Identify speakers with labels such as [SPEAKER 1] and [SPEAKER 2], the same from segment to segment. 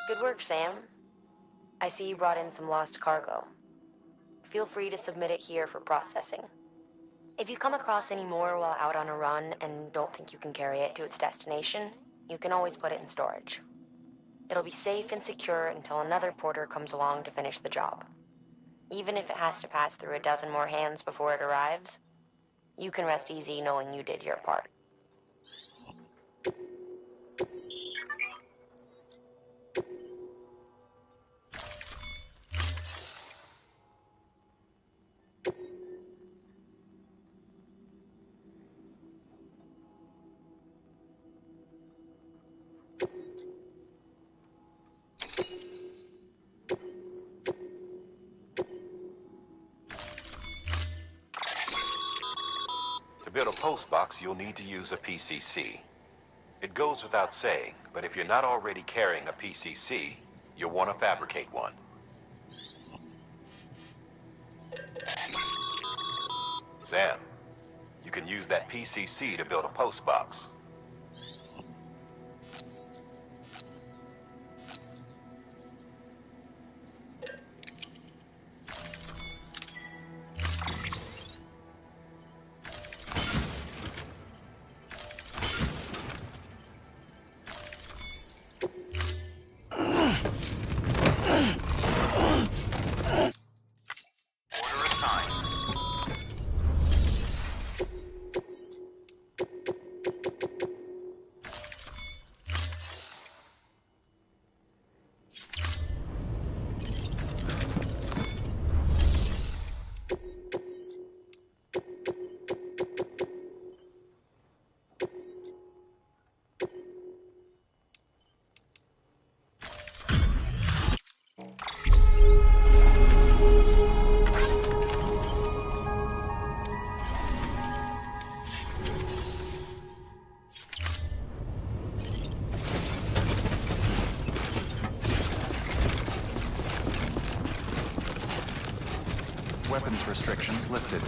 [SPEAKER 1] Good work, Sam. I see you brought in some lost cargo. Feel free to submit it here for processing. If you come across any more while out on a run and don't think you can carry it to its destination, you can always put it in storage. It'll be safe and secure until another porter comes along to finish the job. Even if it has to pass through a dozen more hands before it arrives, you can rest easy knowing you did your part.
[SPEAKER 2] To build a post box, you'll need to use a PCC. It goes without saying, but if you're not already carrying a PCC, you'll want to fabricate one. Sam, you can use that PCC to build a post box.
[SPEAKER 3] Weapons restrictions lifted.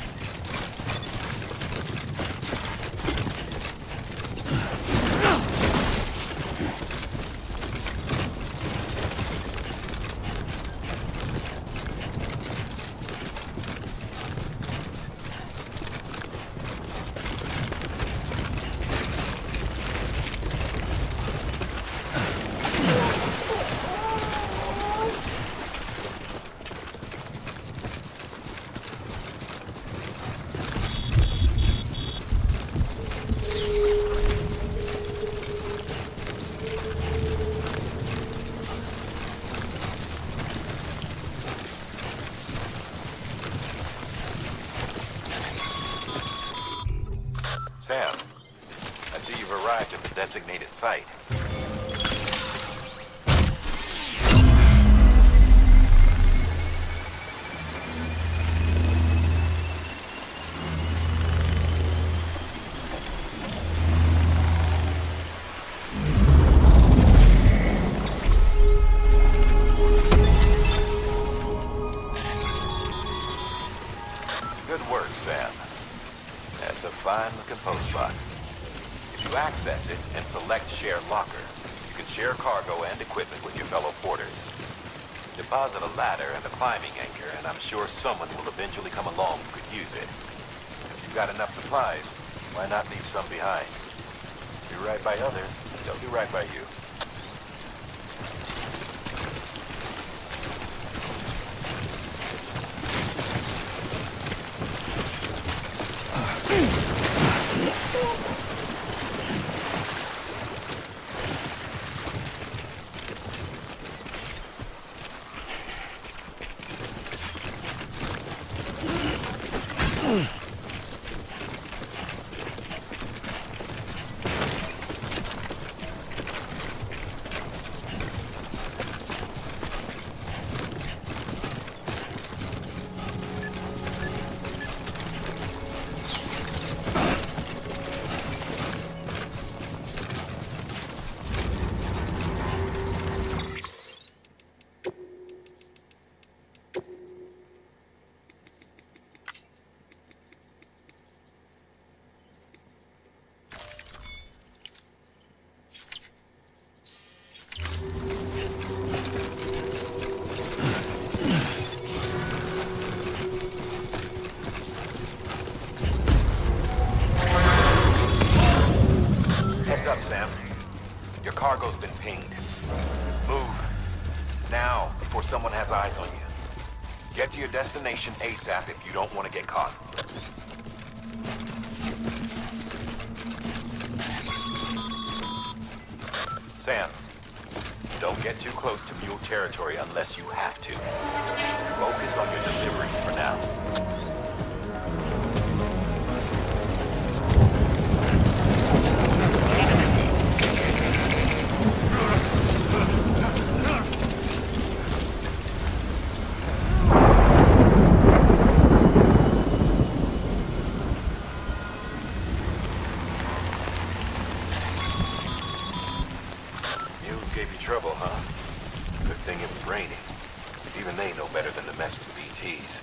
[SPEAKER 2] Sam, I see you've arrived at the designated site. Good work, Sam. That's a fine-looking post box. If you access it and select Share Locker, you can share cargo and equipment with your fellow porters. Deposit a ladder and a climbing anchor, and I'm sure someone will eventually come along who could use it. If you've got enough supplies, why not leave some behind? Do right by others, they'll do right by you. before someone has eyes on you. Get to your destination ASAP if you don't want to get caught. Sam, don't get too close to mule territory unless you have to. Focus on your deliveries for now. Mules gave you trouble, huh? Good thing it was raining. Even they know better than to mess with BTs.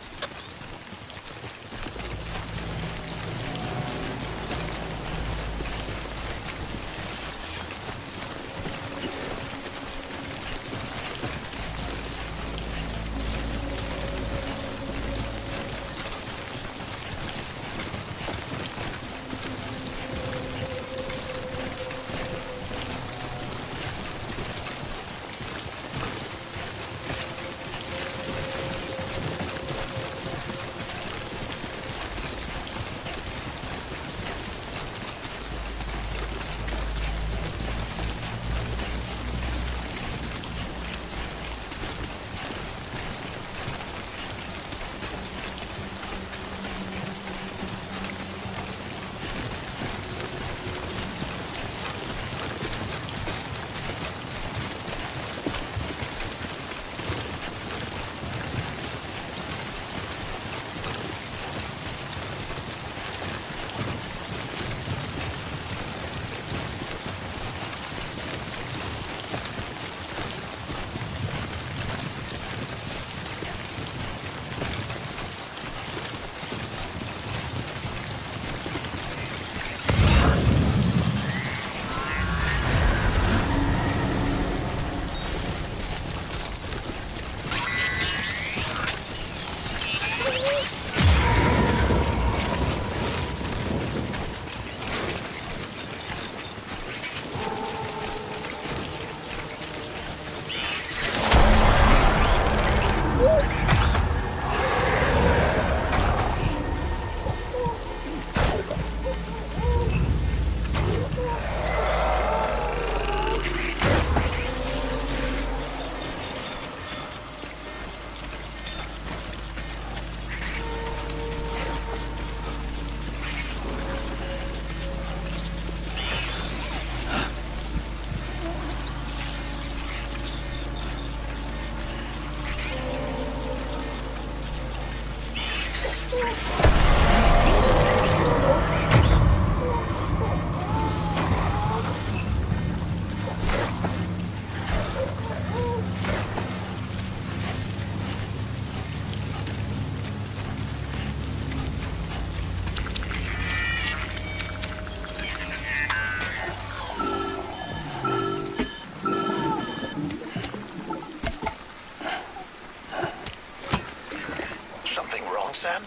[SPEAKER 4] Sam?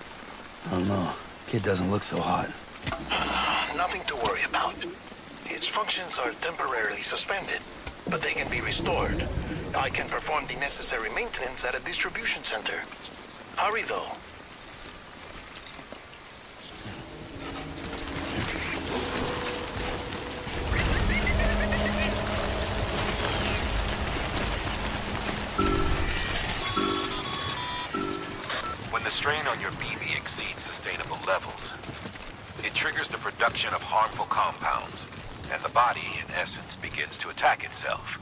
[SPEAKER 5] I don't know. Kid doesn't look so hot.
[SPEAKER 4] Nothing to worry about. Its functions are temporarily suspended, but they can be restored. I can perform the necessary maintenance at a distribution center. Hurry, though.
[SPEAKER 2] When the strain on your BB exceeds sustainable levels, it triggers the production of harmful compounds, and the body, in essence, begins to attack itself.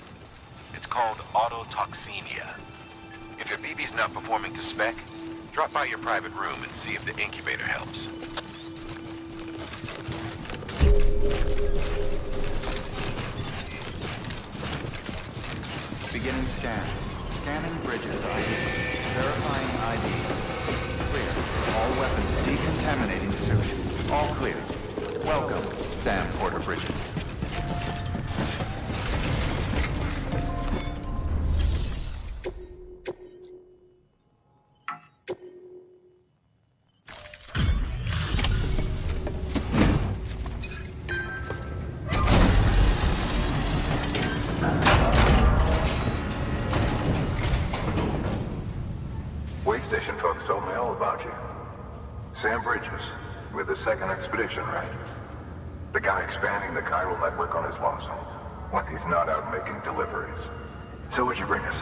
[SPEAKER 2] It's called autotoxemia. If your BB's not performing to spec, drop by your private room and see if the incubator helps.
[SPEAKER 3] Beginning scan. Scanning bridges ID. Verifying ID. Clear. All weapons decontaminating suit. All clear. Welcome, Sam Porter Bridges.
[SPEAKER 6] about you. Sam Bridges, with the second expedition, right? The guy expanding the chiral network on his lonesome. When he's not out making deliveries. So what'd you bring us?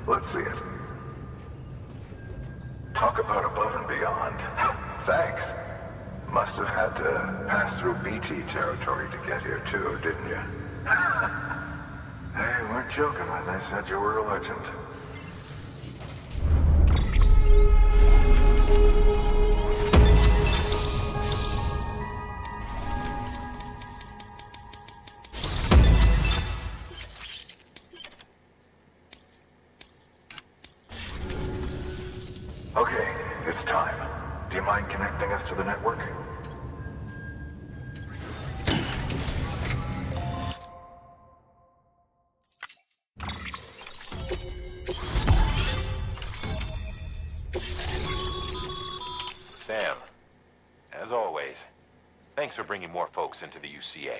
[SPEAKER 6] Let's see it. Talk about above and beyond. Thanks. Must have had to pass through BT territory to get here too, didn't you? They weren't joking when they said you were a legend. Okay, it's time. Do you mind connecting us to the network?
[SPEAKER 2] Sam, as always, thanks for bringing more folks into the UCA.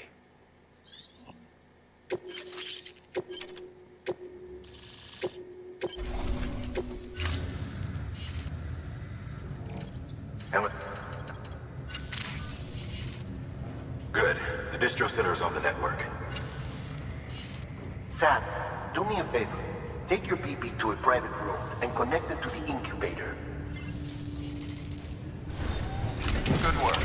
[SPEAKER 6] Good. The distro center's on the network.
[SPEAKER 4] Sam, do me a favor. Take your BB to a private room and connect it to the incubator.
[SPEAKER 2] Good work.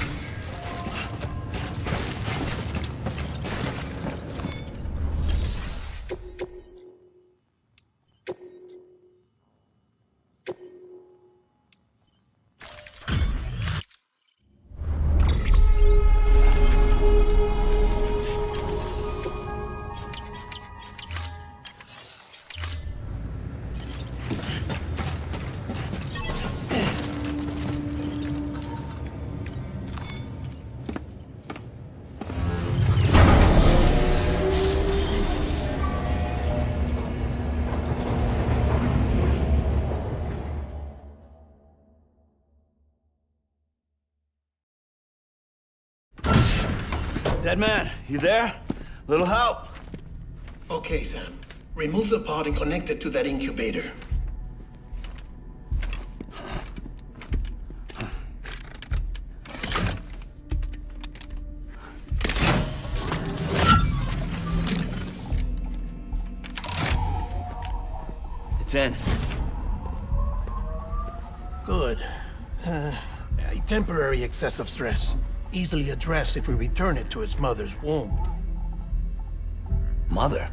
[SPEAKER 5] Dead man, you there? Little help?
[SPEAKER 4] Okay, Sam. Remove the pod and connect it to that incubator.
[SPEAKER 5] It's in.
[SPEAKER 7] Good. A temporary excessive stress. Easily addressed if we return it to its mother's womb.
[SPEAKER 5] Mother?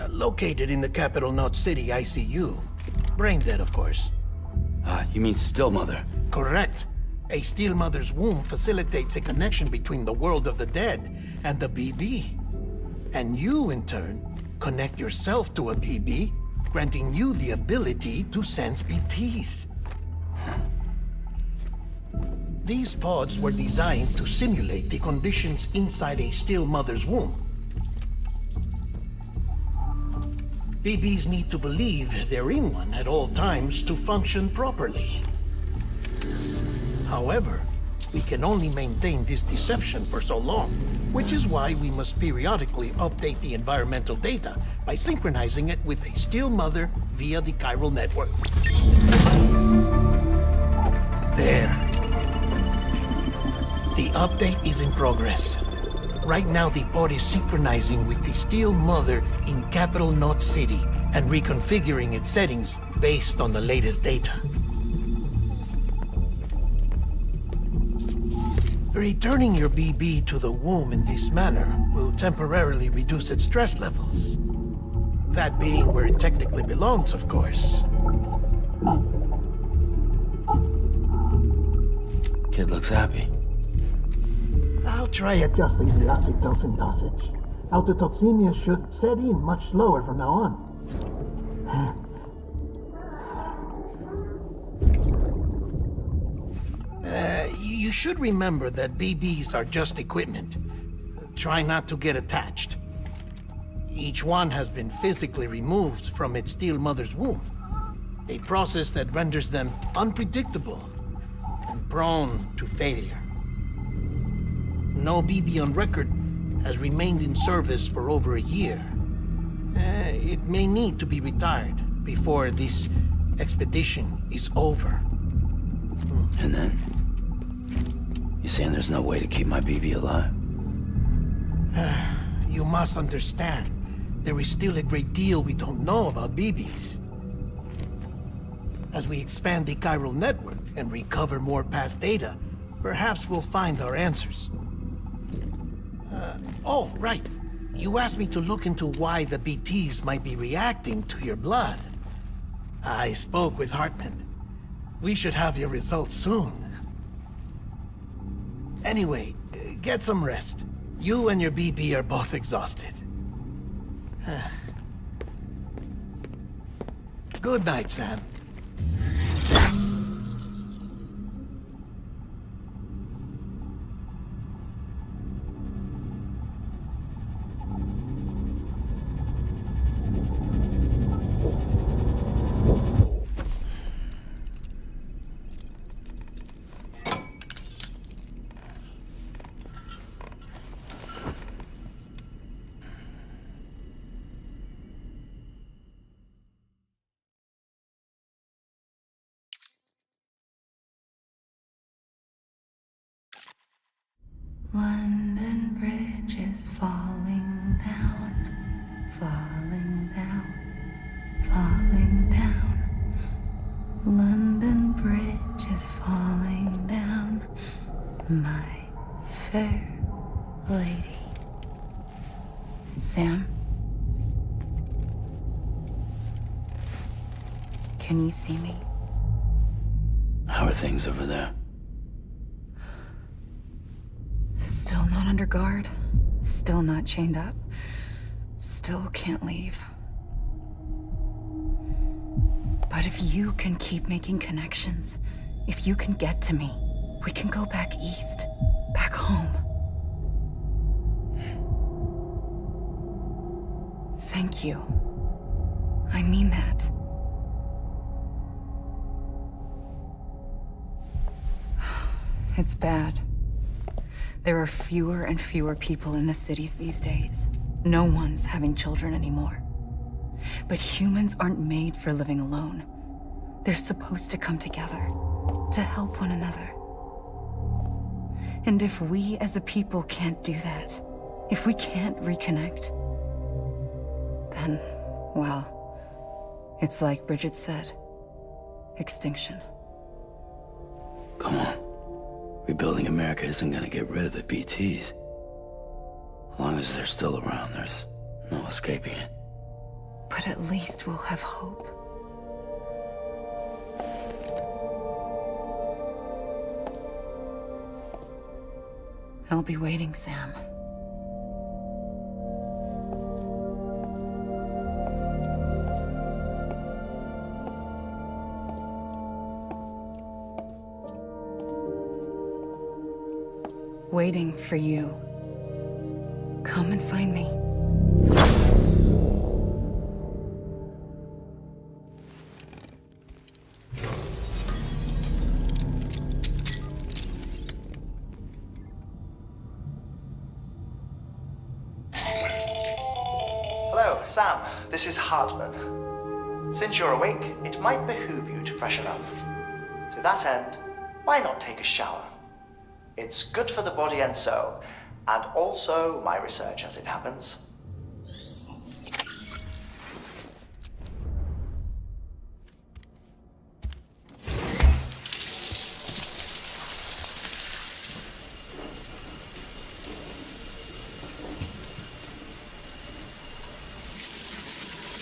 [SPEAKER 7] Located in the capital Knot City ICU. Brain dead, of course.
[SPEAKER 5] You mean still mother?
[SPEAKER 7] Correct. A steel mother's womb facilitates a connection between the world of the dead and the BB. And you, in turn, connect yourself to a BB, granting you the ability to sense BTs. These pods were designed to simulate the conditions inside a still mother's womb. BBs need to believe they're in one at all times to function properly. However, we can only maintain this deception for so long, which is why we must periodically update the environmental data by synchronizing it with a still mother via the chiral network. There. The update is in progress. Right now, the pod is synchronizing with the steel mother in capital Knot City and reconfiguring its settings based on the latest data. Returning your BB to the womb in this manner will temporarily reduce its stress levels. That being where it technically belongs, of course.
[SPEAKER 5] Kid looks happy.
[SPEAKER 7] I'll try adjusting the oxytocin dosage. Autotoxemia should set in much slower from now on. You should remember that BBs are just equipment. Try not to get attached. Each one has been physically removed from its steel mother's womb. A process that renders them unpredictable and prone to failure. No BB on record has remained in service for over a year. It may need to be retired before this Expedition is over.
[SPEAKER 5] And then? You saying there's no way to keep my BB alive?
[SPEAKER 7] You must understand, there is still a great deal we don't know about BBs. As we expand the chiral network and recover more past data, perhaps we'll find our answers. Oh, right. You asked me to look into why the BTs might be reacting to your blood. I spoke with Hartman. We should have your results soon. Anyway, get some rest. You and your BB are both exhausted. Good night, Sam.
[SPEAKER 8] London Bridge is falling down, falling down, falling down. London Bridge is falling down, my fair lady. Sam? Can you see me?
[SPEAKER 5] How are things over there?
[SPEAKER 8] Still not under guard, still not chained up, still can't leave. But if you can keep making connections, if you can get to me, we can go back east, back home. Thank you. I mean that. It's bad. There are fewer and fewer people in the cities these days. No one's having children anymore. But humans aren't made for living alone. They're supposed to come together, to help one another. And if we as a people can't do that, if we can't reconnect, then, well, it's like Bridget said, extinction.
[SPEAKER 5] Come on. Rebuilding America isn't gonna get rid of the BTs. As long as they're still around, there's no escaping it.
[SPEAKER 8] But at least we'll have hope. I'll be waiting, Sam. Waiting for you. Come and find me.
[SPEAKER 9] Hello, Sam. This is Hartman. Since you're awake, it might behoove you to freshen up. To that end, why not take a shower? It's good for the body and soul, and also my research as it happens.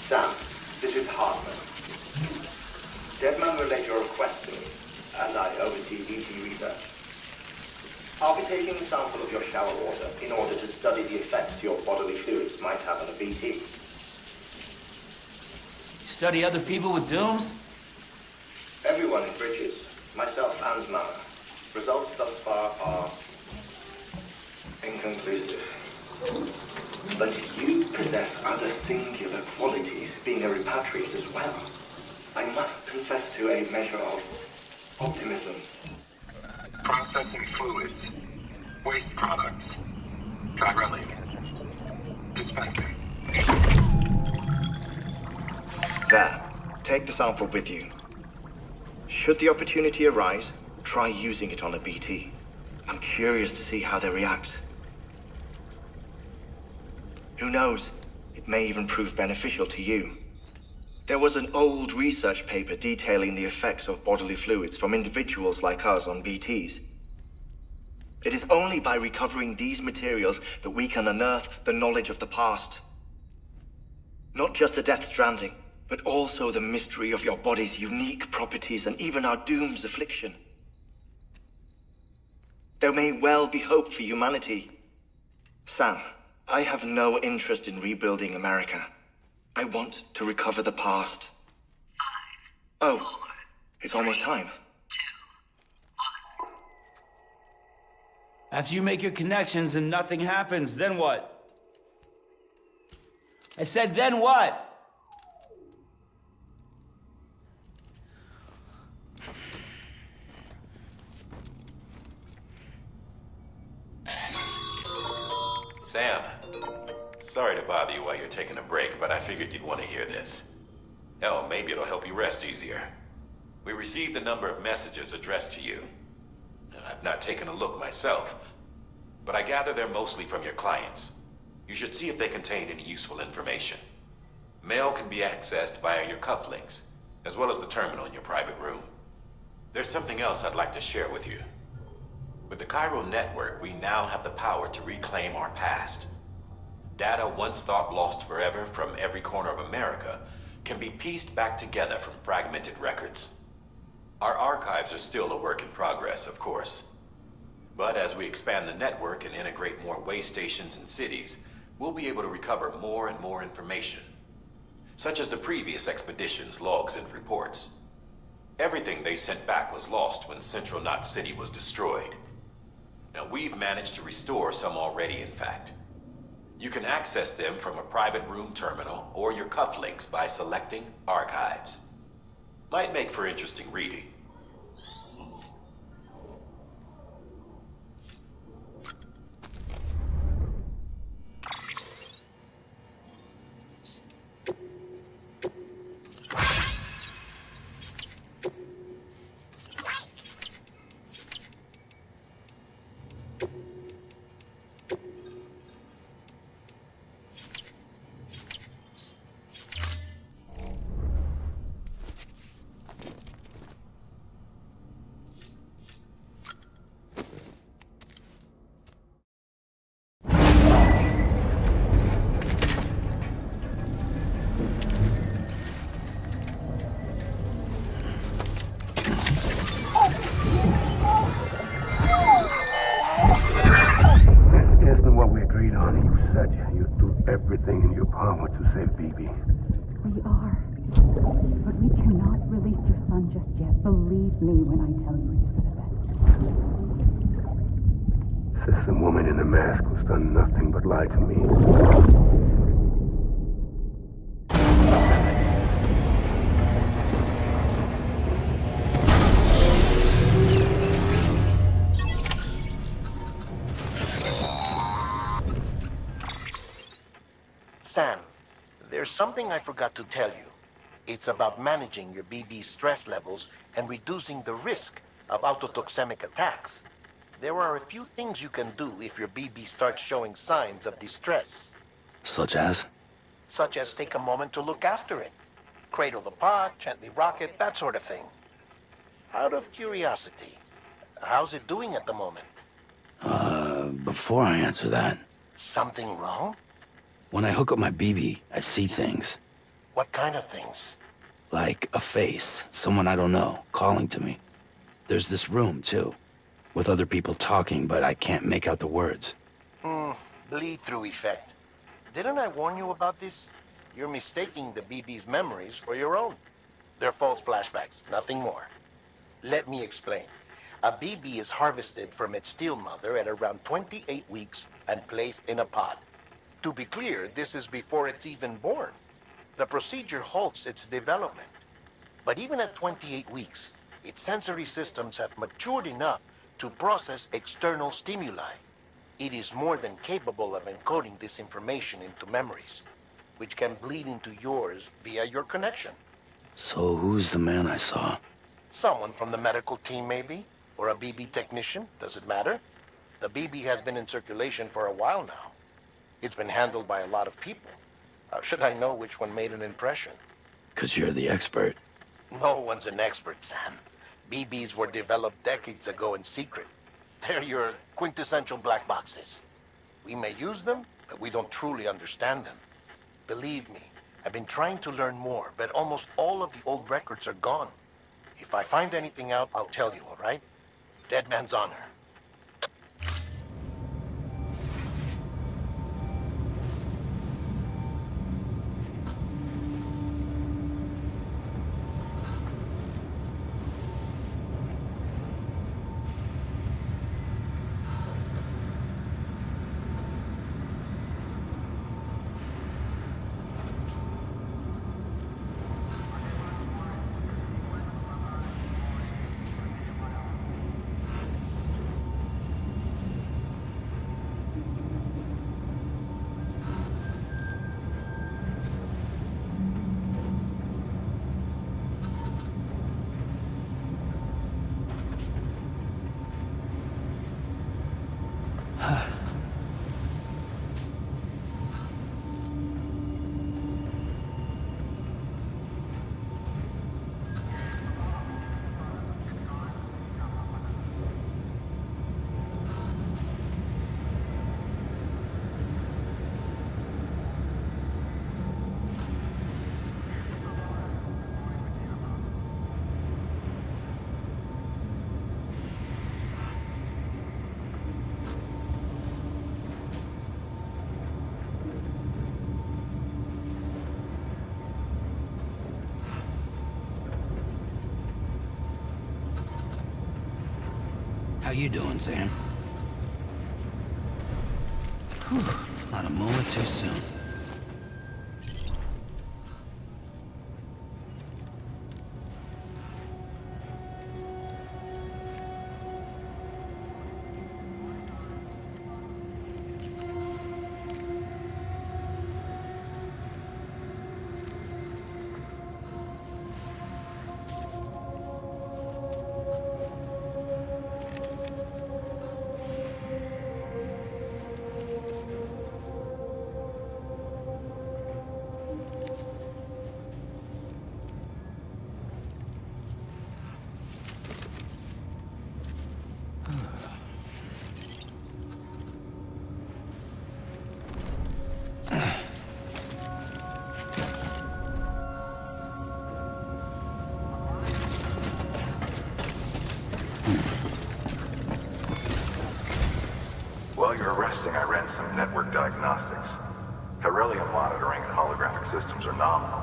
[SPEAKER 10] Sam, this is Hartman. Deadman relayed your request to me, as I oversee DT research. I'll be taking a sample of your shower water in order to study the effects your bodily fluids might have on a BT.
[SPEAKER 5] Study other people with dooms?
[SPEAKER 10] Everyone in Bridges, myself and Mara. Results thus far are inconclusive. But you possess other singular qualities, being a repatriate as well. I must confess to a measure of optimism.
[SPEAKER 6] Processing fluids. Waste products. Chirelling. Dispensing.
[SPEAKER 10] There. Take the sample with you. Should the opportunity arise, try using it on a BT. I'm curious to see how they react. Who knows? It may even prove beneficial to you. There was an old research paper detailing the effects of bodily fluids from individuals like us on BTs. It is only by recovering these materials that we can unearth the knowledge of the past. Not just the Death Stranding, but also the mystery of your body's unique properties and even our doom's affliction. There may well be hope for humanity. Sam, I have no interest in rebuilding America. I want to recover the past.
[SPEAKER 11] 5,
[SPEAKER 10] Oh,
[SPEAKER 11] 4,
[SPEAKER 10] it's almost time.
[SPEAKER 11] 2, 1.
[SPEAKER 12] After you make your connections and nothing happens, then what? I said, then what?
[SPEAKER 2] Sam, sorry to bother you while you're taking a break, but I figured you'd want to hear this. Hell, maybe it'll help you rest easier. We received a number of messages addressed to you. I've not taken a look myself, but I gather they're mostly from your clients. You should see if they contain any useful information. Mail can be accessed via your cufflinks, as well as the terminal in your private room. There's something else I'd like to share with you. With the Chiral network, we now have the power to reclaim our past. Data once thought lost forever from every corner of America can be pieced back together from fragmented records. Our archives are still a work in progress, of course. But as we expand the network and integrate more way stations and cities, we'll be able to recover more and more information, such as the previous expedition's logs and reports. Everything they sent back was lost when Central Knot City was destroyed. Now, we've managed to restore some already, in fact. You can access them from a private room terminal or your cufflinks by selecting Archives. Might make for interesting reading.
[SPEAKER 6] Everything in your power to save BB.
[SPEAKER 8] We are. But we cannot release your son just yet. Believe me when I tell you it's for the best.
[SPEAKER 6] System woman in the mask who's done nothing but lie to me.
[SPEAKER 4] Sam, there's something I forgot to tell you. It's about managing your BB stress levels and reducing the risk of autotoxemic attacks. There are a few things you can do if your BB starts showing signs of distress.
[SPEAKER 5] Such as?
[SPEAKER 4] Such as take a moment to look after it. Cradle the pod, gently rock it, that sort of thing. Out of curiosity, how's it doing at the moment?
[SPEAKER 5] Before I answer that,
[SPEAKER 4] Something wrong?
[SPEAKER 5] when I hook up my BB, I see things.
[SPEAKER 4] What kind of things?
[SPEAKER 5] Like a face, someone I don't know, calling to me. There's this room, too, with other people talking, but I can't make out the words.
[SPEAKER 4] Bleed-through effect. Didn't I warn you about this? You're mistaking the BB's memories for your own. They're false flashbacks, nothing more. Let me explain. A BB is harvested from its steel mother at around 28 weeks and placed in a pod. To be clear, this is before it's even born. The procedure halts its development. But even at 28 weeks, its sensory systems have matured enough to process external stimuli. It is more than capable of encoding this information into memories, which can bleed into yours via your connection.
[SPEAKER 5] So who's the man I saw?
[SPEAKER 7] Someone from the medical team, maybe? Or a BB technician? Does it matter? The BB has been in circulation for a while now. It's been handled by a lot of people. How should I know which one made an impression?
[SPEAKER 5] 'Cause you're the expert.
[SPEAKER 7] No one's an expert, Sam. BBs were developed decades ago in secret. They're your quintessential black boxes. We may use them, but we don't truly understand them. Believe me, I've been trying to learn more, but almost all of the old records are gone. If I find anything out, I'll tell you, all right? Dead man's honor.
[SPEAKER 5] How you doing, Sam? Whew, not a moment too soon.
[SPEAKER 6] While you're resting, I ran some network diagnostics. Beryllium monitoring and holographic systems are nominal.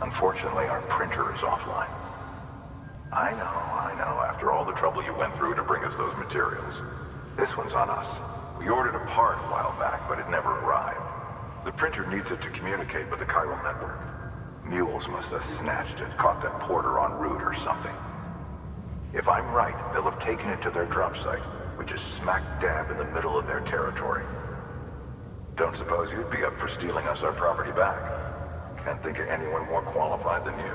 [SPEAKER 6] Unfortunately, our printer is offline. I know, after all the trouble you went through to bring us those materials. This one's on us. We ordered a part a while back, but it never arrived. The printer needs it to communicate with the chiral network. Mules must have snatched it, caught that porter en route or something. If I'm right, they'll have taken it to their drop site, which is smack dab in the middle of their territory. Don't suppose you'd be up for stealing us our property back? Can't think of anyone more qualified than you.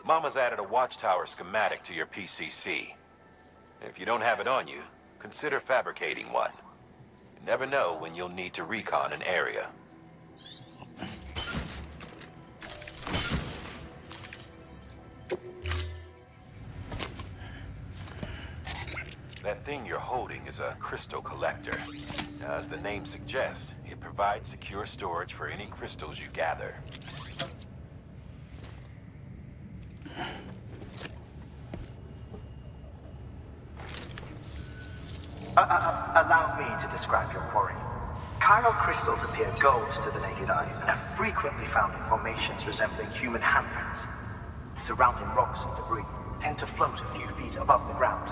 [SPEAKER 2] Mama's added a watchtower schematic to your PCC. If you don't have it on you, consider fabricating one. You never know when you'll need to recon an area. That thing you're holding is a crystal collector. Now, as the name suggests, it provides secure storage for any crystals you gather.
[SPEAKER 9] Allow me to describe your quarry. Chiral crystals appear gold to the naked eye and are frequently found in formations resembling human handprints. Surrounding rocks and debris tend to float a few feet above the ground.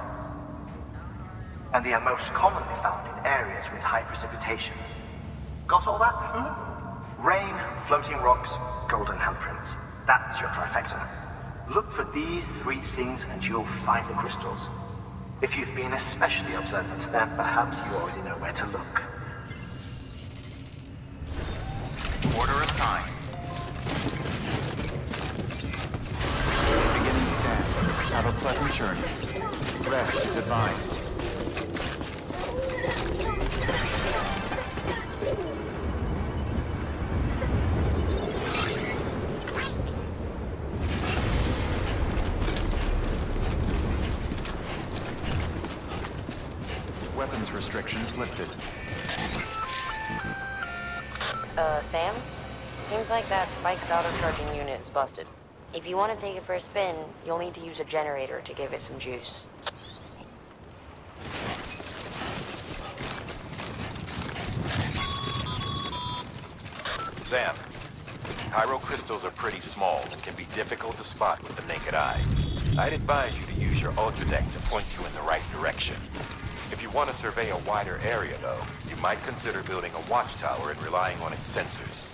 [SPEAKER 9] And they are most commonly found in areas with high precipitation. Got all that?
[SPEAKER 10] Rain, floating rocks, golden handprints. That's your trifecta. Look for these three things and you'll find the crystals. If you've been especially observant, then perhaps you already know where to look.
[SPEAKER 3] Order assigned. Beginning scan. Have a pleasant journey. Rest is advised. Weapons restrictions lifted.
[SPEAKER 1] Sam? Seems like that bike's auto-charging unit is busted. If you want to take it for a spin, you'll need to use a generator to give it some juice.
[SPEAKER 2] Sam, Cairo crystals are pretty small and can be difficult to spot with the naked eye. I'd advise you to use your ultradeck to point you in the right direction. If you want to survey a wider area, though, you might consider building a watchtower and relying on its sensors.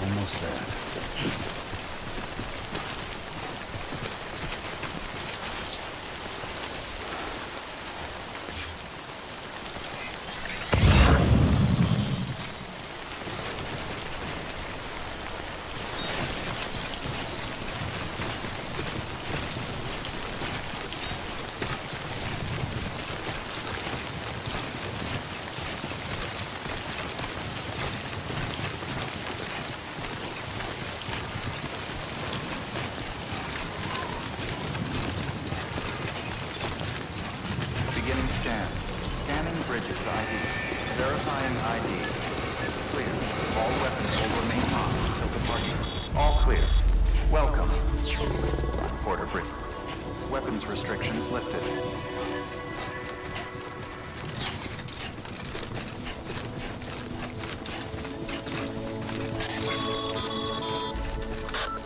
[SPEAKER 5] Almost there.
[SPEAKER 3] Beginning scan. Scanning bridges ID. Verifying ID. Clear. All weapons will remain on until departure. All clear. Welcome. Porter Bridge. Weapons restrictions lifted.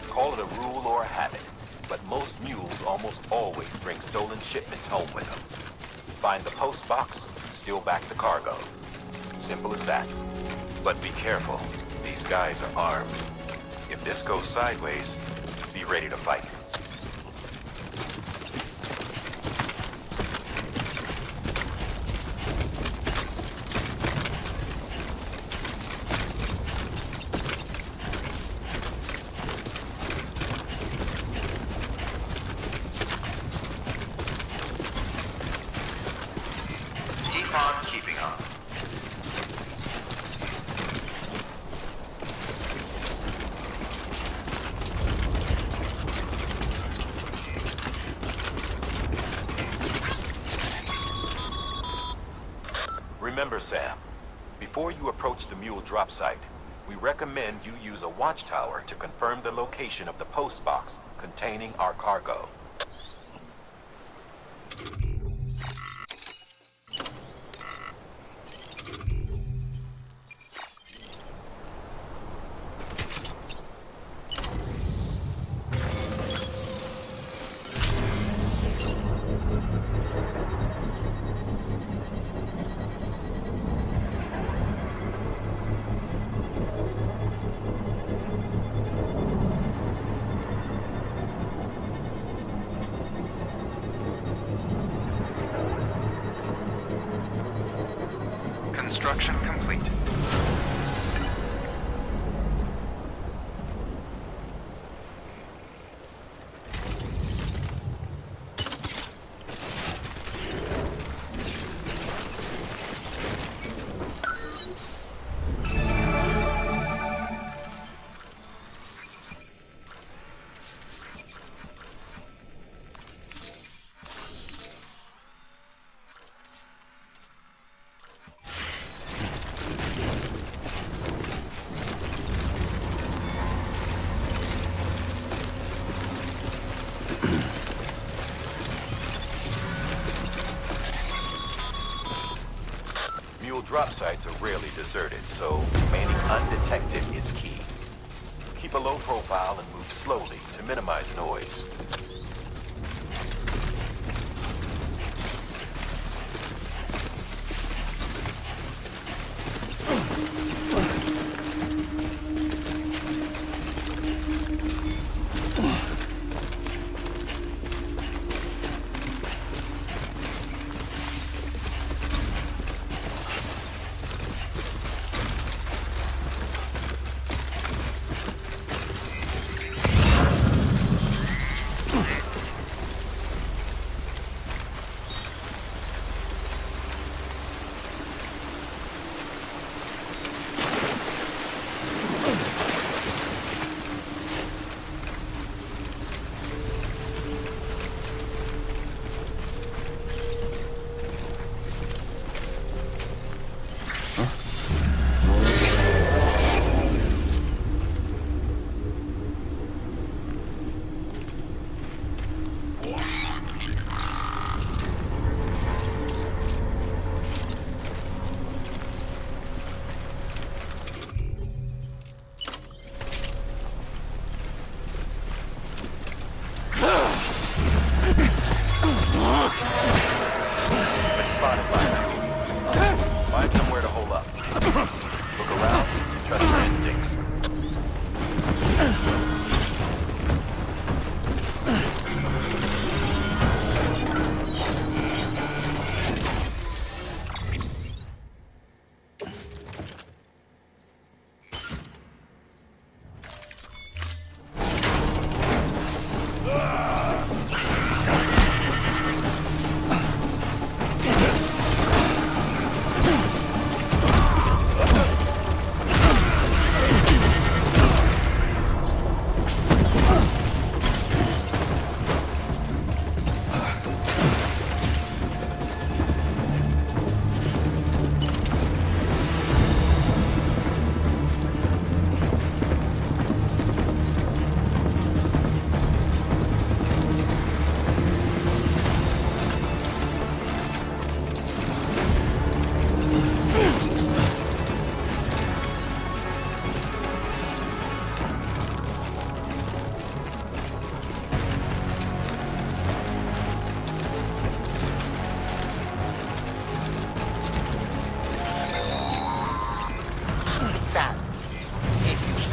[SPEAKER 2] Call it a rule or a habit, but most mules almost always bring stolen shipments home with them. Find the post box, steal back the cargo. Simple as that. But be careful. These guys are armed. If this goes sideways, be ready to fight.
[SPEAKER 10] on keeping on.
[SPEAKER 2] Remember, Sam, before you approach the mule drop site, we recommend you use a watchtower to confirm the location of the post box containing our cargo.
[SPEAKER 3] Construction complete.
[SPEAKER 2] Drop sites are rarely deserted, so remaining undetected is key. Keep a low profile and move slowly to minimize noise. Find somewhere to hold up. Look around and trust your instincts.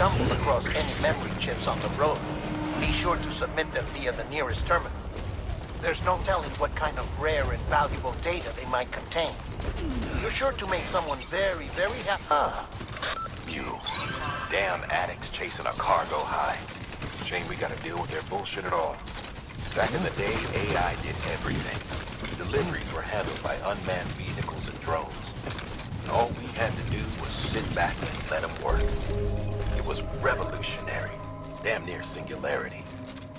[SPEAKER 7] stumble across any memory chips on the road, be sure to submit them via the nearest terminal. There's no telling what kind of rare and valuable data they might contain. You're sure to make someone very, very happy.
[SPEAKER 2] Mules. Damn addicts chasing a cargo high. Shame we gotta deal with their bullshit at all. Back in the day, AI did everything. Deliveries were handled by unmanned vehicles and drones. All we had to do was sit back and let them work. It was revolutionary, damn near singularity.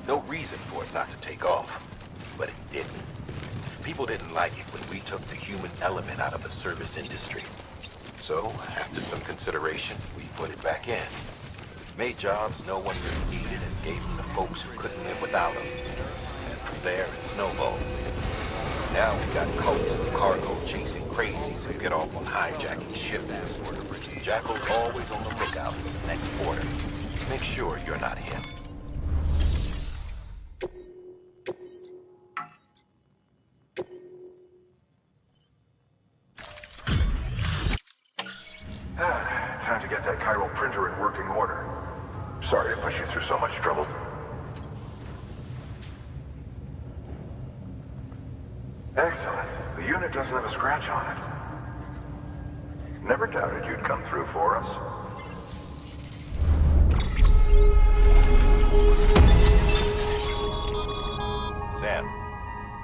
[SPEAKER 2] No reason for it not to take off, but it didn't. People didn't like it when we took the human element out of the service industry. So, after some consideration, we put it back in. Made jobs no one really needed and gave them to folks who couldn't live without them. And from there, it snowballed. Now we got cults of cargo chasing crazies who get off on hijacking shipments. Jackal's always on the lookout for the next order. Make sure you're not him.
[SPEAKER 6] Time to get that chiral printer in working order. Sorry to push you through so much trouble. Excellent. The unit doesn't have a scratch on it. Never doubted you'd come through for us.
[SPEAKER 2] Sam,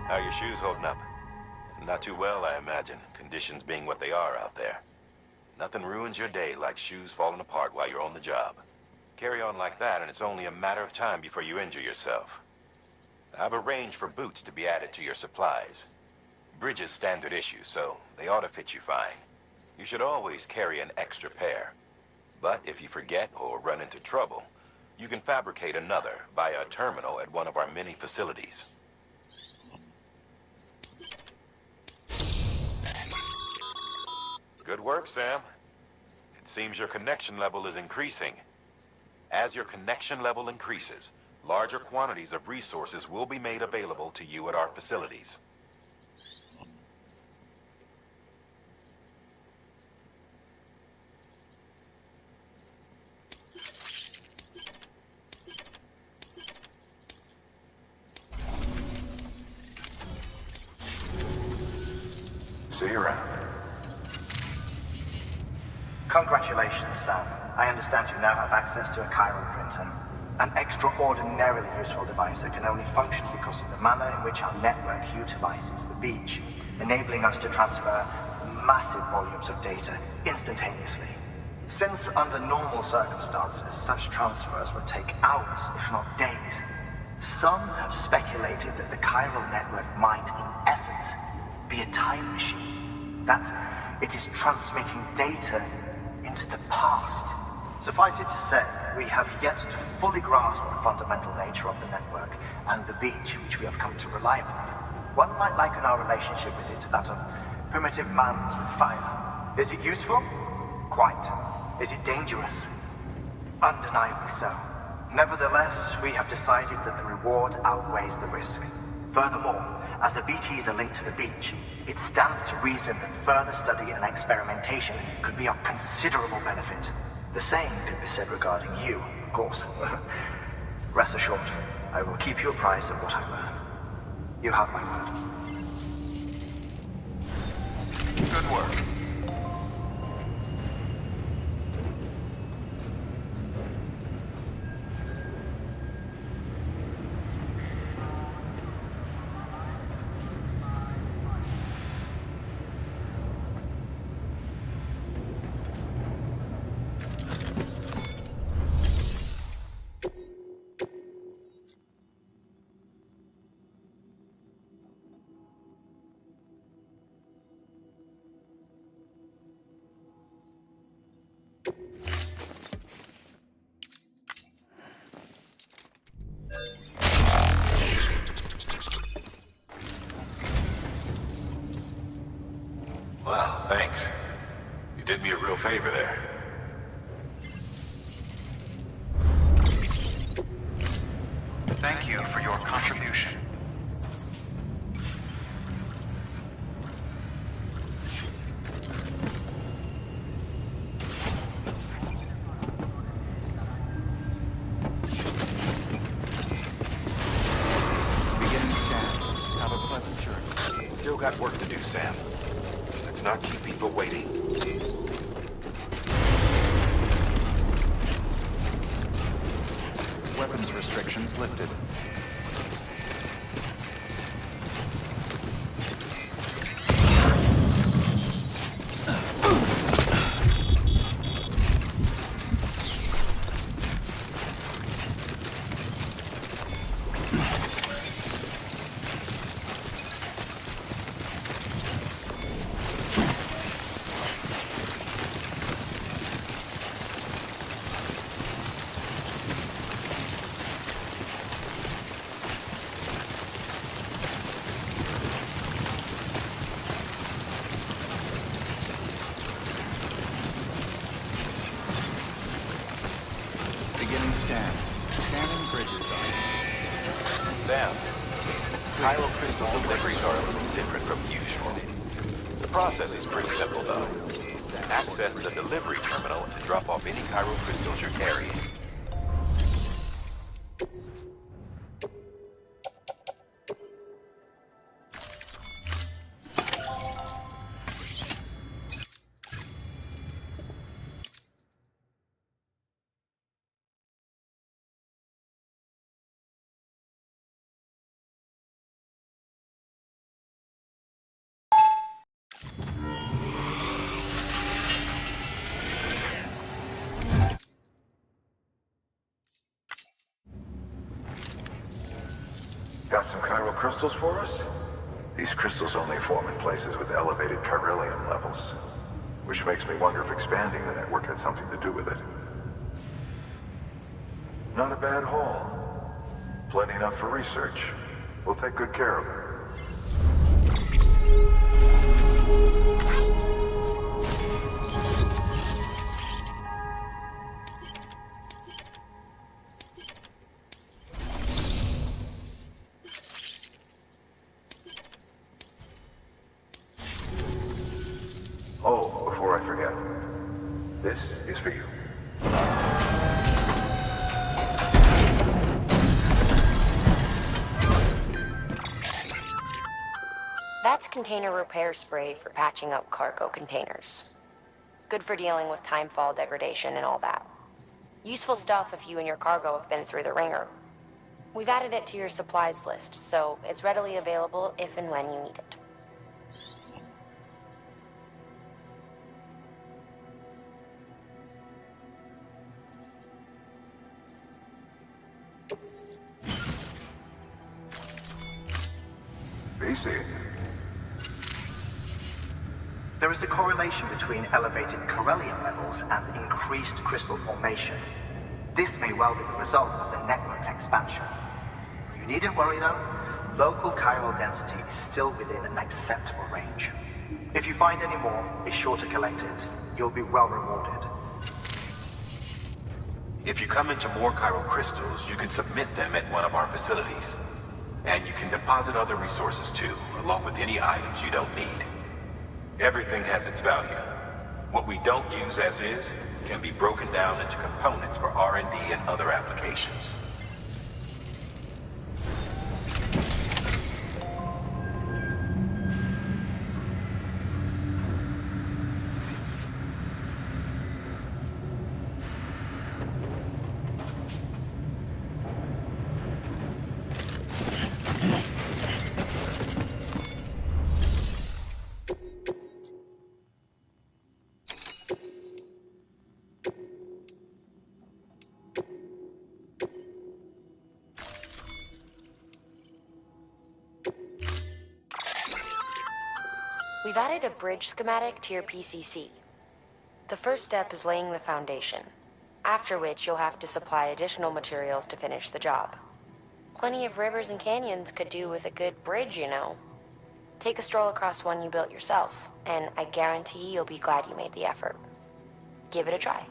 [SPEAKER 2] how are your shoes holding up? Not too well, I imagine, conditions being what they are out there. Nothing ruins your day like shoes falling apart while you're on the job. Carry on like that and it's only a matter of time before you injure yourself. I've arranged for boots to be added to your supplies. Bridges standard issue, so they ought to fit you fine. You should always carry an extra pair. But if you forget or run into trouble, you can fabricate another via a terminal at one of our many facilities. Good work, Sam. It seems your connection level is increasing. As your connection level increases, larger quantities of resources will be made available to you at our facilities.
[SPEAKER 6] See you around.
[SPEAKER 10] Congratulations, Sam. I understand you now have access to a chiral printer. An extraordinarily useful device that can only function because of the manner in which our network utilizes the beach, enabling us to transfer massive volumes of data instantaneously. Since under normal circumstances, such transfers would take hours, if not days, some have speculated that the chiral network might, in essence, be a time machine. That it is transmitting data into the past. Suffice it to say, we have yet to fully grasp the fundamental nature of the network and the beach which we have come to rely upon. One might liken our relationship with it to that of primitive mans with fire. Is it useful? Quite. Is it dangerous? Undeniably so. Nevertheless, we have decided that the reward outweighs the risk. Furthermore, as the BTs are linked to the beach, it stands to reason that further study and experimentation could be of considerable benefit. The same can be said regarding you, of course. Rest assured, I will keep you apprised of what I learn. You have my word.
[SPEAKER 2] Good work. Wow, thanks. You did me a real favor there.
[SPEAKER 3] Thank you for your contribution. Beginning scan. Have a pleasant journey.
[SPEAKER 2] Still got work to do, Sam. Let's not keep people waiting.
[SPEAKER 3] Weapons restrictions lifted.
[SPEAKER 2] Sam, Kylo crystal deliveries are a little different from usual. The process is pretty simple, though. Access the delivery terminal and drop off any Kylo crystals you're carrying.
[SPEAKER 6] Got some chiral crystals for us? These crystals only form in places with elevated chiralium levels, which makes me wonder if expanding the network had something to do with it. Not a bad haul. Plenty enough for research. We'll take good care of it. Oh, before I forget, this is for you.
[SPEAKER 1] That's container repair spray for patching up cargo containers. Good for dealing with timefall degradation and all that. Useful stuff if you and your cargo have been through the ringer. We've added it to your supplies list, so it's readily available if and when you need it.
[SPEAKER 6] BC.
[SPEAKER 10] There is a correlation between elevated chiralium levels and increased crystal formation. This may well be the result of the network's expansion. You needn't worry though. Local chiral density is still within an acceptable range. If you find any more, be sure to collect it. You'll be well rewarded.
[SPEAKER 2] If you come into more chiral crystals, you can submit them at one of our facilities. And you can deposit other resources too, along with any items you don't need. Everything has its value. What we don't use as is can be broken down into components for R&D and other applications.
[SPEAKER 1] We've added a bridge schematic to your PCC. The first step is laying the foundation, after which you'll have to supply additional materials to finish the job. Plenty of rivers and canyons could do with a good bridge, you know. Take a stroll across one you built yourself, and I guarantee you'll be glad you made the effort. Give it a try.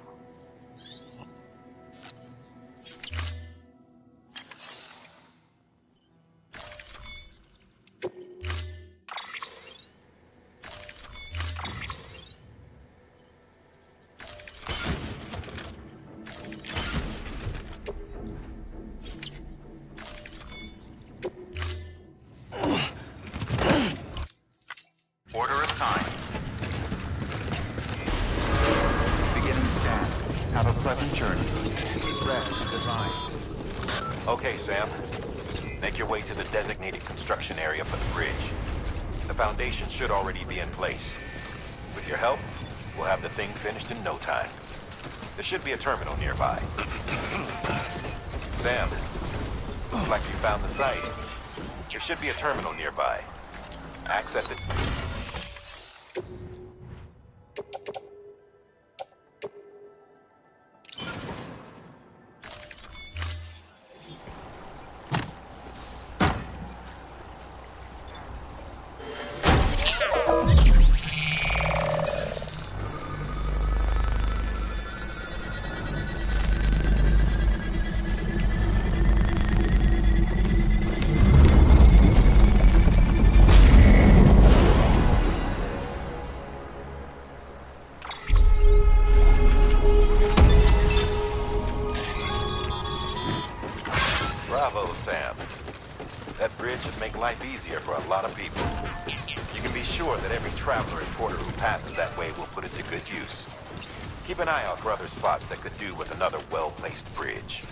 [SPEAKER 3] Order assigned. Beginning scan. Have a pleasant journey. Rest is advised.
[SPEAKER 2] Okay, Sam. Make your way to the designated construction area for the bridge. The foundation should already be in place. With your help, we'll have the thing finished in no time. There should be a terminal nearby. Sam, looks like you found the site. There should be a terminal nearby. Access it. That bridge should make life easier for a lot of people. You can be sure that every traveler and porter who passes that way will put it to good use. Keep an eye out for other spots that could do with another well-placed bridge.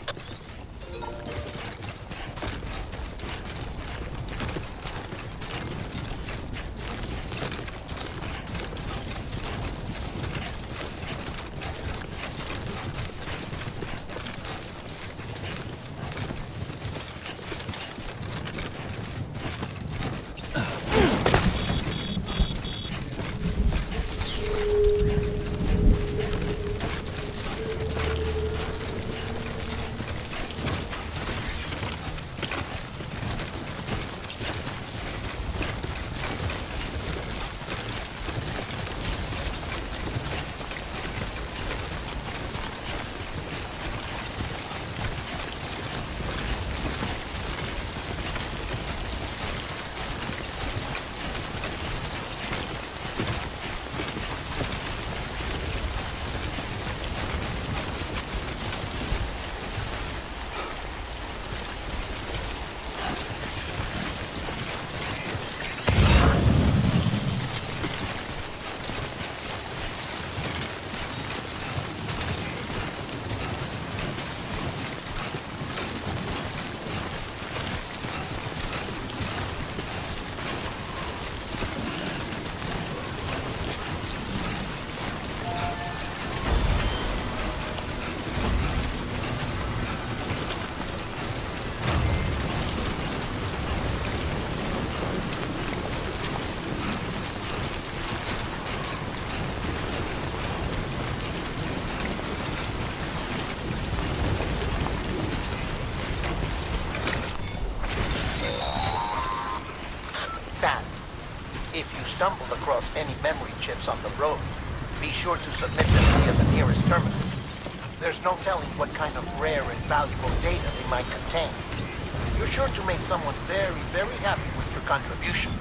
[SPEAKER 7] Sam, if you stumble across any memory chips on the road, be sure to submit them via the nearest terminal. There's no telling what kind of rare and valuable data they might contain. You're sure to make someone very, very happy with your contribution.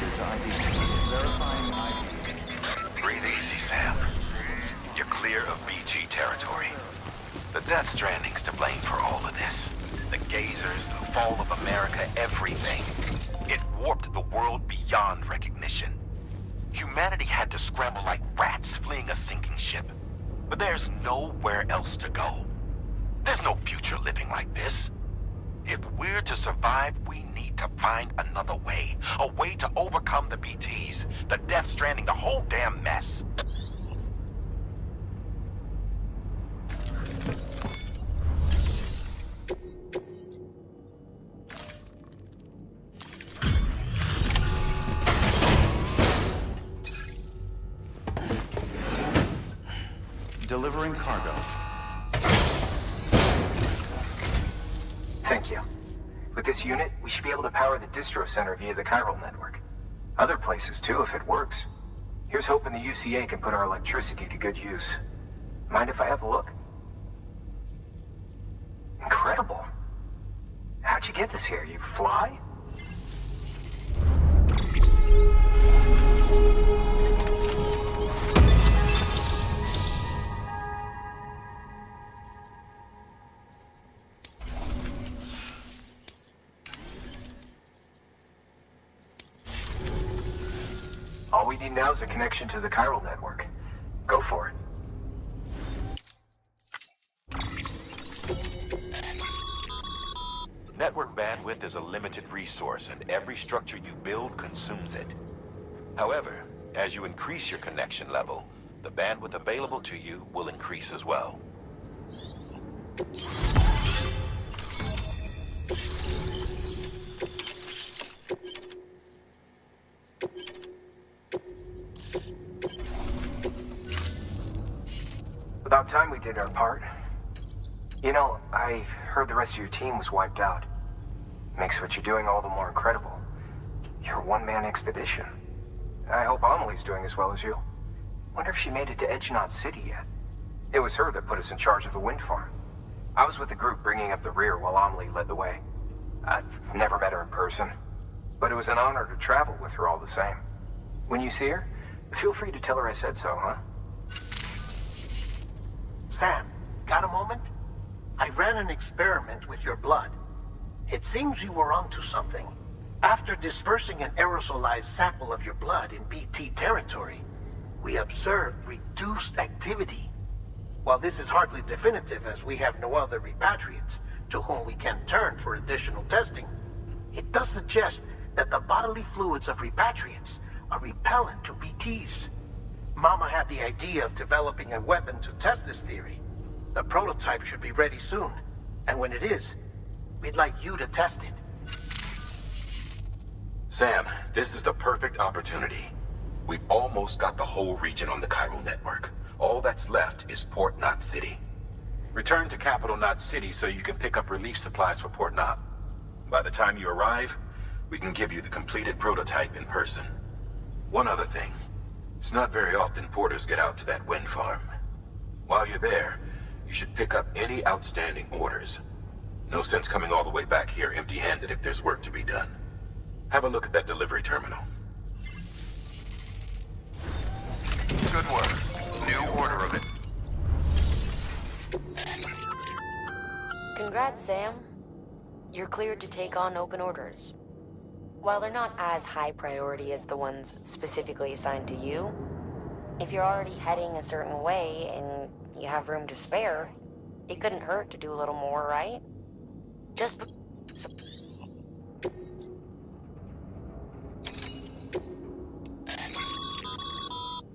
[SPEAKER 3] Bridges ID. Verifying ID.
[SPEAKER 2] Breathe easy, Sam. You're clear of BG territory. The Death Stranding's to blame for all of this. The gazers, the fall of America, everything. It warped the world beyond recognition. Humanity had to scramble like rats fleeing a sinking ship. But there's nowhere else to go. There's no future living like this. If we're to survive, we need to find another way. A way to overcome the BTs, the Death Stranding, the whole damn mess.
[SPEAKER 3] Delivering cargo.
[SPEAKER 13] Thank you. With this unit, we should be able to power the distro center via the chiral network. Other places too, if it works. Here's hoping the UCA can put our electricity to good use. Mind if I have a look? Incredible. How'd you get this here? You fly? All we need now is a connection to the chiral network. Go for it.
[SPEAKER 2] Network bandwidth is a limited resource, and every structure you build consumes it. However, as you increase your connection level, the bandwidth available to you will increase as well.
[SPEAKER 13] About time we did our part. You know, I heard the rest of your team was wiped out. Makes what you're doing all the more incredible. You're a one-man expedition. I hope Amelie's doing as well as you. Wonder if she made it to Edgenot City yet. It was her that put us in charge of the wind farm. I was with the group bringing up the rear while Amelie led the way. I've never met her in person, but it was an honor to travel with her all the same. When you see her, feel free to tell her I said so, huh?
[SPEAKER 7] Sam, got a moment? I ran an experiment with your blood. It seems you were onto something. After dispersing an aerosolized sample of your blood in BT territory, we observed reduced activity. While this is hardly definitive, as we have no other repatriates to whom we can turn for additional testing, it does suggest that the bodily fluids of repatriates are repellent to BTs. Mama had the idea of developing a weapon to test this theory. The prototype should be ready soon, and when it is, we'd like you to test it.
[SPEAKER 2] Sam, this is the perfect opportunity. We've almost got the whole region on the chiral network. All that's left is Port Knot City. Return to Capital Knot City so you can pick up relief supplies for Port Knot. By the time you arrive, we can give you the completed prototype in person. One other thing. It's not very often porters get out to that wind farm. While you're there, you should pick up any outstanding orders. No sense coming all the way back here empty-handed if there's work to be done. Have a look at that delivery terminal.
[SPEAKER 6] Good work. New order of it.
[SPEAKER 1] Congrats, Sam. You're cleared to take on open orders. While they're not as high priority as the ones specifically assigned to you, if you're already heading a certain way and you have room to spare, it couldn't hurt to do a little more, right?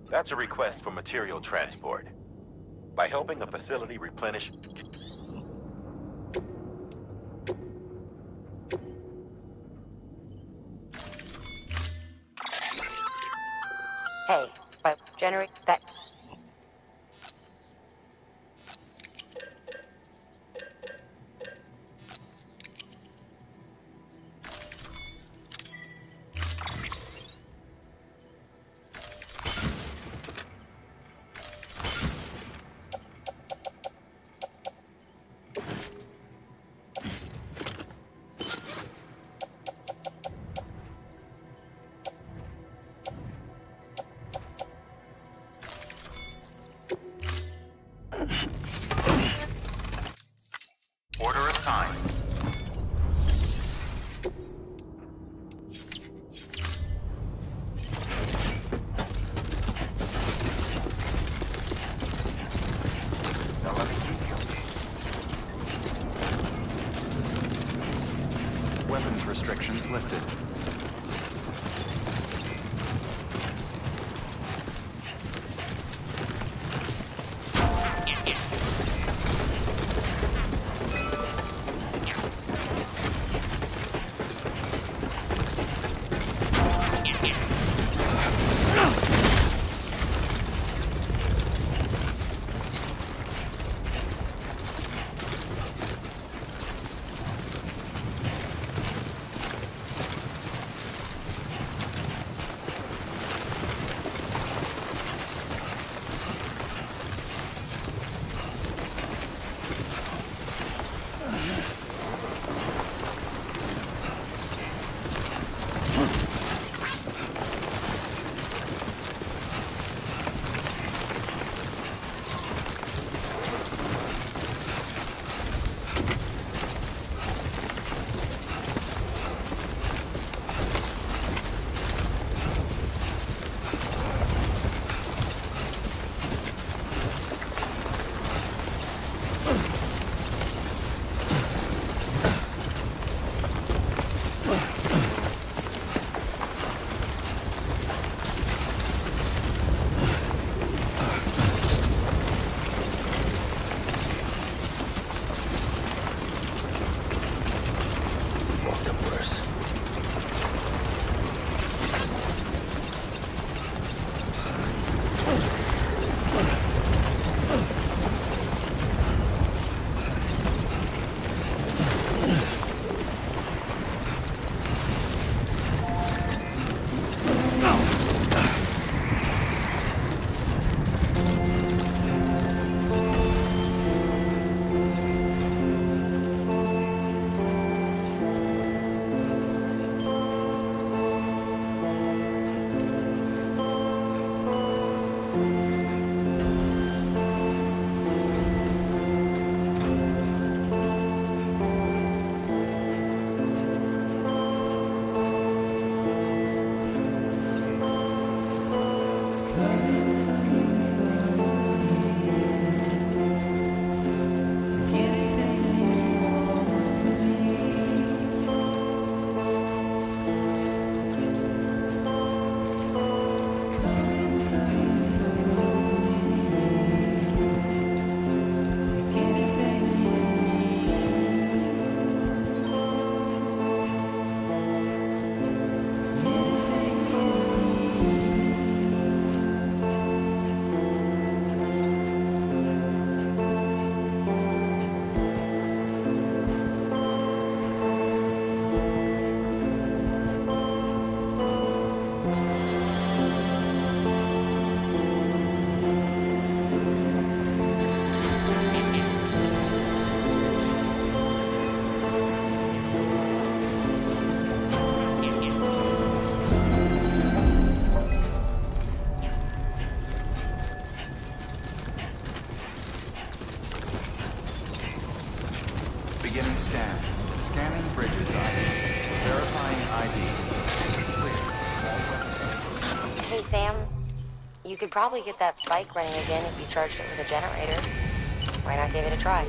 [SPEAKER 2] That's a request for material transport. By helping a facility replenish...
[SPEAKER 1] Hey, but generate that...
[SPEAKER 3] time.
[SPEAKER 2] Now let me keep you.
[SPEAKER 3] Weapons restrictions lifted. Beginning scan. Scanning bridges ID. Verifying ID. Clear. All weapons.
[SPEAKER 1] Hey, Sam. You could probably get that bike running again if you charged it with a generator. Why not give it a try?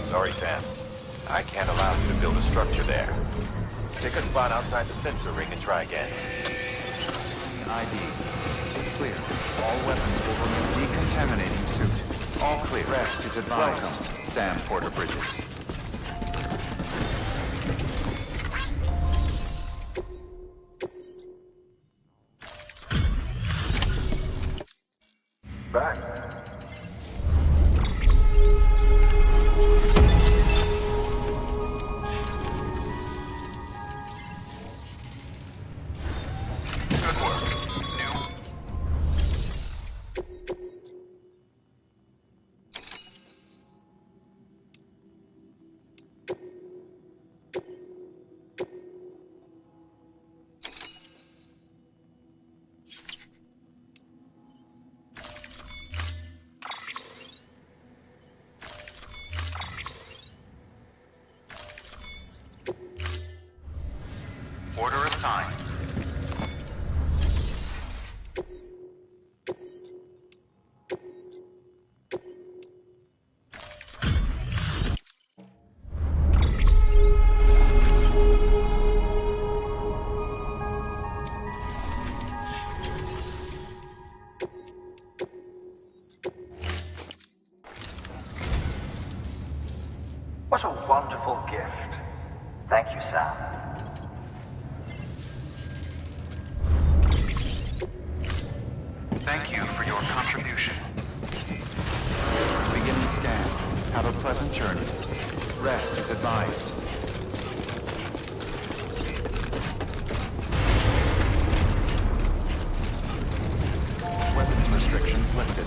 [SPEAKER 2] Sorry, Sam. I can't allow you to build a structure there. Pick a spot outside the sensor ring and try again.
[SPEAKER 3] ID. Clear. All weapons will remove decontaminating suit. All clear. Rest is advised. Welcome, Sam Porter Bridges.
[SPEAKER 6] Back.
[SPEAKER 2] Good work. New.
[SPEAKER 10] wonderful gift. Thank you, Sam.
[SPEAKER 3] Thank you for your contribution. Beginning scan. Have a pleasant journey. Rest is advised. Weapons restrictions lifted.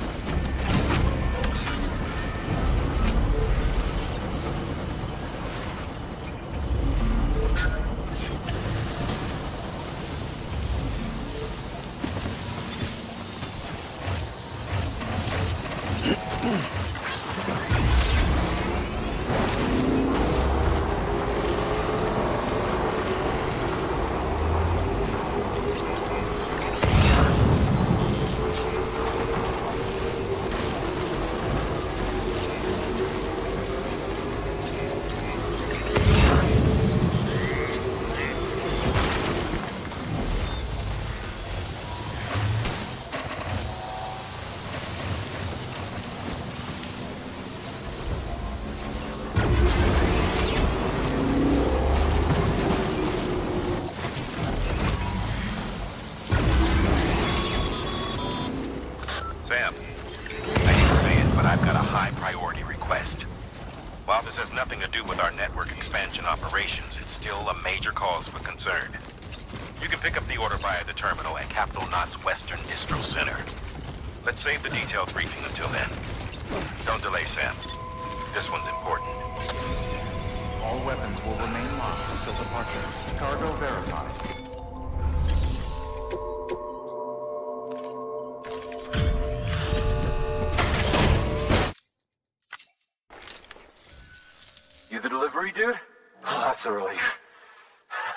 [SPEAKER 2] Sam, I hate to say it, but I've got a high priority request. While this has nothing to do with our network expansion operations, it's still a major cause for concern. You can pick up the order via the terminal at Capital Knot's Western Distro Center. Let's save the detailed briefing until then. Don't delay, Sam. This one's important.
[SPEAKER 3] All weapons will remain locked until departure. Cargo verified.
[SPEAKER 6] You the delivery dude? Oh, that's a relief.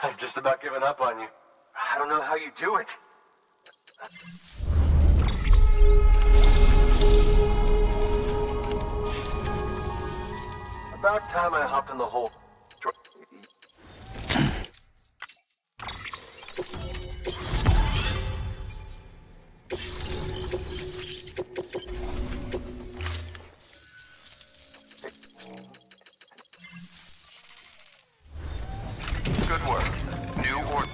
[SPEAKER 6] I've just about given up on you. I don't know how you do it. About time I hopped in the whole...
[SPEAKER 3] Good work. New order.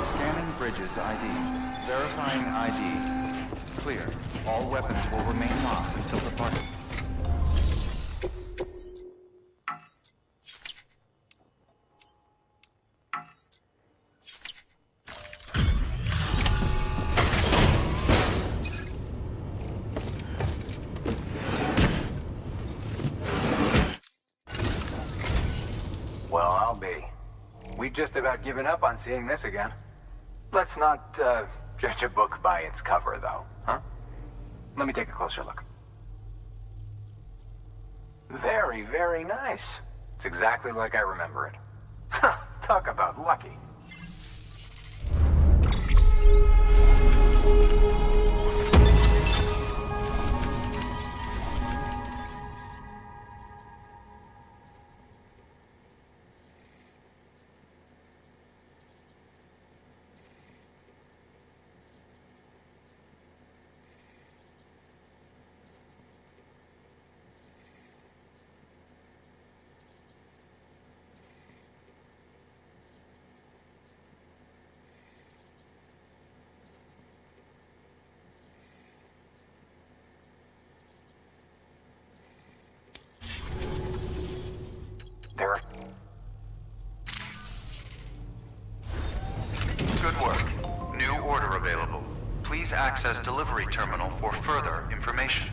[SPEAKER 3] Scanning Bridges ID. Verifying ID. Clear. All weapons will remain locked until departure.
[SPEAKER 13] Well, I'll be. We've just about given up on seeing this again. Let's not, judge a book by its cover, though, huh? Let me take a closer look. Very, very nice. It's exactly like I remember it. Talk about lucky.
[SPEAKER 3] Good work. New order available. Please access delivery terminal for further information.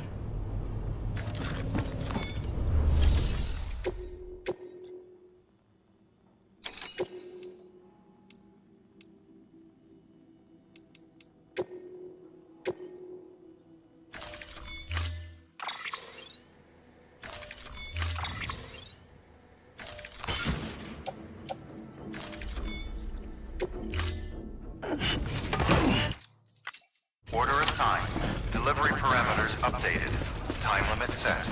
[SPEAKER 3] Order assigned. Delivery parameters updated. Time limit set.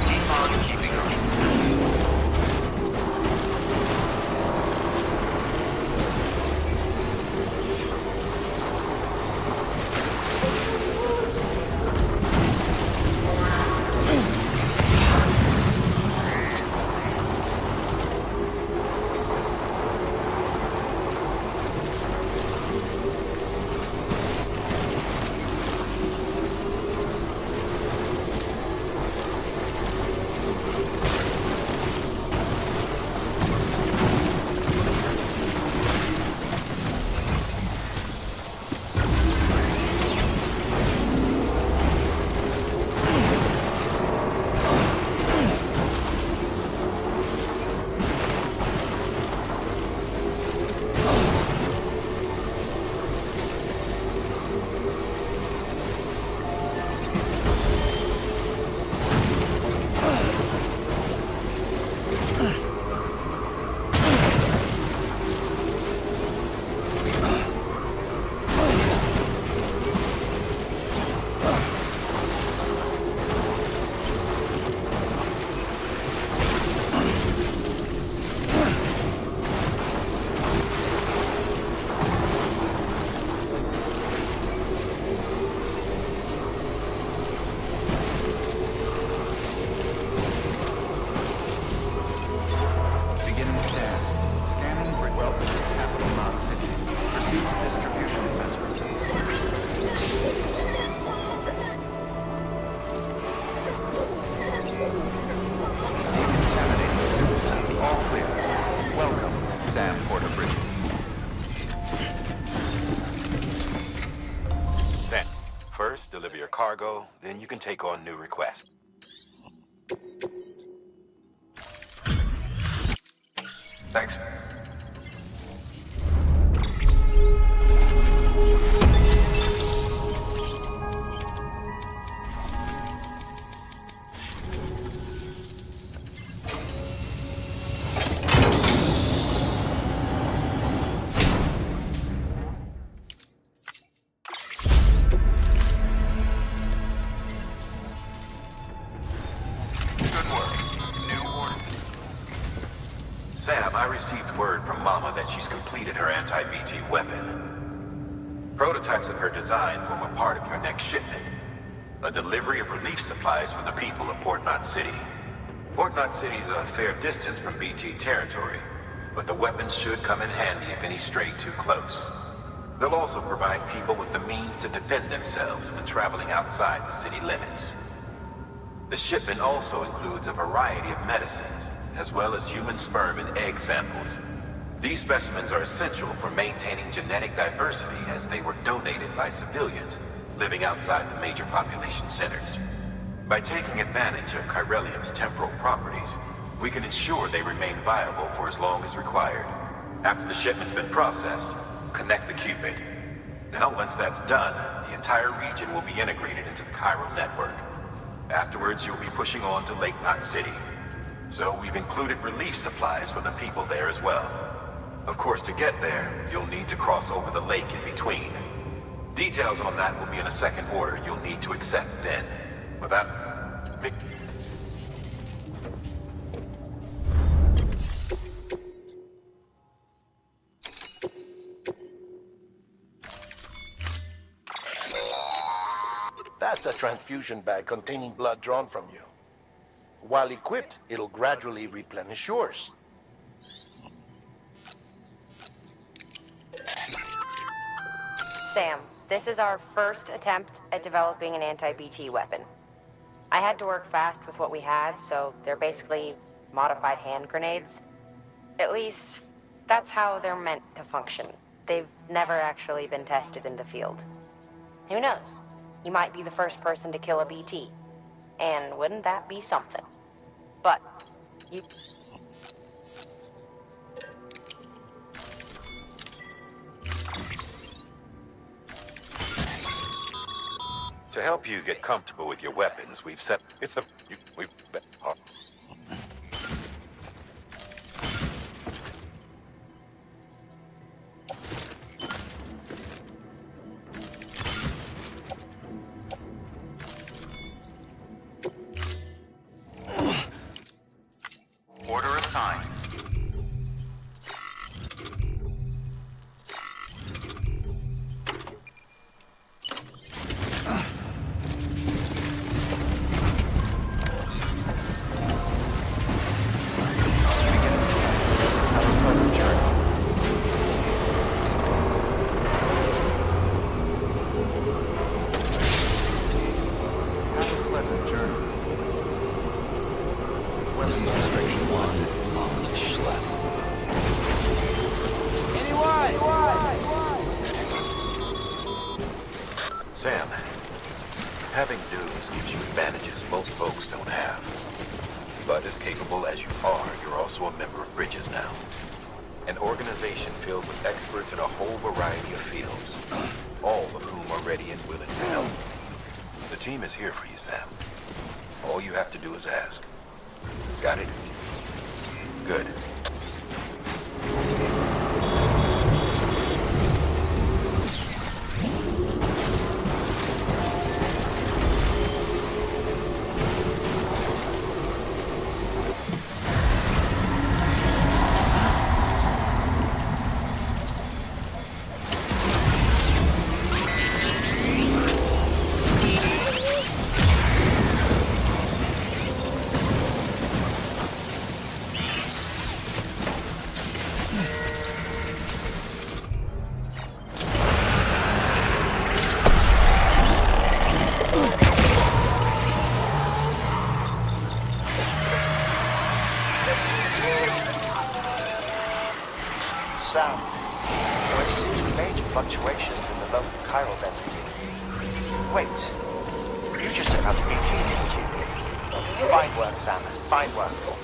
[SPEAKER 3] Keep on keeping on.
[SPEAKER 2] cargo, then you can take on new requests.
[SPEAKER 6] Thanks.
[SPEAKER 2] Sam, I received word from Mama that she's completed her anti-BT weapon. Prototypes of her design form a part of your next shipment. A delivery of relief supplies for the people of Port Knot City. Port Knot City is a fair distance from BT territory, but the weapons should come in handy if any stray too close. They'll also provide people with the means to defend themselves when traveling outside the city limits. The shipment also includes a variety of medicines, as well as human sperm and egg samples. These specimens are essential for maintaining genetic diversity as they were donated by civilians living outside the major population centers. By taking advantage of chiralium's temporal properties, we can ensure they remain viable for as long as required. After the shipment's been processed, connect the Cupid. Now, once that's done, the entire region will be integrated into the chiral network. Afterwards, you'll be pushing on to Lake Knot City. So we've included relief supplies for the people there as well. Of course, to get there, you'll need to cross over the lake in between. Details on that will be in a second order you'll need to accept then. Without...
[SPEAKER 14] That's a transfusion bag containing blood drawn from you. While equipped, it'll gradually replenish yours.
[SPEAKER 1] Sam, this is our first attempt at developing an anti-BT weapon. I had to work fast with what we had, so they're basically modified hand grenades. At least, that's how they're meant to function. They've never actually been tested in the field. Who knows? You might be the first person to kill a BT. And wouldn't that be something? But, you...
[SPEAKER 2] To help you get comfortable with your weapons, we've set...
[SPEAKER 3] Order assigned.
[SPEAKER 2] Sam, having dudes gives you advantages most folks don't have. But as capable as you are, you're also a member of Bridges now. An organization filled with experts in a whole variety of fields, all of whom are ready and willing to help. The team is here for you, Sam. All you have to do is ask. Got it? Good.
[SPEAKER 9] Sam, we're seeing major fluctuations in the local chiral density. Wait, You just took out a BT, didn't you? Fine work, Sam. Fine work.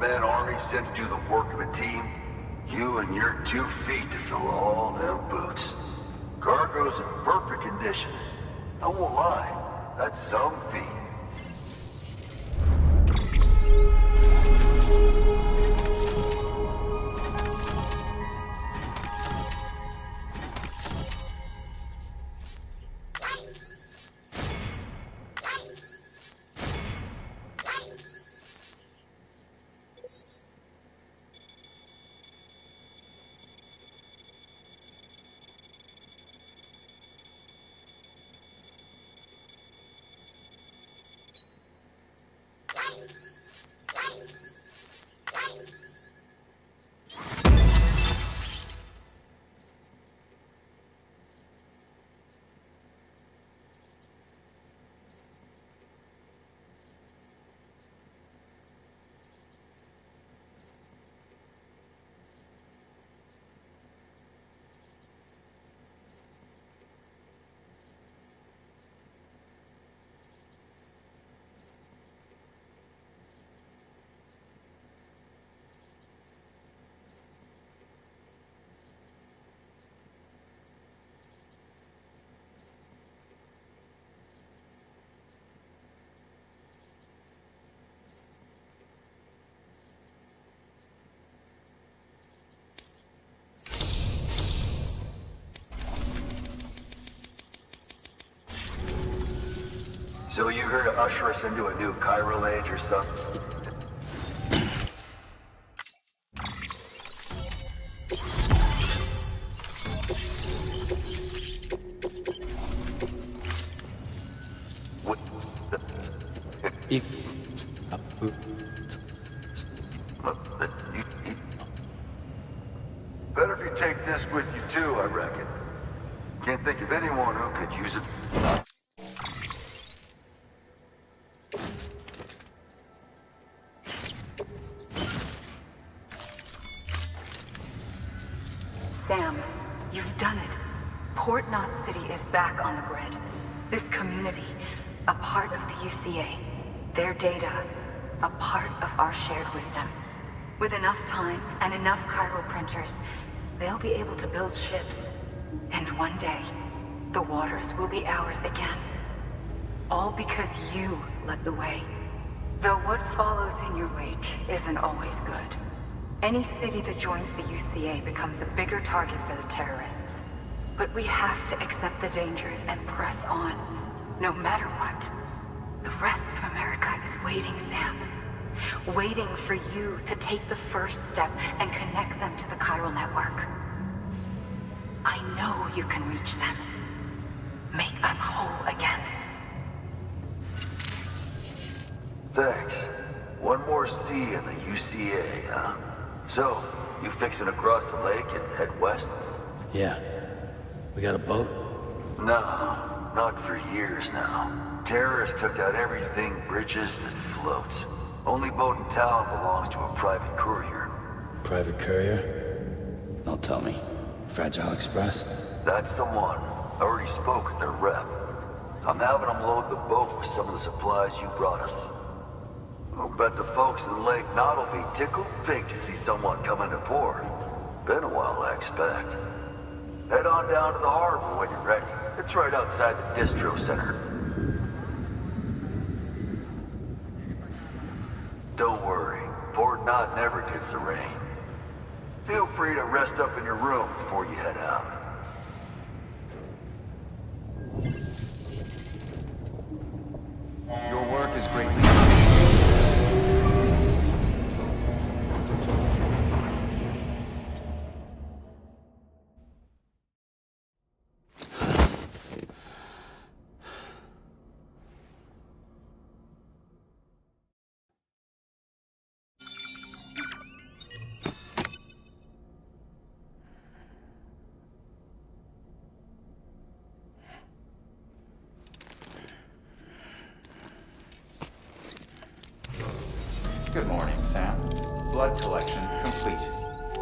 [SPEAKER 6] one-man army sent to do the work of a team, you and your 2 feet to fill all them boots. Cargo's in perfect condition. I won't lie, that's some feat. So you here to usher us into a new chiral age or something? Better if you take this with you too, I reckon. Can't think of anyone who could use it.
[SPEAKER 8] Sam, you've done it. Port Knot City is back on the grid. This community, a part of the UCA. Their data, a part of our shared wisdom. With enough time and enough chiral printers, they'll be able to build ships. And one day, the waters will be ours again. All because you led the way. Though what follows in your wake isn't always good. Any city that joins the UCA becomes a bigger target for the terrorists. But we have to accept the dangers and press on, no matter what. The rest of America is waiting, Sam. Waiting for you to take the first step and connect them to the chiral network. I know you can reach them. Make us whole again.
[SPEAKER 6] Thanks. One more C in the UCA, huh? So, you fixing to cross the lake and head west?
[SPEAKER 5] Yeah. We got a boat?
[SPEAKER 6] No, not for years now. Terrorists took out everything bridges that floats. Only boat in town belongs to a private courier.
[SPEAKER 5] Private courier? Don't tell me. Fragile Express?
[SPEAKER 6] That's the one. I already spoke with their rep. I'm having them load the boat with some of the supplies you brought us. I'll bet the folks in the Lake Knot will be tickled pink to see someone come into port. Been a while, I expect. Head on down to the harbor when you're ready. It's right outside the distro center. Don't worry, Port Knot never gets the rain. Feel free to rest up in your room before you head out.
[SPEAKER 3] Your work is greatly appreciated. Good morning, Sam. Blood collection complete.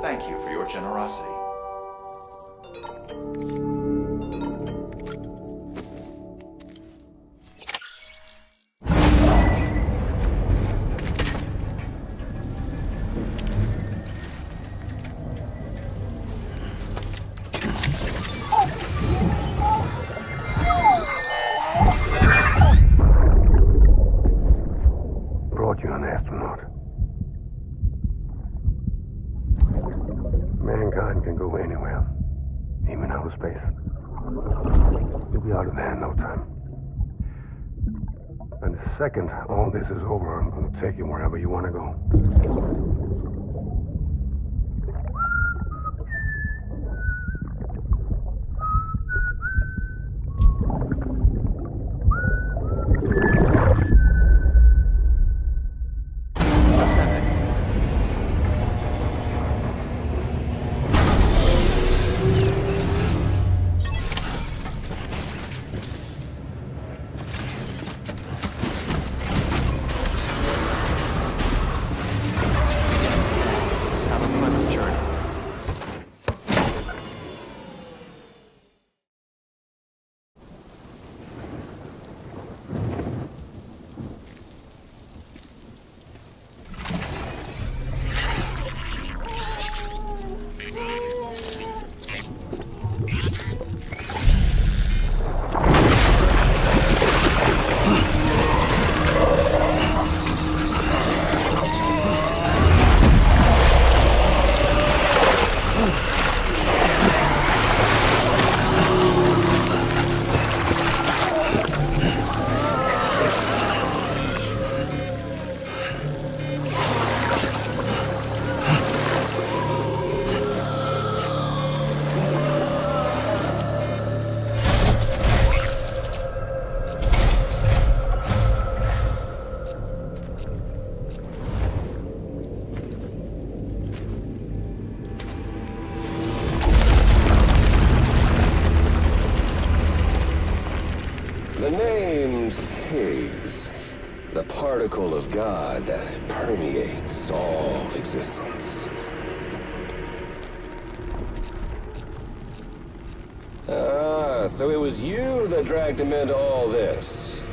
[SPEAKER 3] Thank you for your generosity.
[SPEAKER 6] second all this is over, I'm gonna take you wherever you want to go.
[SPEAKER 3] Have a pleasant journey.
[SPEAKER 15] The name's Higgs, the particle of God that permeates all existence. Ah, so it was you that dragged him into all this.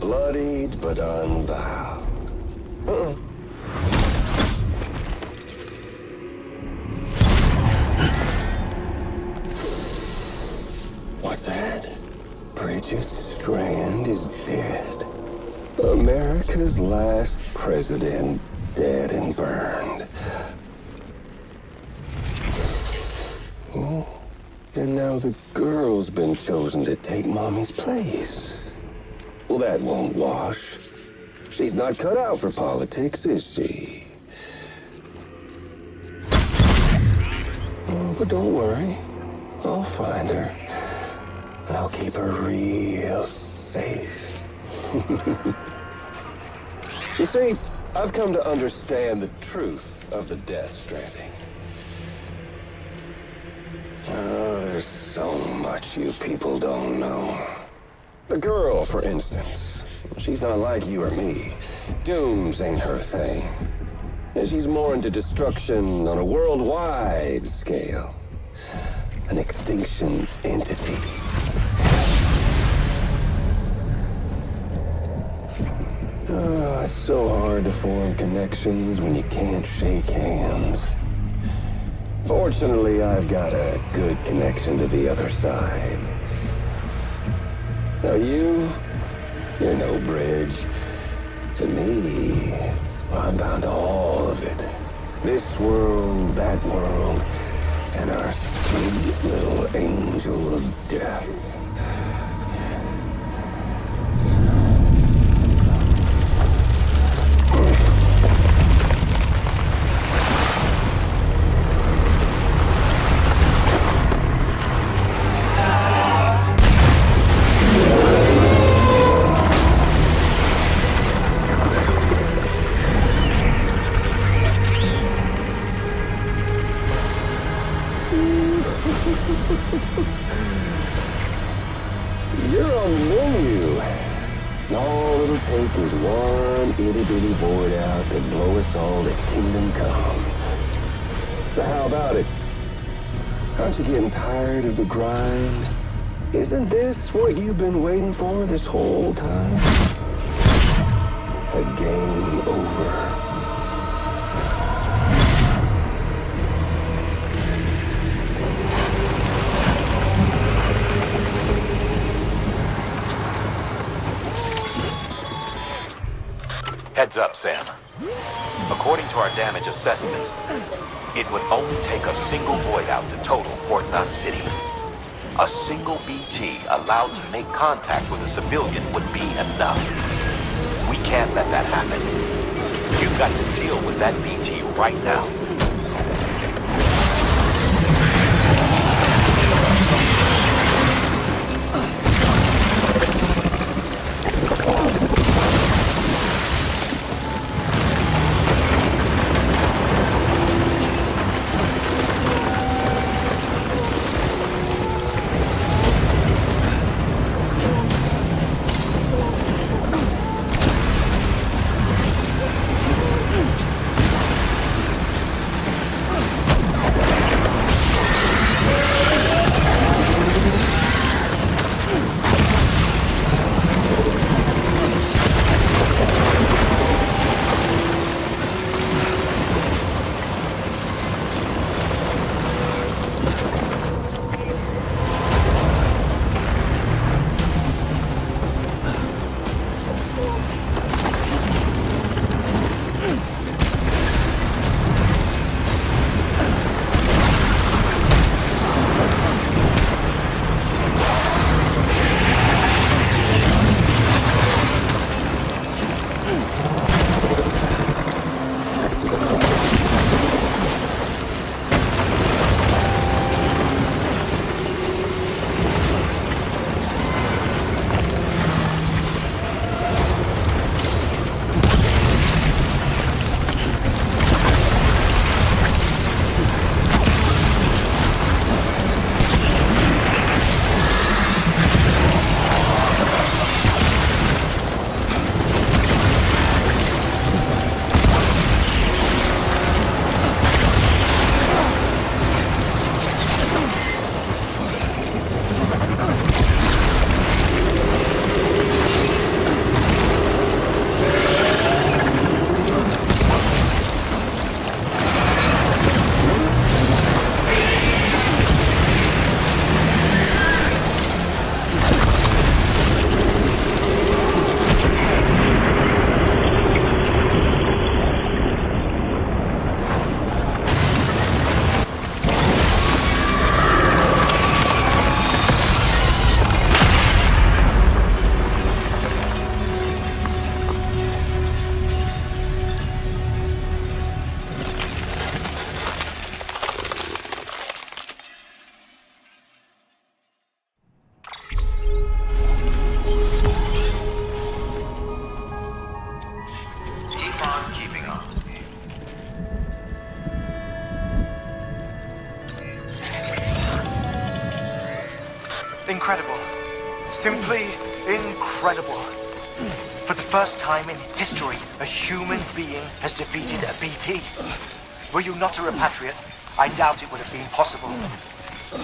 [SPEAKER 15] Bloodied but unbowed. What's that? Bridget Strand is dead. America's last president dead and burned. Oh, and now the girl's been chosen to take Mommy's place. Well, that won't wash. She's not cut out for politics, is she? Oh, but don't worry. I'll find her. And I'll keep her real safe. You see, I've come to understand the truth of the Death Stranding. Oh, there's so much you people don't know. The girl, for instance. She's not like you or me. Dooms ain't her thing. And she's more into destruction on a worldwide scale. An extinction entity. Oh, it's so hard to form connections when you can't shake hands. Fortunately, I've got a good connection to the other side. Now you're no bridge. To me, I'm bound to all of it. This world, that world, and our sweet little angel of death. You're on the menu. All it'll take is one itty-bitty void out to blow us all to kingdom come. So how about it? Aren't you getting tired of the grind? Isn't this what you've been waiting for this whole time? A game over.
[SPEAKER 2] Heads up, Sam. According to our damage assessments, it would only take a single void out to total Port Knot City. A single BT allowed to make contact with a civilian would be enough. We can't let that happen. You've got to deal with that BT right now.
[SPEAKER 9] Incredible. Simply incredible. For the first time in history, a human being has defeated a BT. Were you not a repatriate, I doubt it would have been possible.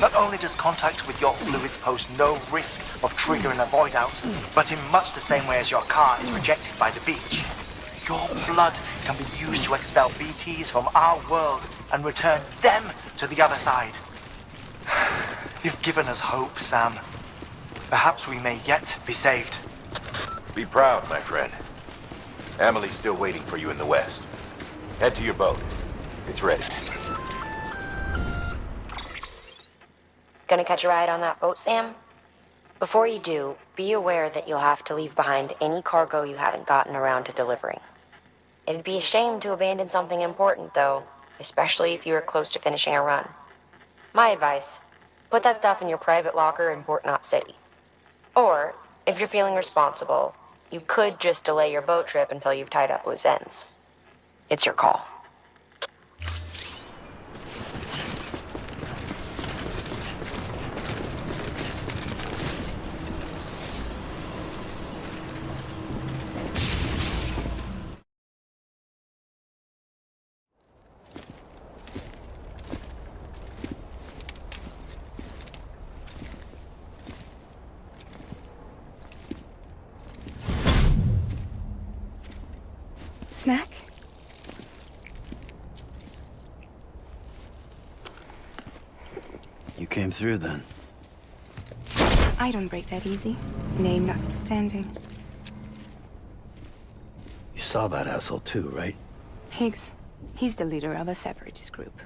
[SPEAKER 9] Not only does contact with your fluids pose no risk of triggering a void out, but in much the same way as your car is rejected by the beach, your blood can be used to expel BTs from our world and return them to the other side. You've given us hope, Sam. Perhaps we may yet be saved.
[SPEAKER 2] Be proud, my friend. Emily's still waiting for you in the west. Head to your boat. It's ready.
[SPEAKER 1] Gonna catch a ride on that boat, Sam? Before you do, be aware that you'll have to leave behind any cargo you haven't gotten around to delivering. It'd be a shame to abandon something important, though, especially if you were close to finishing a run. My advice, put that stuff in your private locker in Port Knot City. Or, if you're feeling responsible, you could just delay your boat trip until you've tied up loose ends. It's your call.
[SPEAKER 16] Snack?
[SPEAKER 5] You came through then.
[SPEAKER 16] I don't break that easy. Name notwithstanding.
[SPEAKER 5] You saw that asshole too, right?
[SPEAKER 16] Higgs. He's the leader of a separatist group.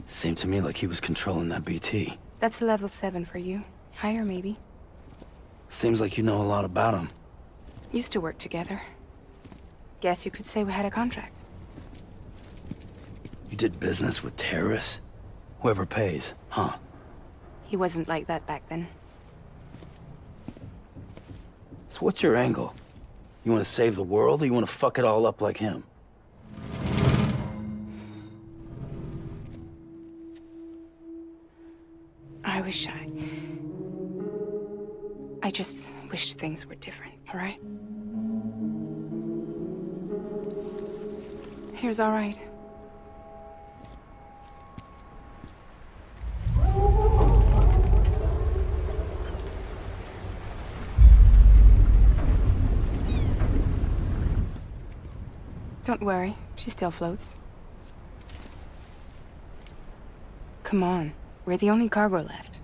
[SPEAKER 5] Seemed to me like he was controlling that BT.
[SPEAKER 16] That's level 7 for you. Higher, maybe.
[SPEAKER 5] Seems like you know a lot about him.
[SPEAKER 16] Used to work together. Guess you could say we had a contract.
[SPEAKER 5] You did business with terrorists? Whoever pays, huh?
[SPEAKER 16] He wasn't like that back then.
[SPEAKER 5] So what's your angle? You want to save the world, or you want to fuck it all up like him?
[SPEAKER 16] I just wished things were different, all right? Here's all right. Don't worry, she still floats. Come on, we're the only cargo left.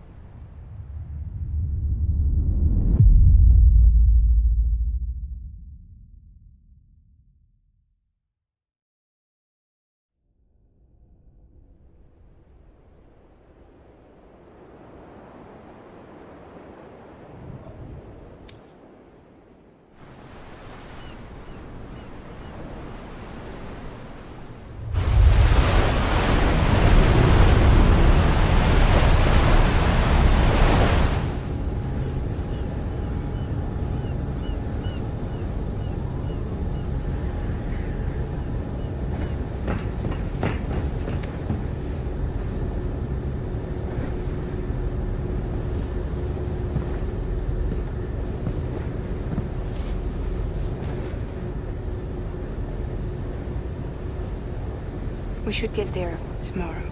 [SPEAKER 16] We should get there tomorrow.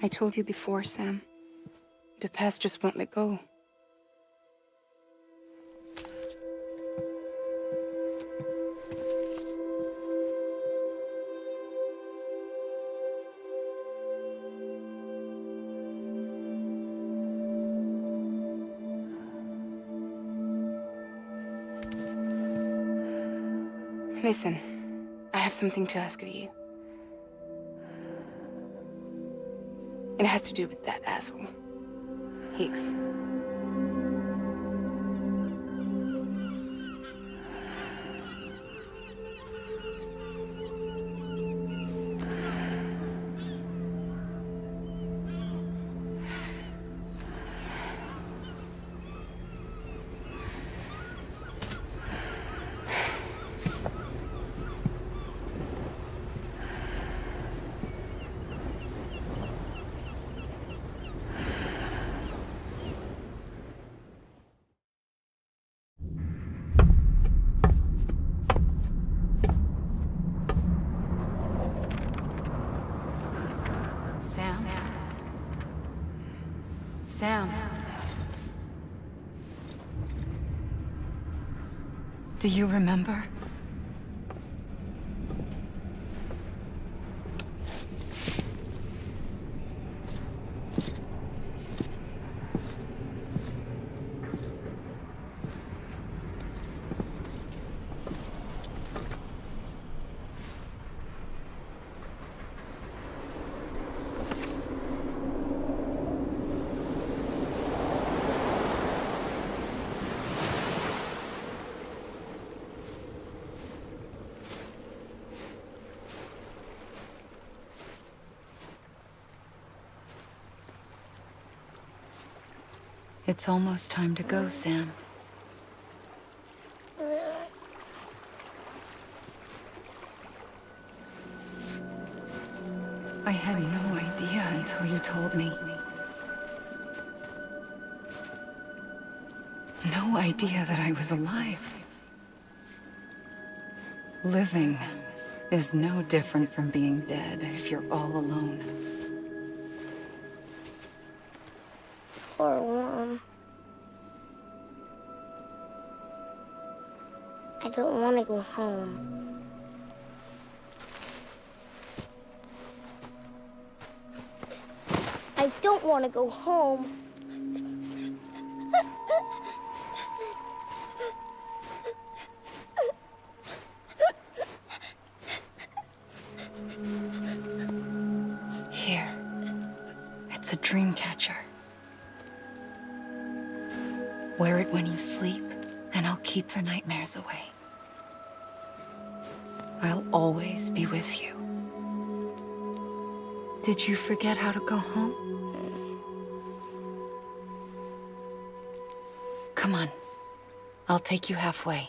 [SPEAKER 16] I told you before, Sam. The past just won't let go. Listen, I have something to ask of you. It has to do with that asshole, Higgs.
[SPEAKER 8] Sam. Do you remember? It's almost time to go, Sam. I had no idea until you told me. no idea that I was alive. Living is no different from being dead if you're all alone.
[SPEAKER 17] Poor Mom. I don't want to go home. I don't want to go home.
[SPEAKER 8] Here. It's a dream catcher. Wear it when you sleep, and I'll keep the nightmares away. I'll always be with you. Did you forget how to go home? Come on. I'll take you halfway.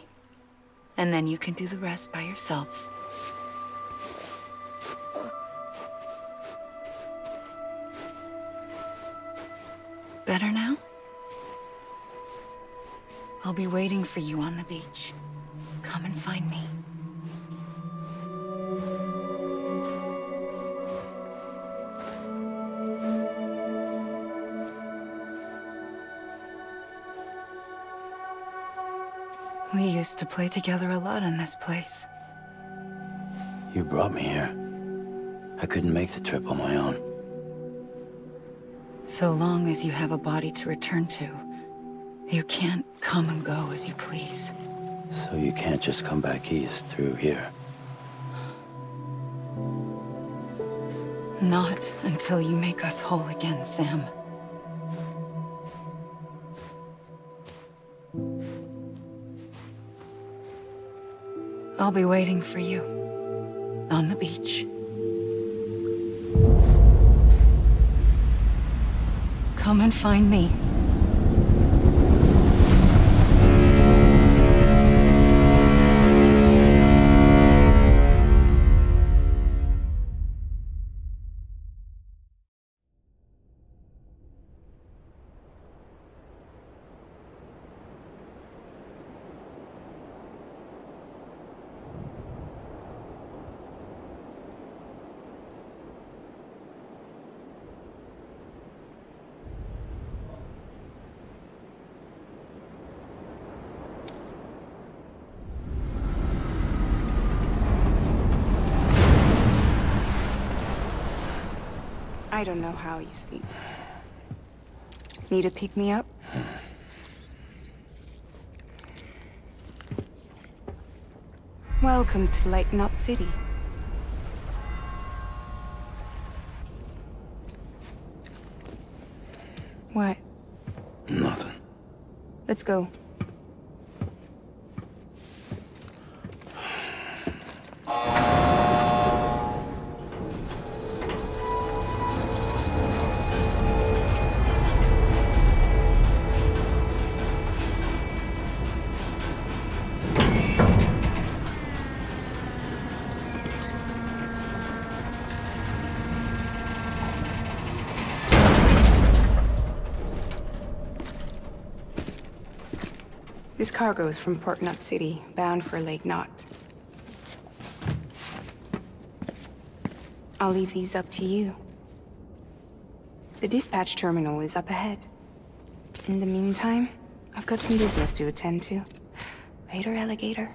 [SPEAKER 8] And then you can do the rest by yourself. Better now? I'll be waiting for you on the beach. Come and find me. We used to play together a lot in this place.
[SPEAKER 5] You brought me here. I couldn't make the trip on my own.
[SPEAKER 8] So long as you have a body to return to, you can't come and go as you please.
[SPEAKER 5] So you can't just come back east through here?
[SPEAKER 8] Not until you make us whole again, Sam. I'll be waiting for you on the beach. Come and find me.
[SPEAKER 16] I don't know how you sleep. Need to pick me up? Welcome to Lake Knot City. What?
[SPEAKER 5] Nothing.
[SPEAKER 16] Let's go. This cargo is from Port Knot City, bound for Lake Knot. I'll leave these up to you. The dispatch terminal is up ahead. In the meantime, I've got some business to attend to. Later, alligator.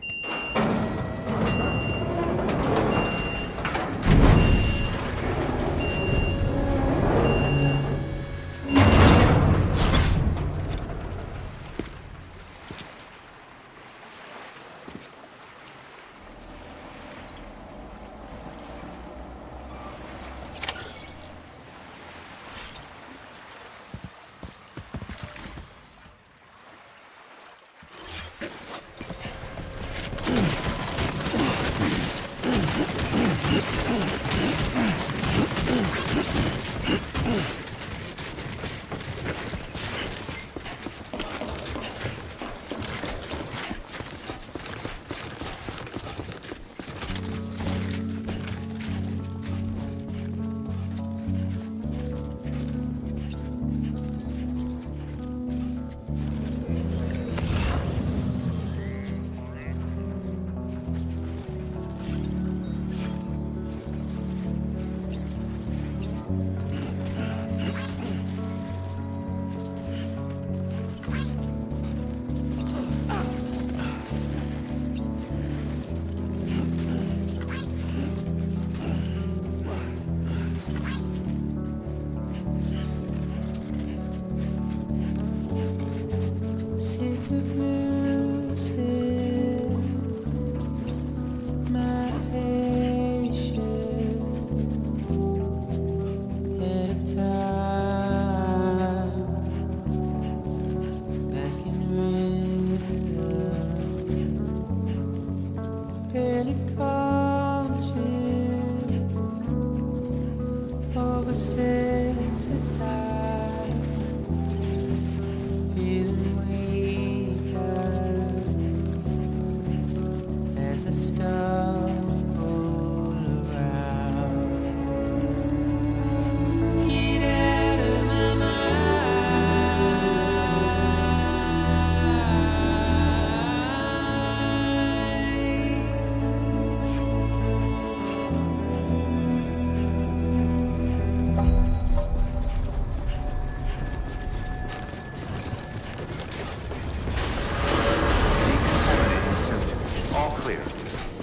[SPEAKER 3] Decontaminating suit. All clear.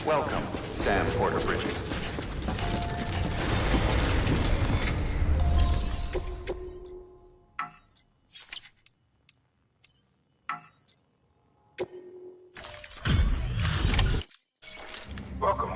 [SPEAKER 3] Welcome, Sam Porter Bridges.
[SPEAKER 6] Welcome.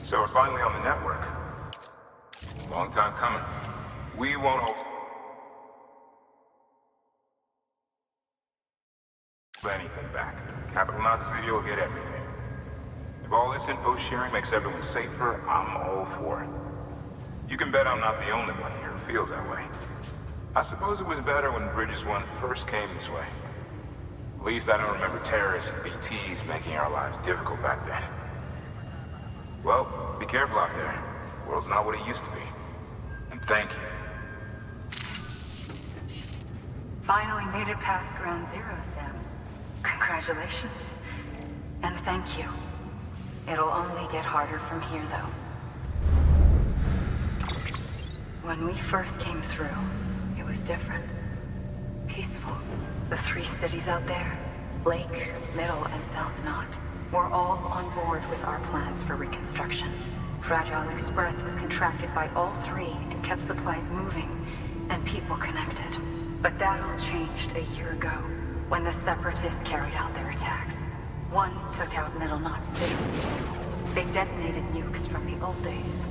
[SPEAKER 6] So we're finally on the network. Long time coming. We won't hold anything back. Capital Knot City will get everything. If all this info sharing makes everyone safer, I'm all for it. You can bet I'm not the only one here who feels that way. I suppose it was better when Bridges 1 first came this way. At least I don't remember terrorists and BTs making our lives difficult back then. Well, be careful out there. The world's not what it used to be. And thank you.
[SPEAKER 8] Finally made it past Ground Zero, Sam. Congratulations. And thank you. It'll only get harder from here, though. When we first came through, it was different. Peaceful. The 3 cities out there, Lake, Middle, and South Knot, were all on board with our plans for reconstruction. Fragile Express was contracted by all 3 and kept supplies moving and people connected. But that all changed a year ago, when the Separatists carried out their attacks. One took out Middle Knot City. They detonated nukes from the old days.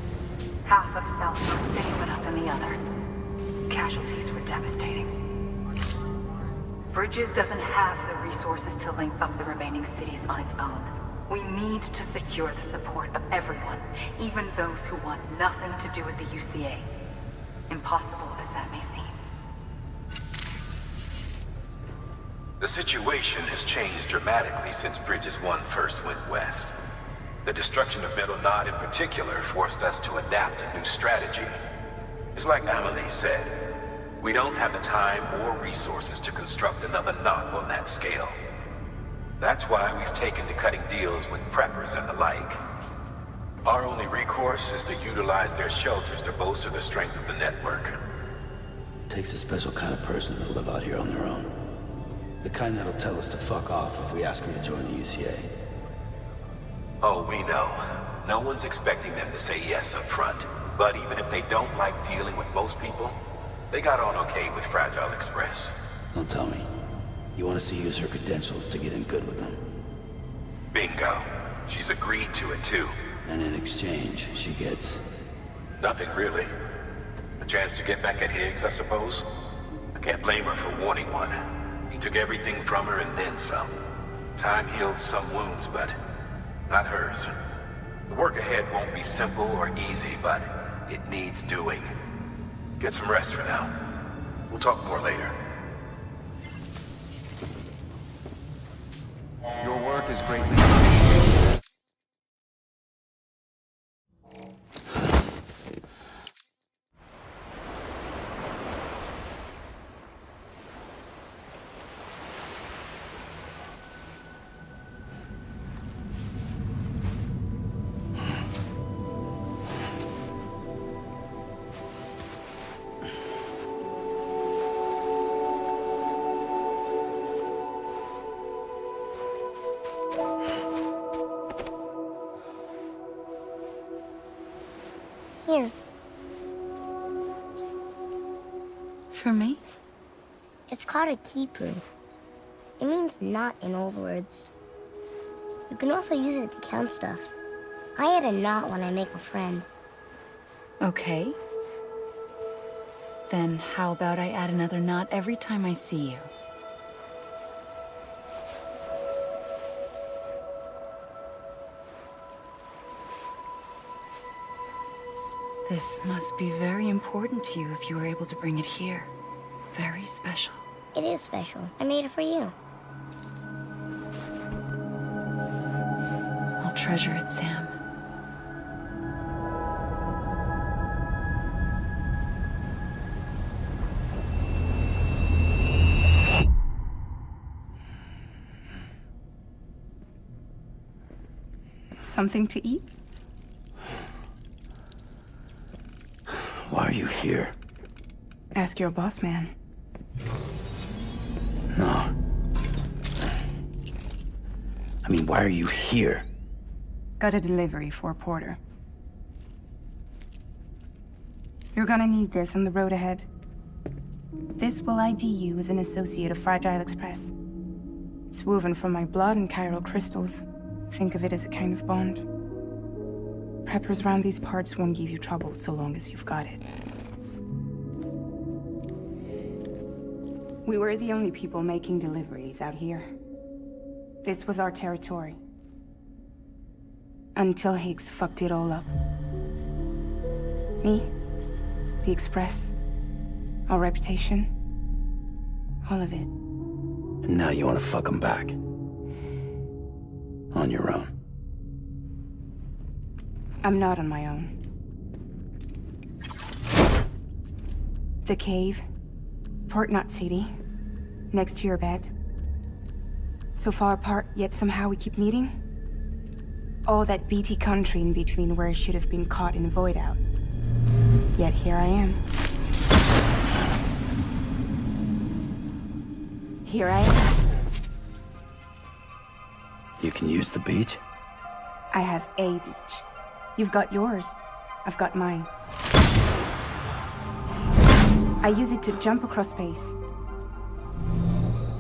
[SPEAKER 8] Half of South Knot City went up in the other. Casualties were devastating. Bridges doesn't have the resources to link up the remaining cities on its own. We need to secure the support of everyone, even those who want nothing to do with the UCA. Impossible as that may seem.
[SPEAKER 2] The situation has changed dramatically since Bridges 1 first went west. The destruction of Middle Knot in particular forced us to adapt a new strategy. It's like Amelie said, we don't have the time or resources to construct another knot on that scale. That's why we've taken to cutting deals with preppers and the like. Our only recourse is to utilize their shelters to bolster the strength of the network.
[SPEAKER 5] Takes a special kind of person to live out here on their own. The kind that'll tell us to fuck off if we ask them to join the UCA.
[SPEAKER 2] Oh, we know. No one's expecting them to say yes up front. But even if they don't like dealing with most people, they got on okay with Fragile Express.
[SPEAKER 5] Don't tell me. You want us to use her credentials to get in good with them?
[SPEAKER 2] Bingo. She's agreed to it too.
[SPEAKER 5] And in exchange, she gets...
[SPEAKER 2] Nothing really. A chance to get back at Higgs, I suppose. I can't blame her for wanting one. He took everything from her and then some. Time healed some wounds, but not hers. The work ahead won't be simple or easy, but it needs doing. Get some rest for now. We'll talk more later.
[SPEAKER 3] Your work work is greatly appreciated.
[SPEAKER 17] Here.
[SPEAKER 8] For me?
[SPEAKER 17] It's called a keeper. It means knot in old words. You can also use it to count stuff. I add a knot when I make a friend.
[SPEAKER 8] Okay. Then how about I add another knot every time I see you? This must be very important to you if you were able to bring it here. Very special.
[SPEAKER 17] It is special. I made it for you.
[SPEAKER 8] I'll treasure it, Sam.
[SPEAKER 16] Something to eat?
[SPEAKER 5] Why are you here?
[SPEAKER 16] Ask your boss man.
[SPEAKER 5] No. I mean, why are you here?
[SPEAKER 16] Got a delivery for Porter. You're gonna need this on the road ahead. This will ID you as an associate of Fragile Express. It's woven from my blood and chiral crystals. Think of it as a kind of bond. Preppers around these parts won't give you trouble so long as you've got it. We were the only people making deliveries out here. This was our territory. Until Higgs fucked it all up. Me, the Express, our reputation, all of it.
[SPEAKER 5] And now you want to fuck him back. On your own.
[SPEAKER 16] I'm not on my own. The cave, Port Knot City, next to your bed. So far apart, yet somehow we keep meeting. All that BT country in between where I should have been caught in a void out. Yet here I am. Here I am.
[SPEAKER 5] You can use the beach?
[SPEAKER 16] I have a beach. You've got yours. I've got mine. I use it to jump across space.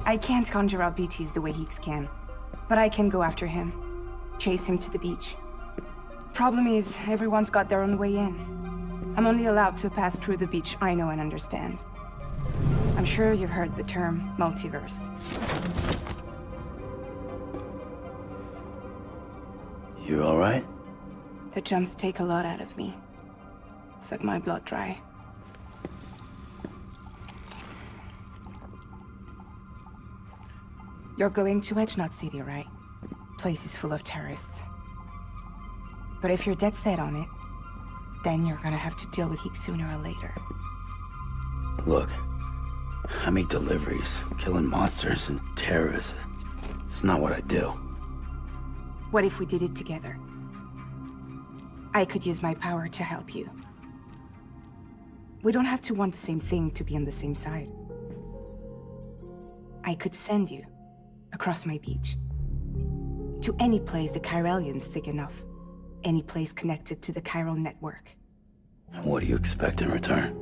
[SPEAKER 16] I can't conjure up BTs the way Higgs can, but I can go after him, chase him to the beach. Problem is, everyone's got their own way in. I'm only allowed to pass through the beach I know and understand. I'm sure you've heard the term multiverse.
[SPEAKER 5] You all right?
[SPEAKER 16] The jumps take a lot out of me. Suck my blood dry. You're going to Edge Knot City, right? Place is full of terrorists. But if you're dead set on it, then you're gonna have to deal with Higgs sooner or later.
[SPEAKER 5] Look, I make deliveries, killing monsters and terrorists. It's not what I do.
[SPEAKER 16] What if we did it together? I could use my power to help you. We don't have to want the same thing to be on the same side. I could send you across my beach. To any place the Chiralian's thick enough. Any place connected to the chiral network.
[SPEAKER 5] What do you expect in return?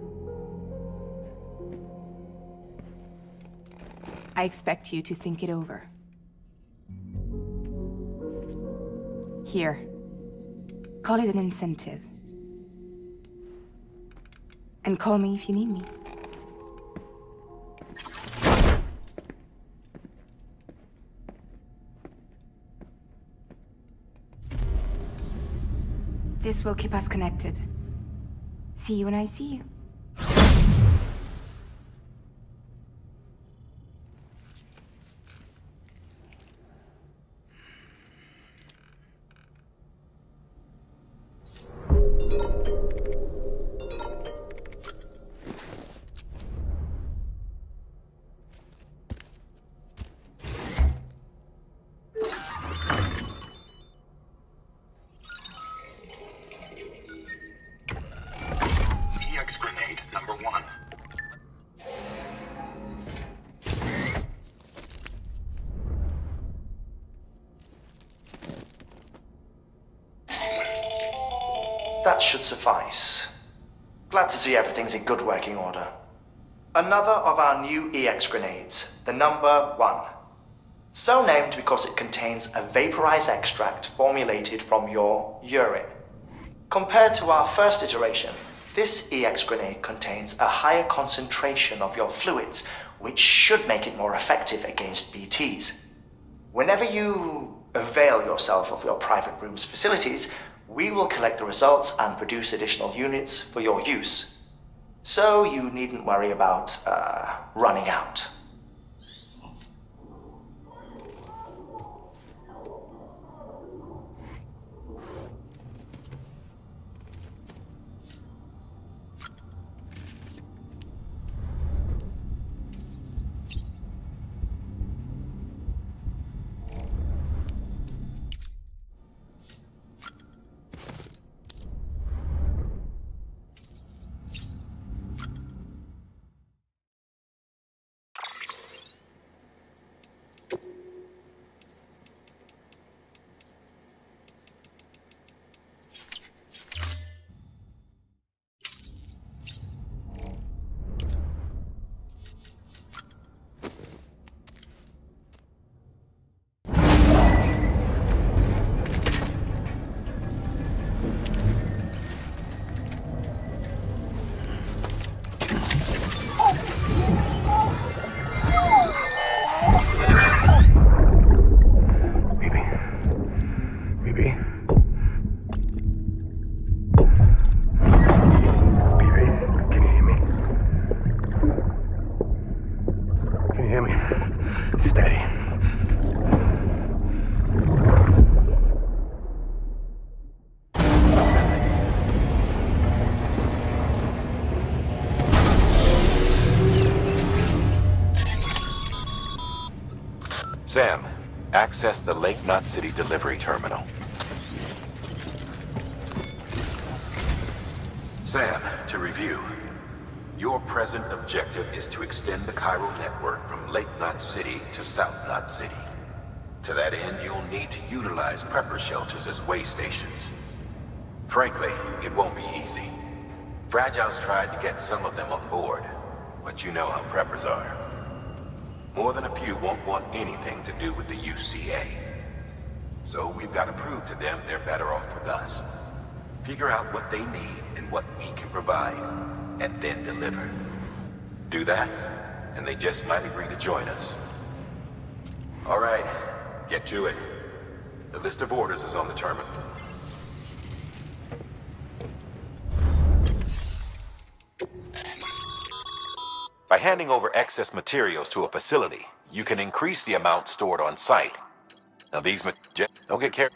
[SPEAKER 16] I expect you to think it over. Here. Call it an incentive. And call me if you need me. This will keep us connected. See you when I see you.
[SPEAKER 9] That should suffice. Glad to see everything's in good working order. Another of our new EX grenades, the number 1. So named because it contains a vaporized extract formulated from your urine. Compared to our first iteration, this EX grenade contains a higher concentration of your fluids, which should make it more effective against BTs. Whenever you avail yourself of your private room's facilities, we will collect the results and produce additional units for your use. So you needn't worry about, running out.
[SPEAKER 2] Sam, access the Lake Knot City delivery terminal. Sam, to review. Your present objective is to extend the chiral network from Lake Knot City to South Knot City. To that end, you'll need to utilize prepper shelters as way stations. Frankly, it won't be easy. Fragile's tried to get some of them on board, but you know how preppers are. More than a few won't want anything to do with the UCA. So we've got to prove to them they're better off with us. Figure out what they need and what we can provide, and then deliver. Do that, and they just might agree to join us. All right, get to it. The list of orders is on the terminal. By handing over excess materials to a facility, you can increase the amount stored on site. Now these don't get carried.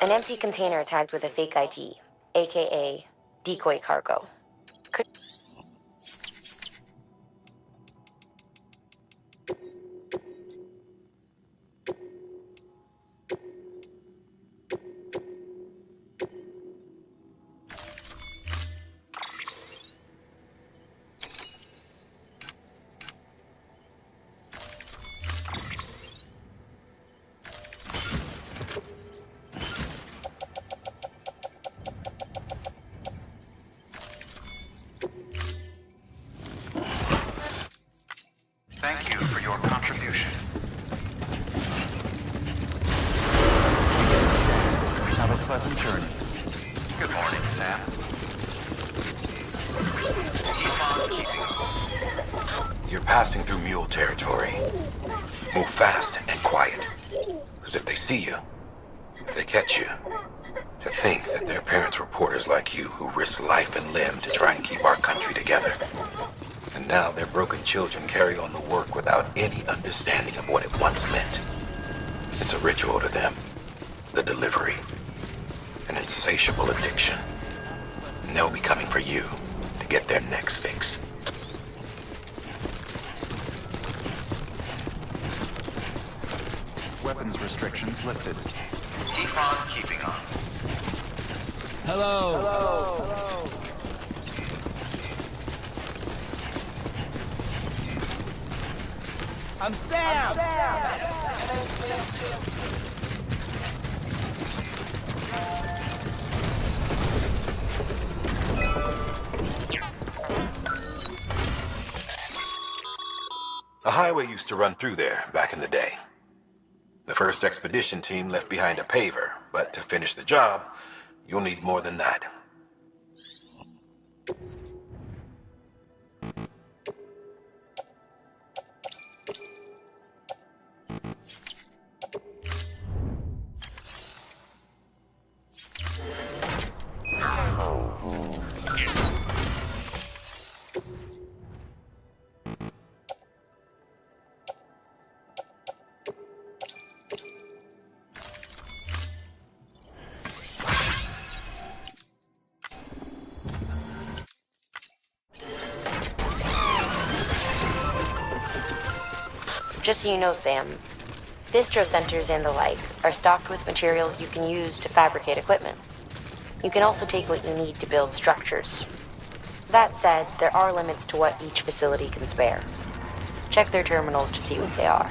[SPEAKER 1] An empty container tagged with a fake ID, aka decoy cargo.
[SPEAKER 3] Thank you for your contribution. Have a pleasant journey. Goodbye.
[SPEAKER 2] You're passing through mule territory. Move fast and quiet. Because if they see you, if they catch you, to think that their parents were porters like you who risked life and limb to try and keep our country together. And now their broken children carry on the work without any understanding of what it once meant. It's a ritual to them. The delivery. An insatiable addiction. And they'll be coming for you to get their next fix.
[SPEAKER 3] Weapons restrictions lifted.
[SPEAKER 9] Keep on keeping on.
[SPEAKER 12] Hello.
[SPEAKER 9] Hello.
[SPEAKER 12] I'm Sam.
[SPEAKER 2] A highway used to run through there back in the day. The first expedition team left behind a paver, but to finish the job, you'll need more than that.
[SPEAKER 1] Just so you know, Sam, distro centers and the like are stocked with materials you can use to fabricate equipment. You can also take what you need to build structures. That said, there are limits to what each facility can spare. Check their terminals to see what they are.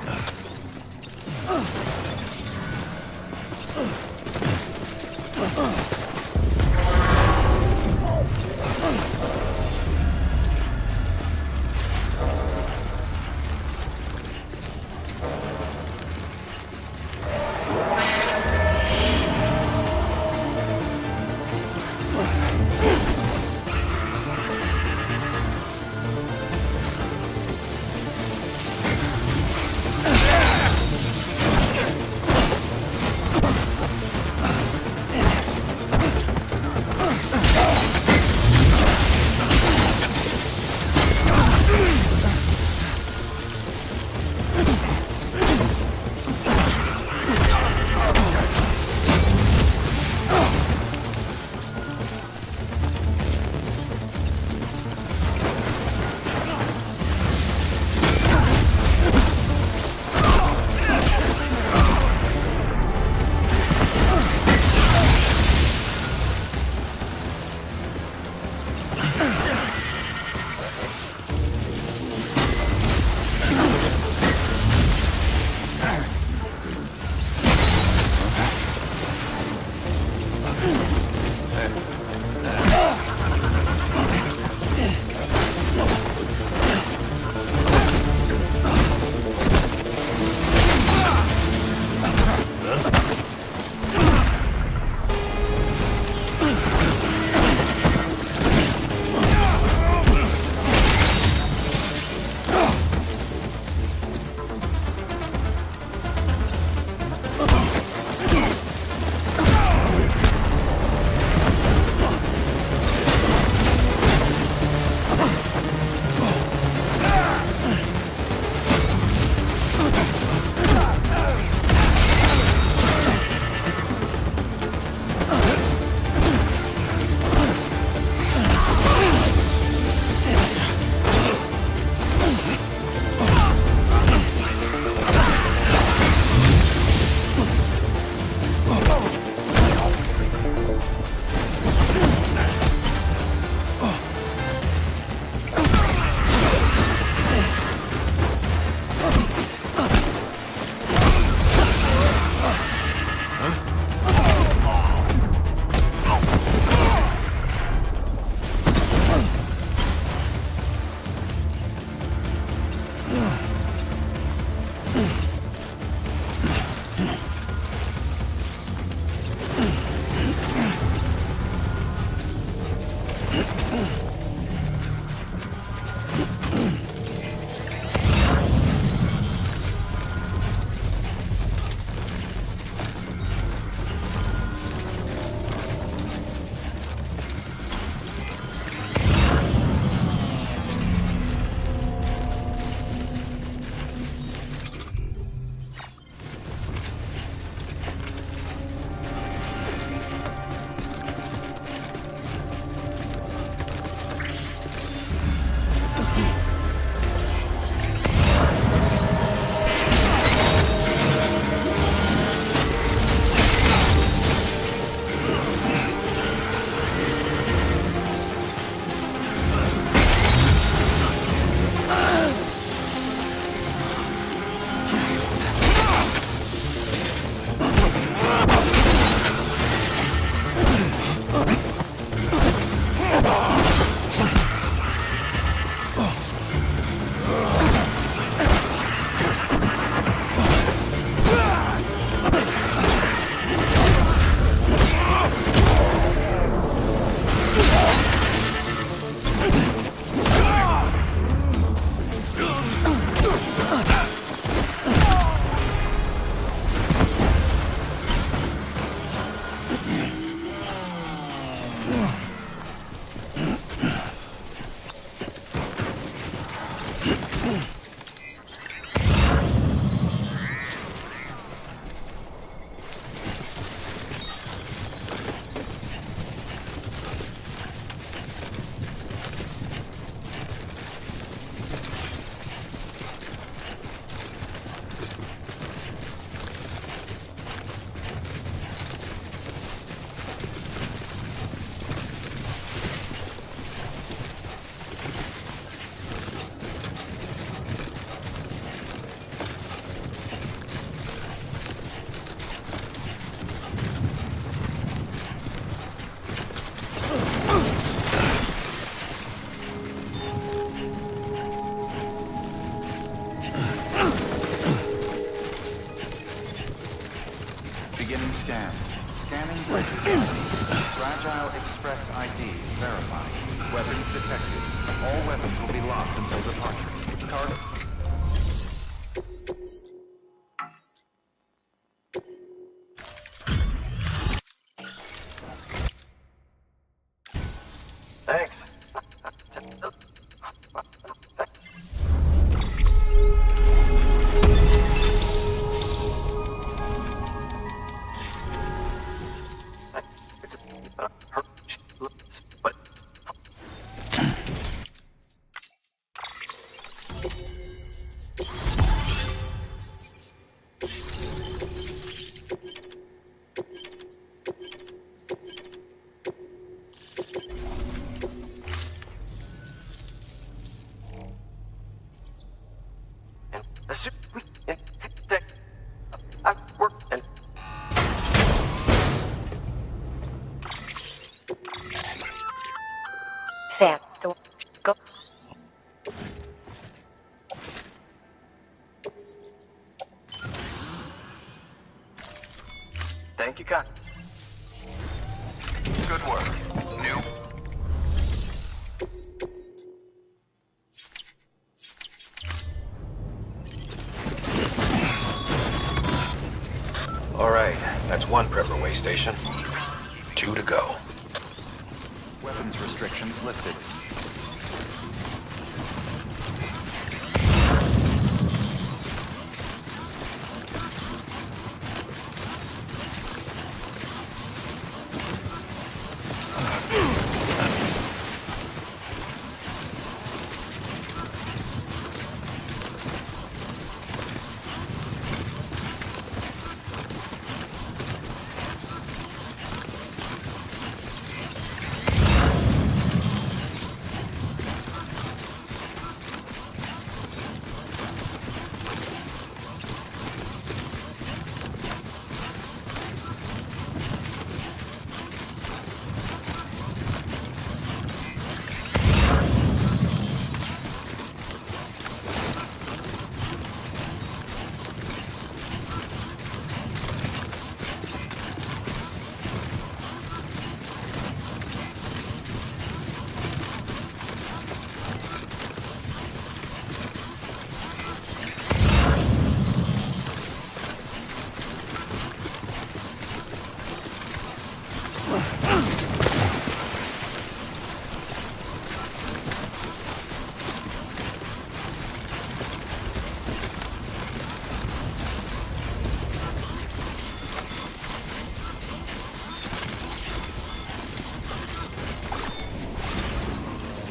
[SPEAKER 3] Beginning scan. Scanning bridges ID. Fragile Express ID verified. Weapons detected. All weapons will be locked until departure. Cargo.
[SPEAKER 13] Thanks.
[SPEAKER 1] Sam, go.
[SPEAKER 13] Thank you, Con.
[SPEAKER 3] Good work. New.
[SPEAKER 2] All right, that's one prepper way station. 2 to go.
[SPEAKER 3] Weapons restrictions lifted.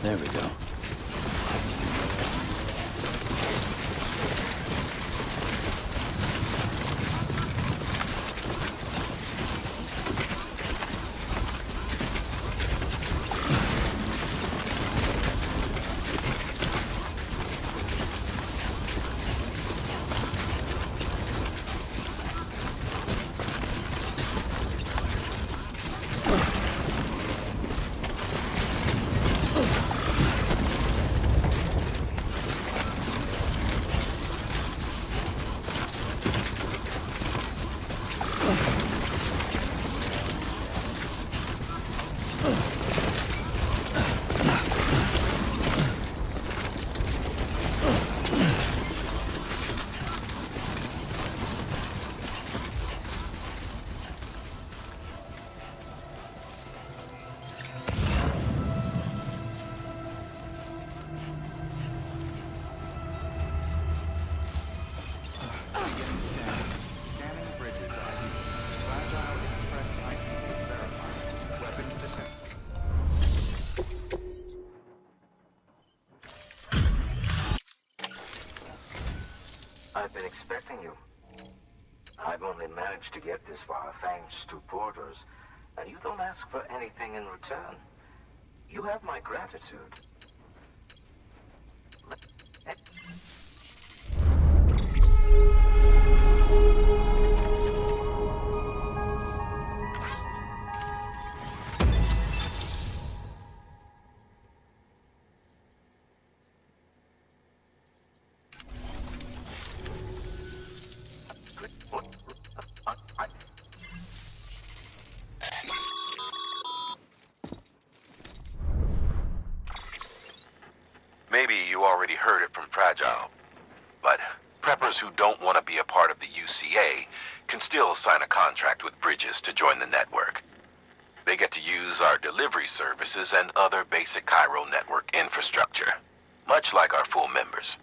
[SPEAKER 5] There we go.
[SPEAKER 6] I've been expecting you. I've only managed to get this far thanks to porters, and you don't ask for anything in return. You have my gratitude.
[SPEAKER 2] you already heard it from Fragile. But preppers who don't want to be a part of the UCA can still sign a contract with Bridges to join the network. They get to use our delivery services and other basic Chiral network infrastructure, much like our full members.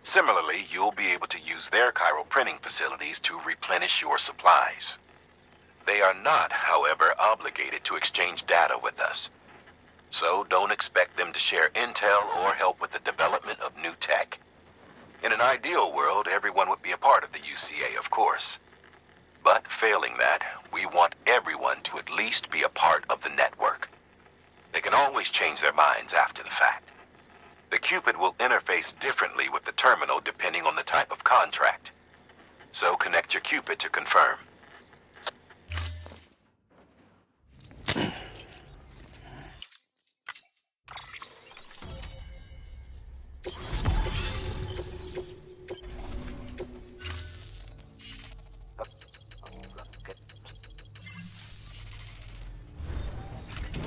[SPEAKER 2] Similarly, you'll be able to use their Chiral printing facilities to replenish your supplies. They are not, however, obligated to exchange data with us. So don't expect them to share intel or help with the development of new tech. In an ideal world, everyone would be a part of the UCA, of course. But failing that, we want everyone to at least be a part of the network. They can always change their minds after the fact. The Cupid will interface differently with the terminal depending on the type of contract. So connect your Cupid to confirm.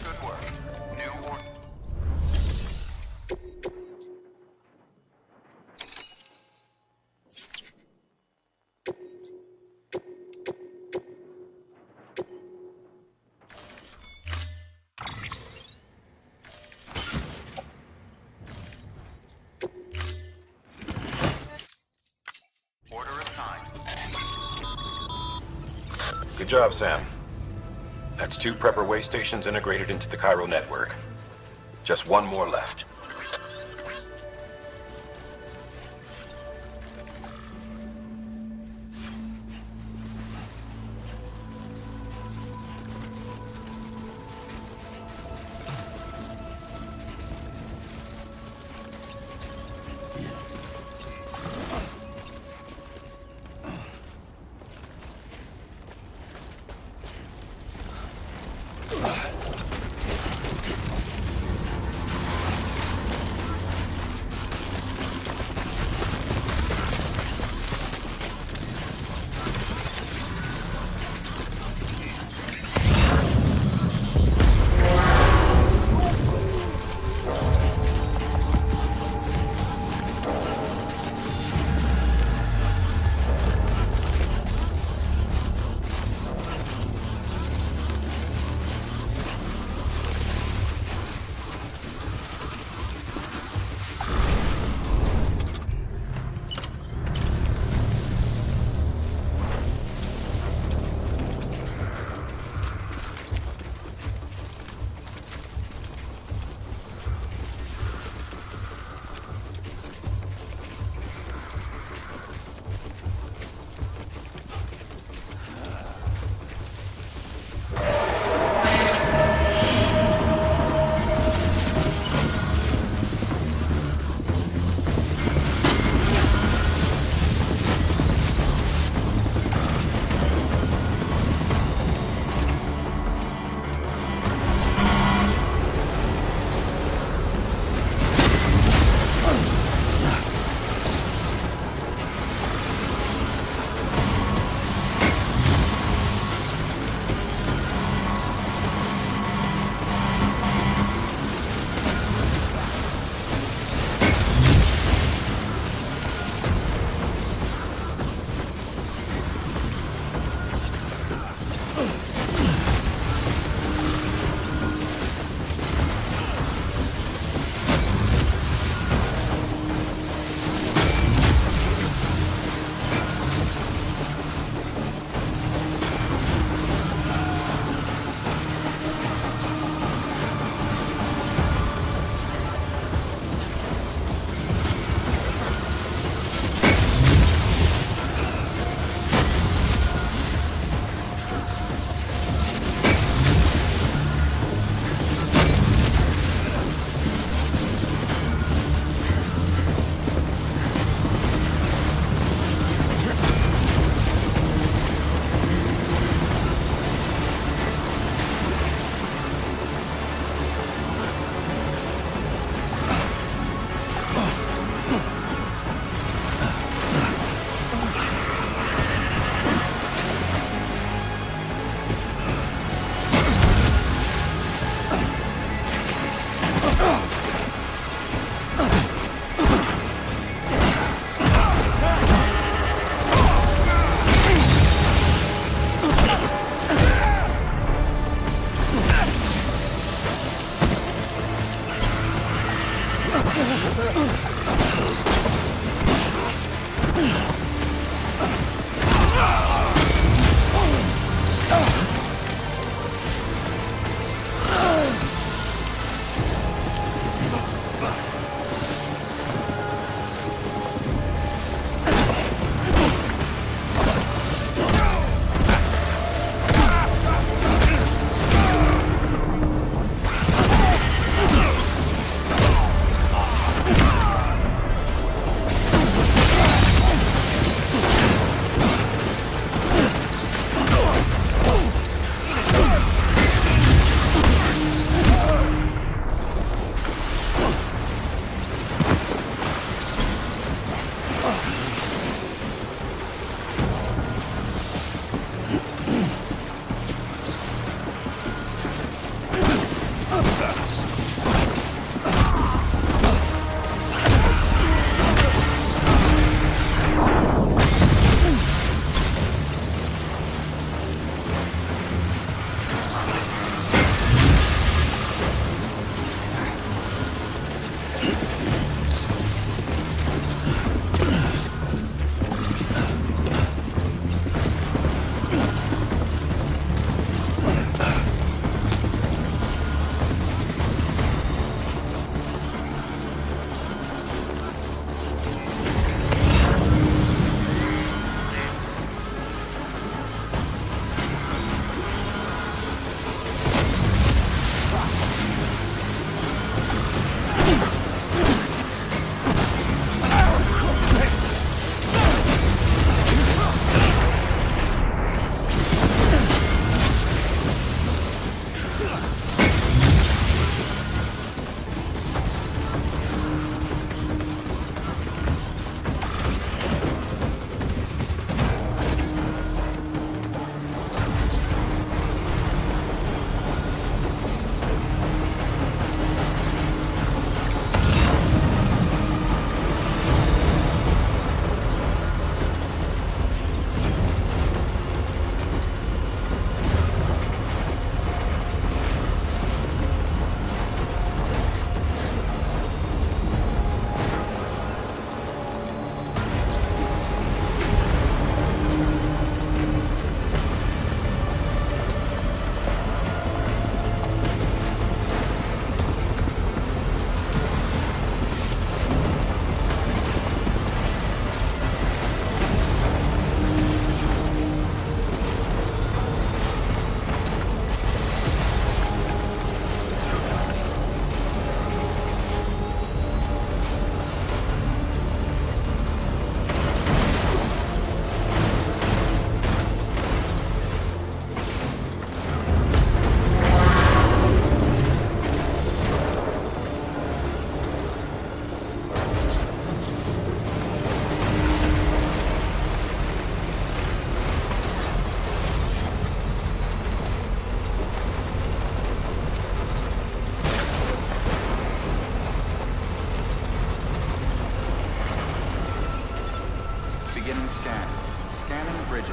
[SPEAKER 6] Good work. New order.
[SPEAKER 10] Order assigned.
[SPEAKER 2] Good job, Sam. That's 2 prepper way stations integrated into the Chiral network. Just 1 more left.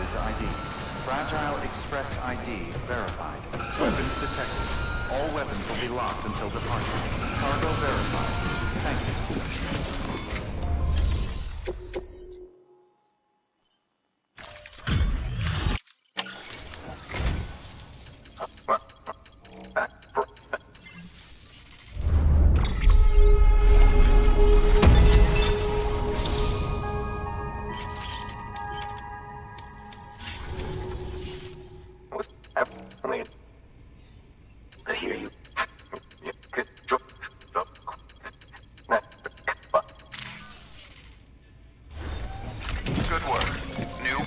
[SPEAKER 3] Bridges ID. Fragile Express ID verified. Weapons detected. All weapons will be locked until departure. Cargo verified. Thank you.
[SPEAKER 6] I hear you.
[SPEAKER 3] Good work. New.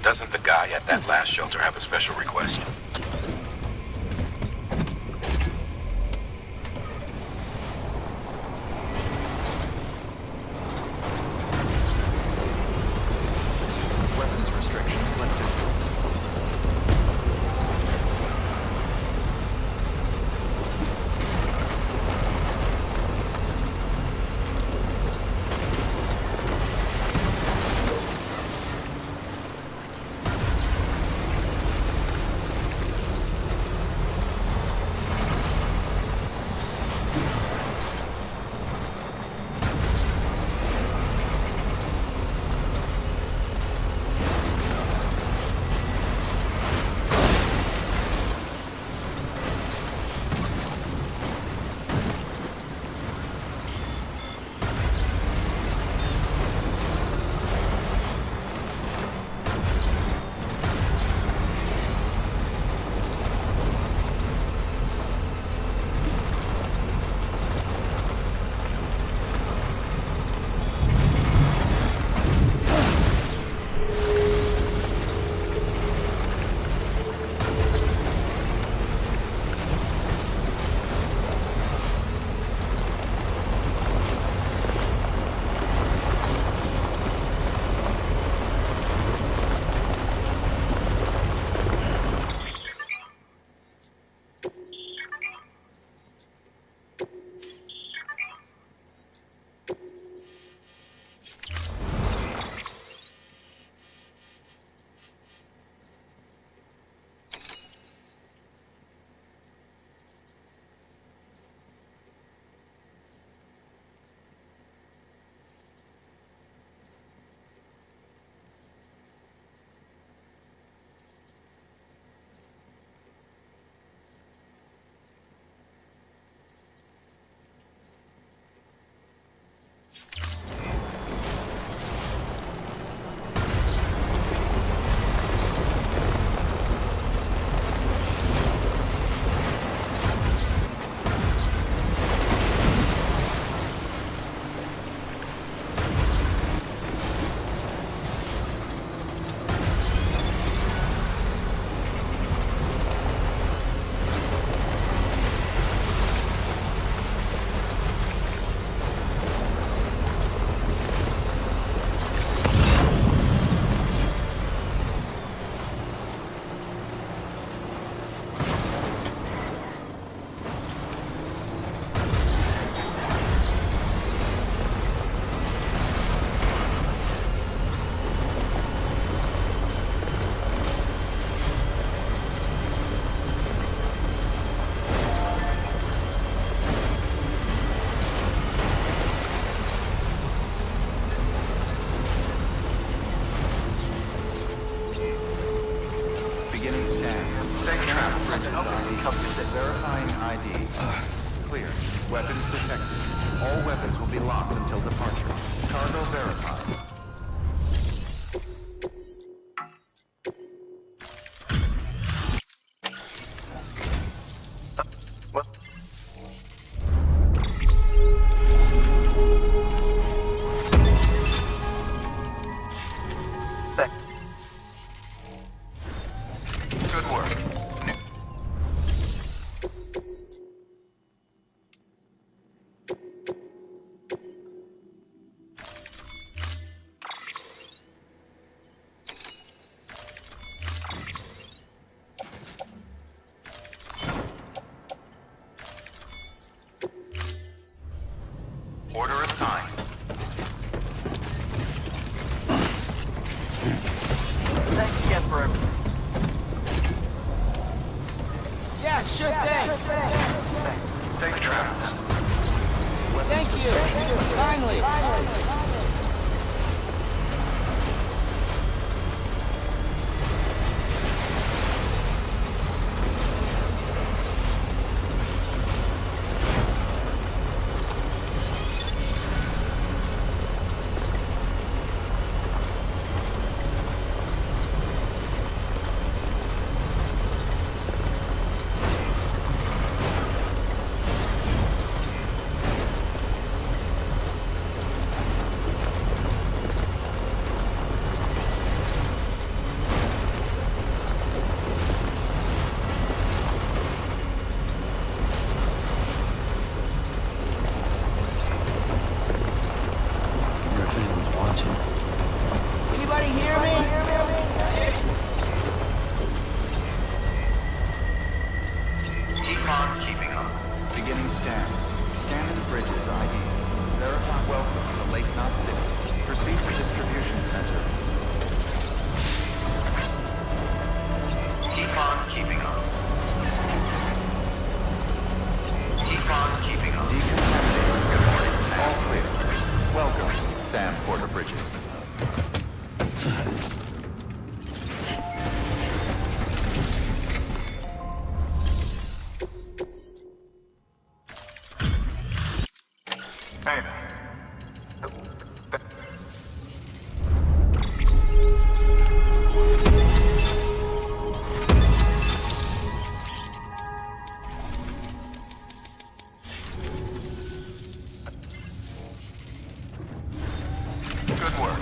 [SPEAKER 2] Doesn't the guy at that last shelter have a special request?
[SPEAKER 3] Weapons restrictions lifted. Verifying ID. Clear. Weapons detected. All weapons will be locked until departure. Cargo verified.
[SPEAKER 6] Good work.
[SPEAKER 3] Order assigned.
[SPEAKER 12] Thanks again for everything. Yeah, sure thing.
[SPEAKER 6] Safe travels.
[SPEAKER 12] Thank you. Finally.
[SPEAKER 5] Wonder if anyone's watching.
[SPEAKER 12] Anybody hear me?
[SPEAKER 3] Keep on keeping on. Beginning scan. Scanning bridges ID. Verify welcome to Lake Knot City. Proceed to distribution center.
[SPEAKER 10] Keep on keeping on. Keep on keeping on.
[SPEAKER 3] Decontaminating. Good morning, Sam. All clear. Welcome, Sam Porter Bridges.
[SPEAKER 6] Hey, good work.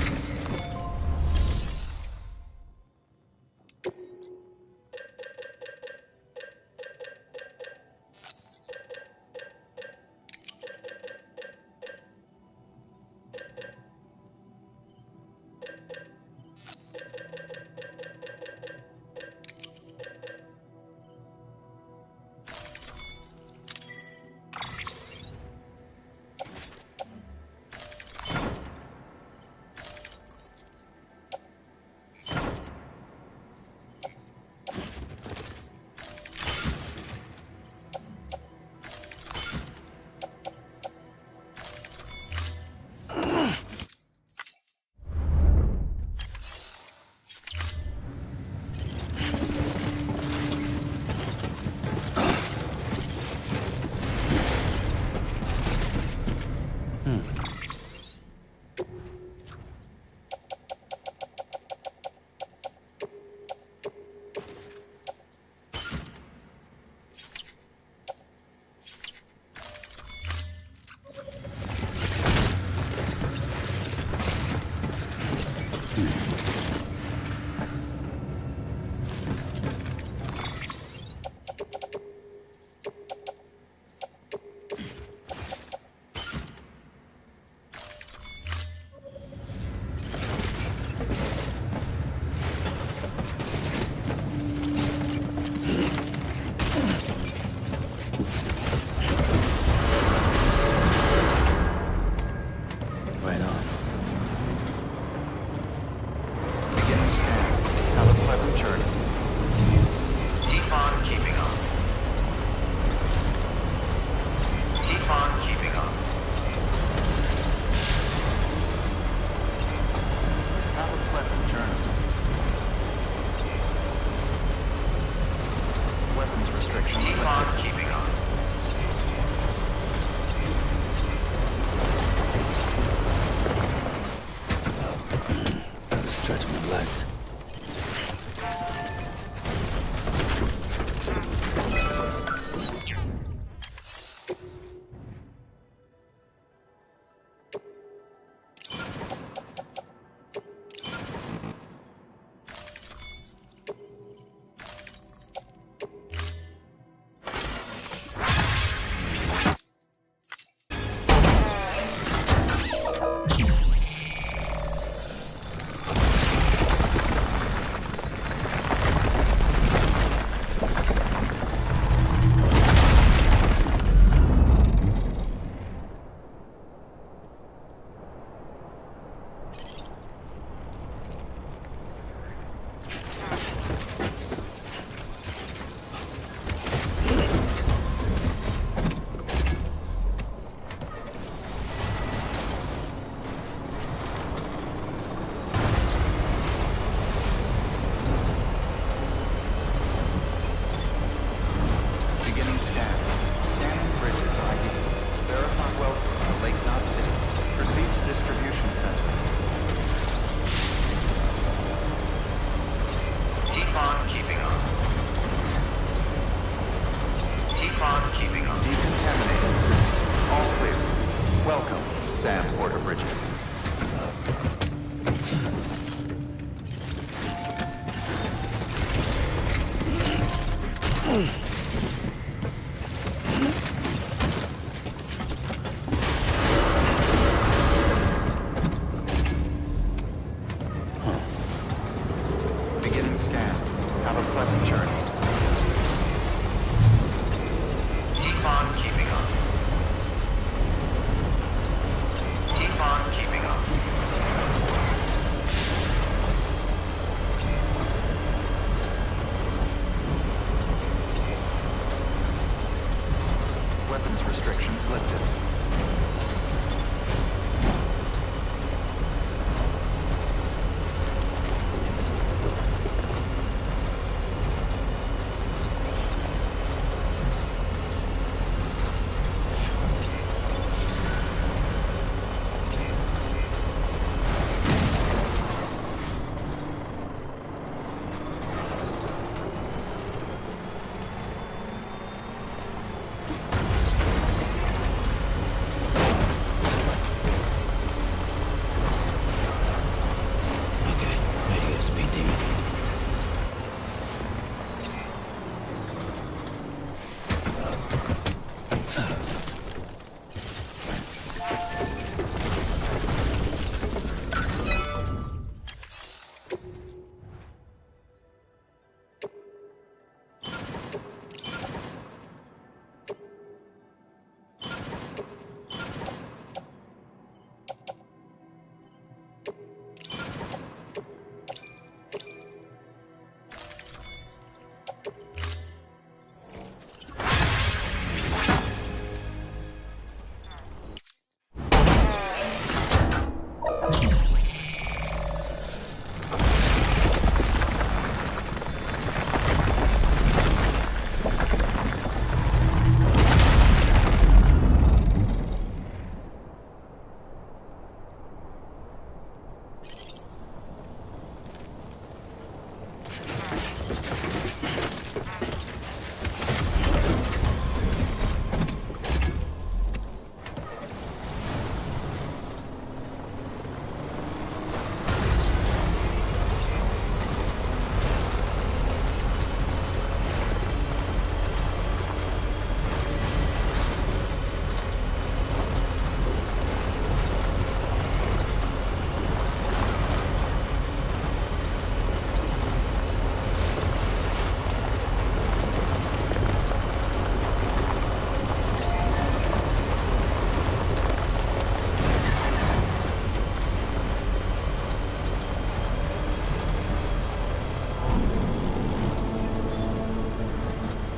[SPEAKER 3] Welcome, Sam Porter Bridges. Beginning scan. Have a pleasant journey.
[SPEAKER 10] Keep on keeping on. Keep on keeping on.
[SPEAKER 3] Weapons restrictions lifted.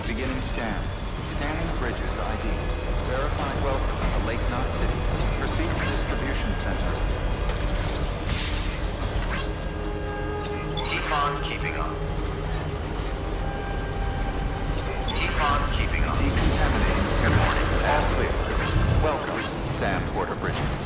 [SPEAKER 3] Beginning scan. Scanning bridges ID. Verifying welcome to Lake Knot City. Proceed to distribution center.
[SPEAKER 10] Keep on keeping on. Keep on keeping on.
[SPEAKER 3] Decontaminating. Good morning. All clear. Welcome, Sam Porter Bridges.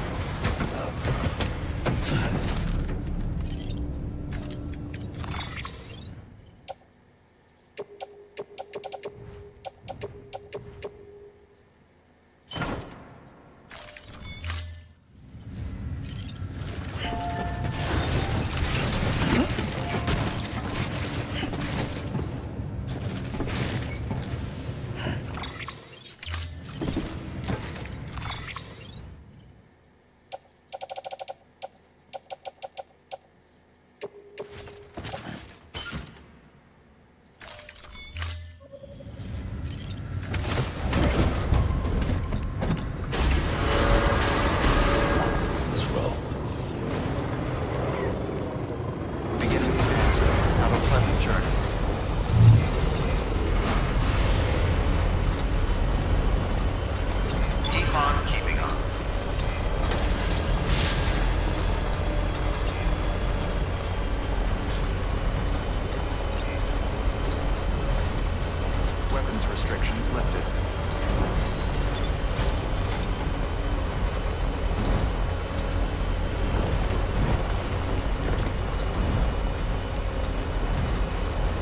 [SPEAKER 3] Restrictions lifted.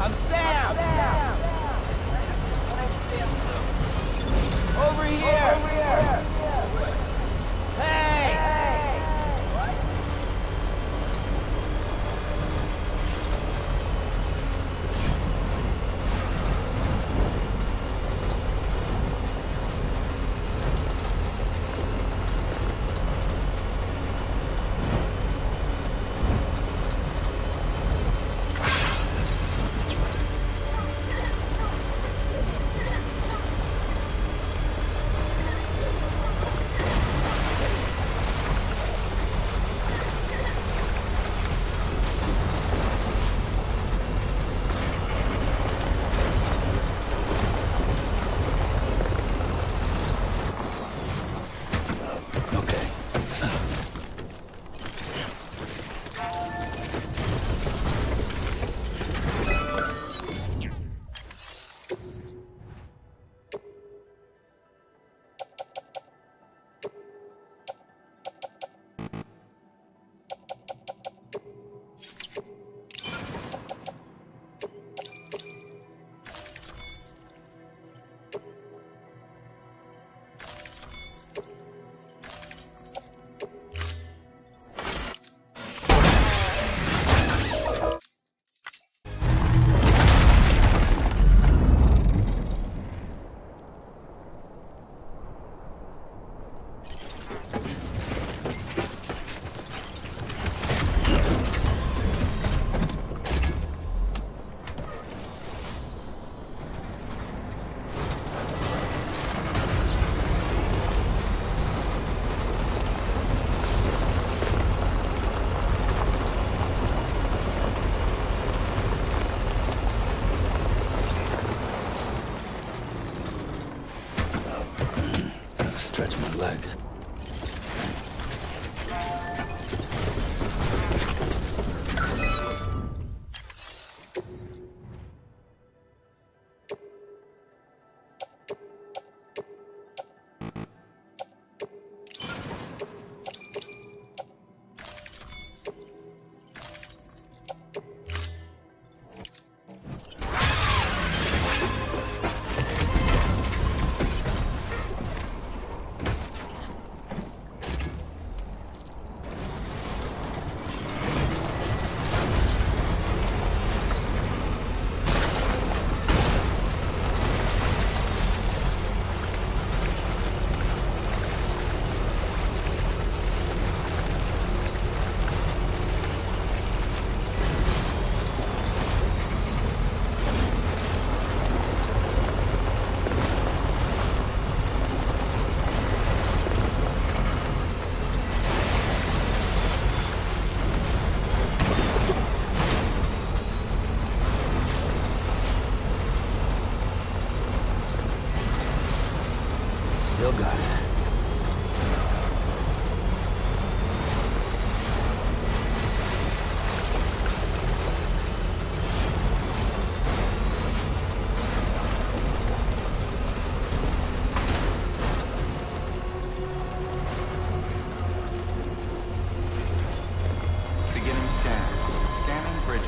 [SPEAKER 12] I'm Sam! Over here! Hey!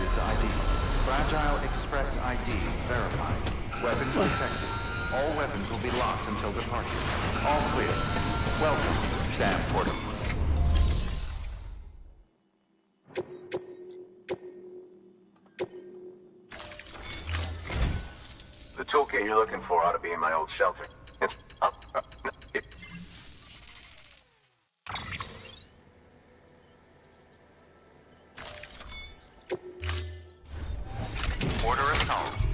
[SPEAKER 3] Bridges ID. Fragile Express ID verified. Weapons detected. All weapons will be locked until departure. All clear. Welcome, Sam Porter.
[SPEAKER 6] The toolkit you're looking for ought to be in my old shelter. It's
[SPEAKER 3] Order assault.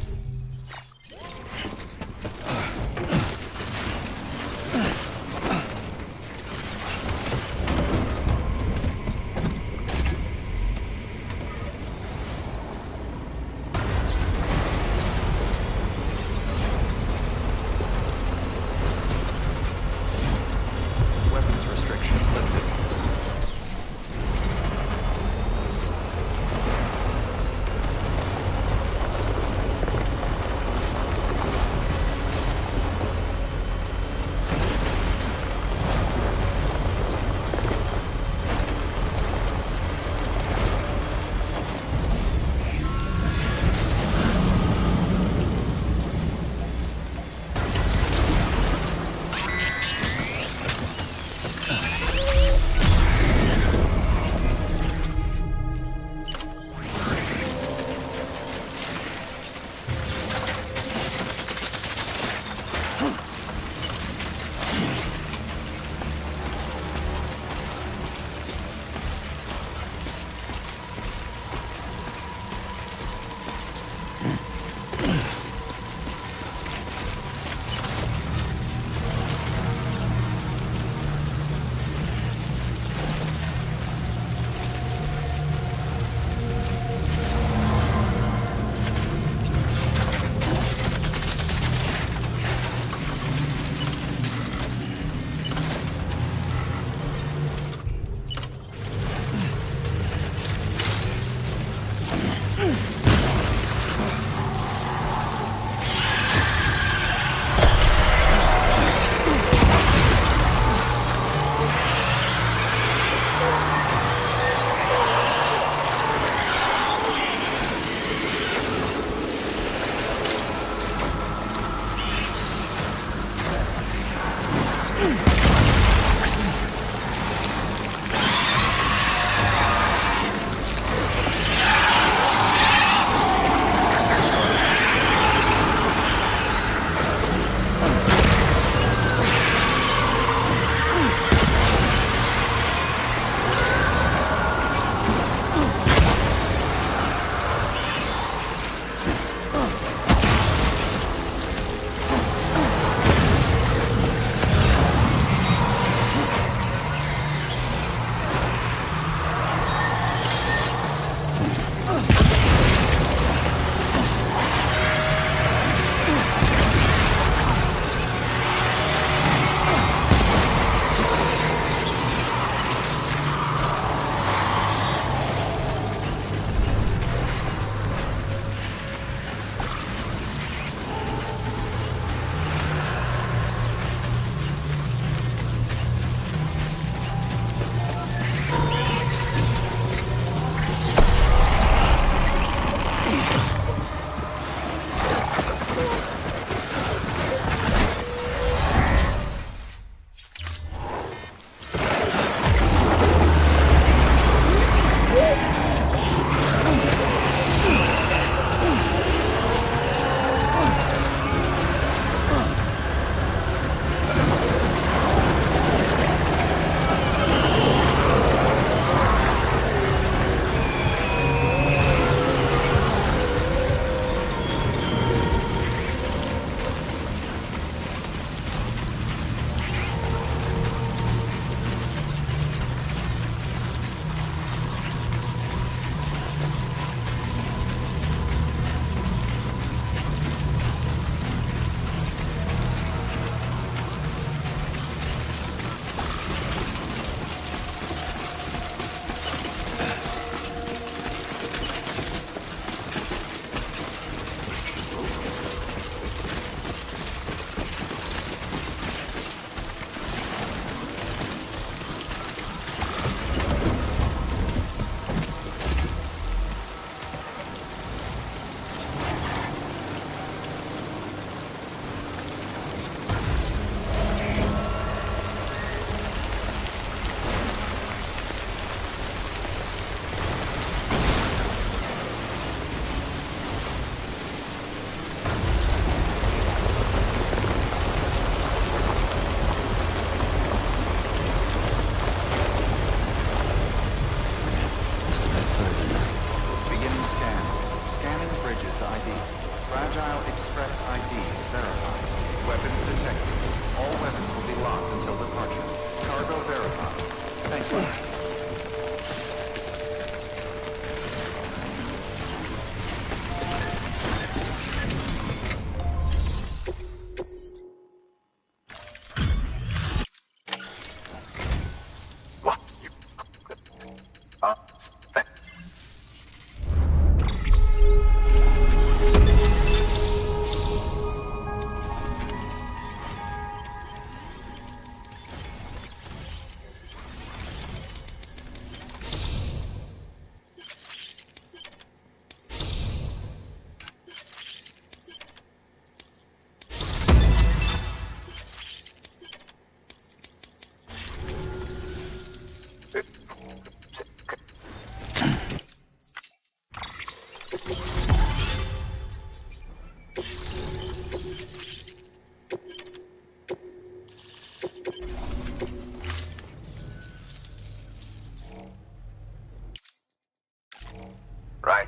[SPEAKER 2] Right.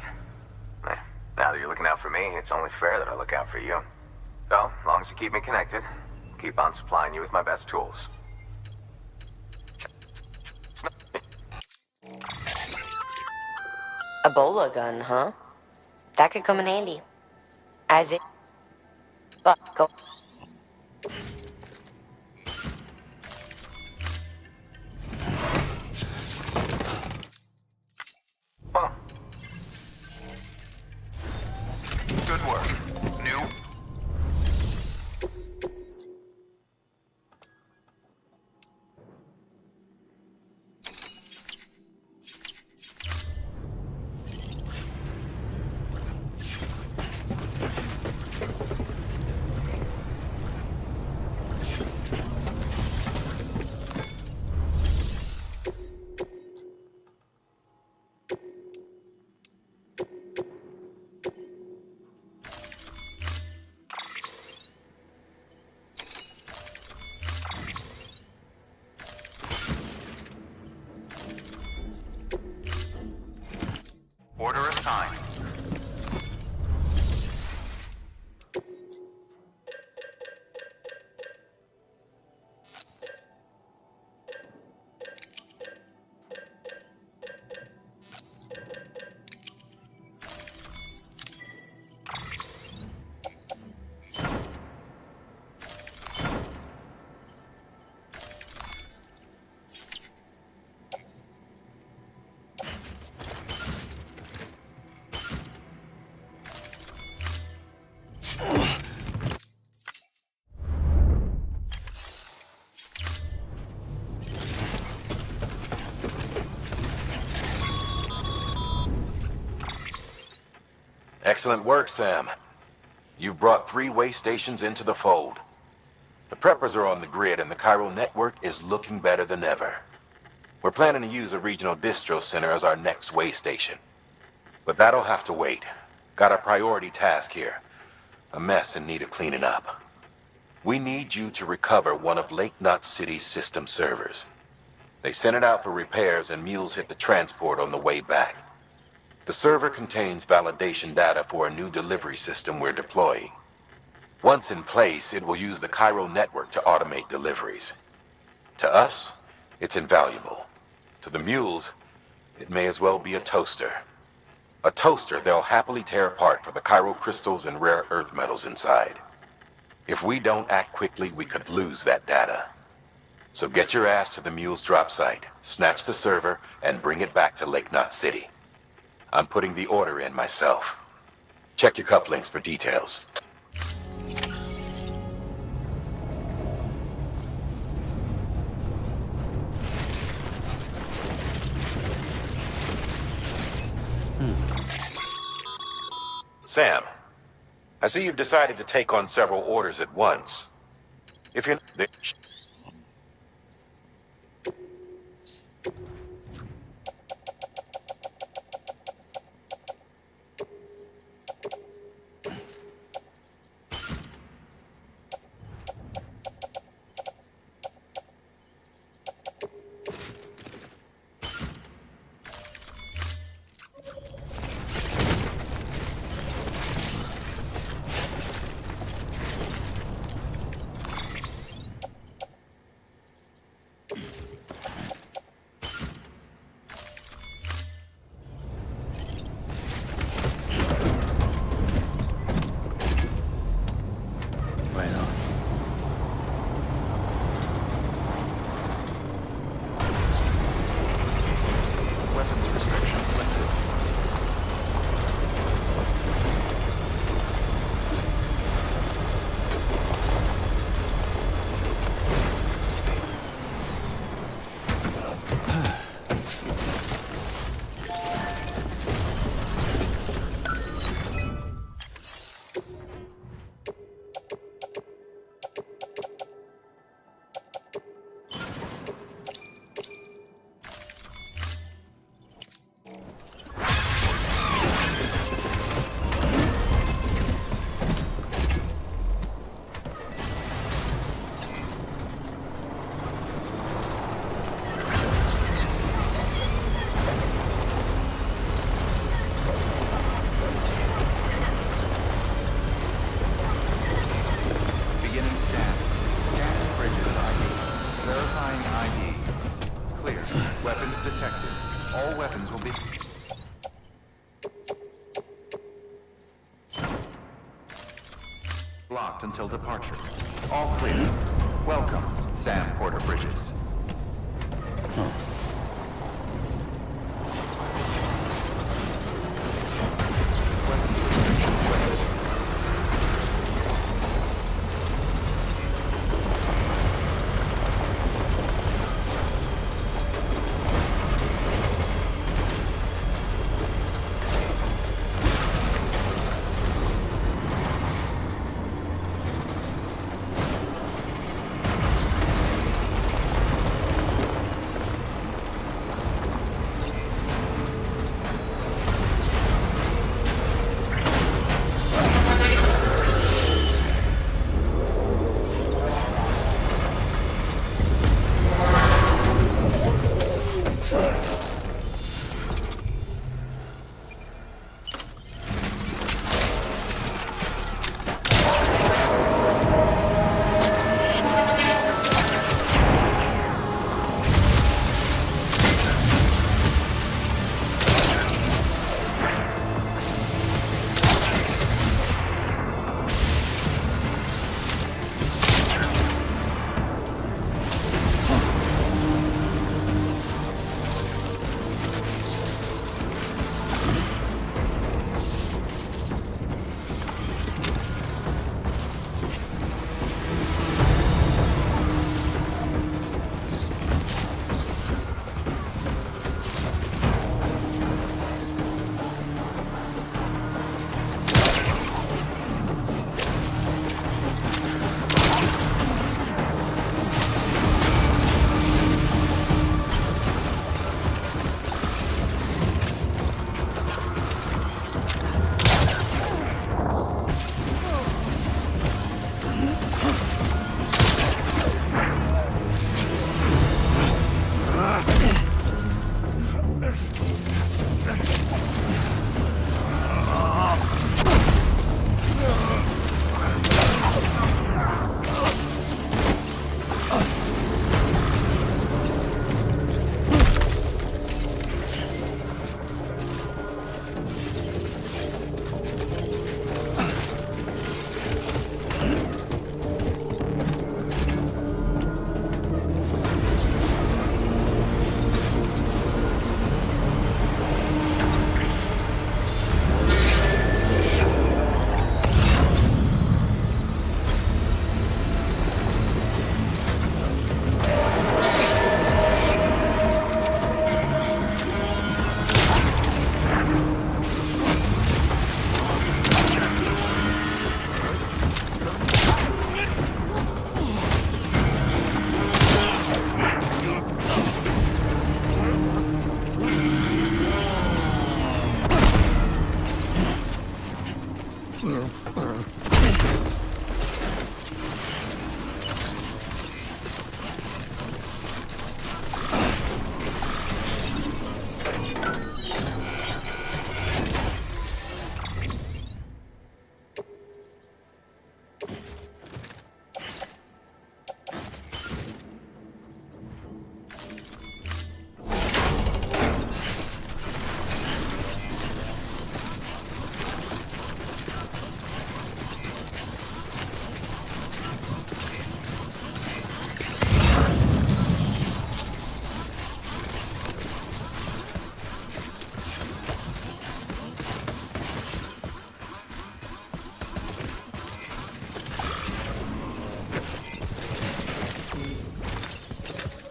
[SPEAKER 2] Now that you're looking out for me, it's only fair that I look out for you. So, as long as you keep me connected, I'll keep on supplying you with my best tools.
[SPEAKER 1] Ebola gun, huh? That could come in handy. As it... But, go...
[SPEAKER 2] Good work. New.
[SPEAKER 3] Order assigned.
[SPEAKER 2] Excellent work, Sam. You've brought 3 way stations into the fold. The preppers are on the grid and the chiral network is looking better than ever. We're planning to use a regional distro center as our next way station. But that'll have to wait. Got a priority task here. A mess in need of cleaning up. We need you to recover one of Lake Knot City's system servers. They sent it out for repairs and mules hit the transport on the way back. The server contains validation data for a new delivery system we're deploying. Once in place, it will use the chiral network to automate deliveries. To us, it's invaluable. To the mules, it may as well be a toaster. A toaster they'll happily tear apart for the chiral crystals and rare earth metals inside. If we don't act quickly, we could lose that data. So get your ass to the mule's drop site, snatch the server, and bring it back to Lake Knot City. I'm putting the order in myself. Check your cufflinks for details. Sam, I see you've decided to take on several orders at once. If you're...
[SPEAKER 3] detected. All weapons will be... blocked until departure. All clear. Welcome, Sam Porter Bridges. Weapons restrictions lifted.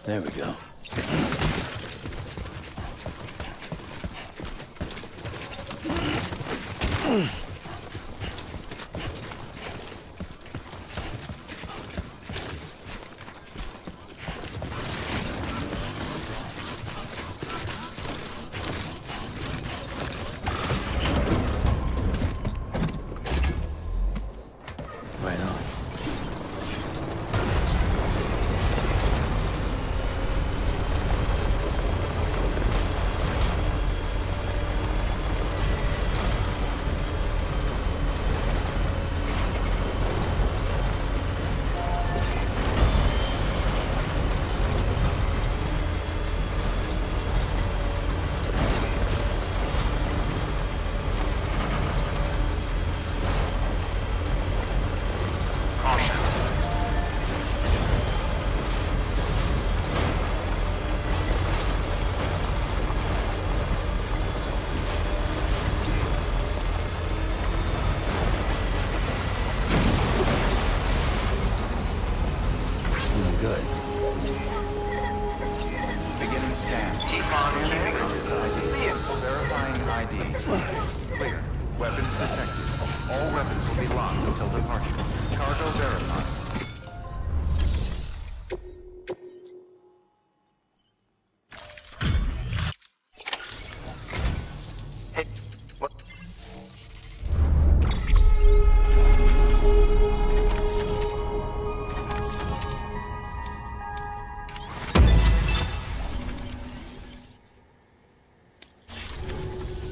[SPEAKER 5] There we go. Right on.
[SPEAKER 3] Verifying ID. Clear. Weapons detected. All weapons will be locked until departure. Cargo verified.
[SPEAKER 4] Hey, what?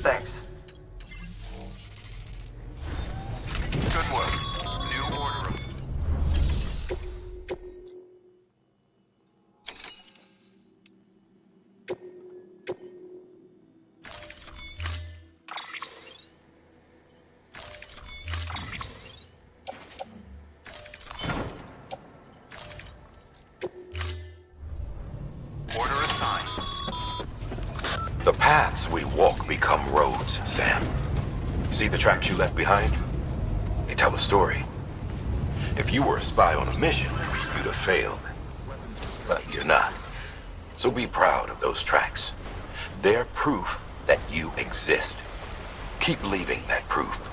[SPEAKER 4] Thanks.
[SPEAKER 2] Good work. New order. Order assigned. The paths we walk become roads, Sam. See the tracks you left behind? They tell a story. If you were a spy on a mission, you'd have failed. But you're not. So be proud of those tracks. They're proof that you exist. Keep leaving that proof.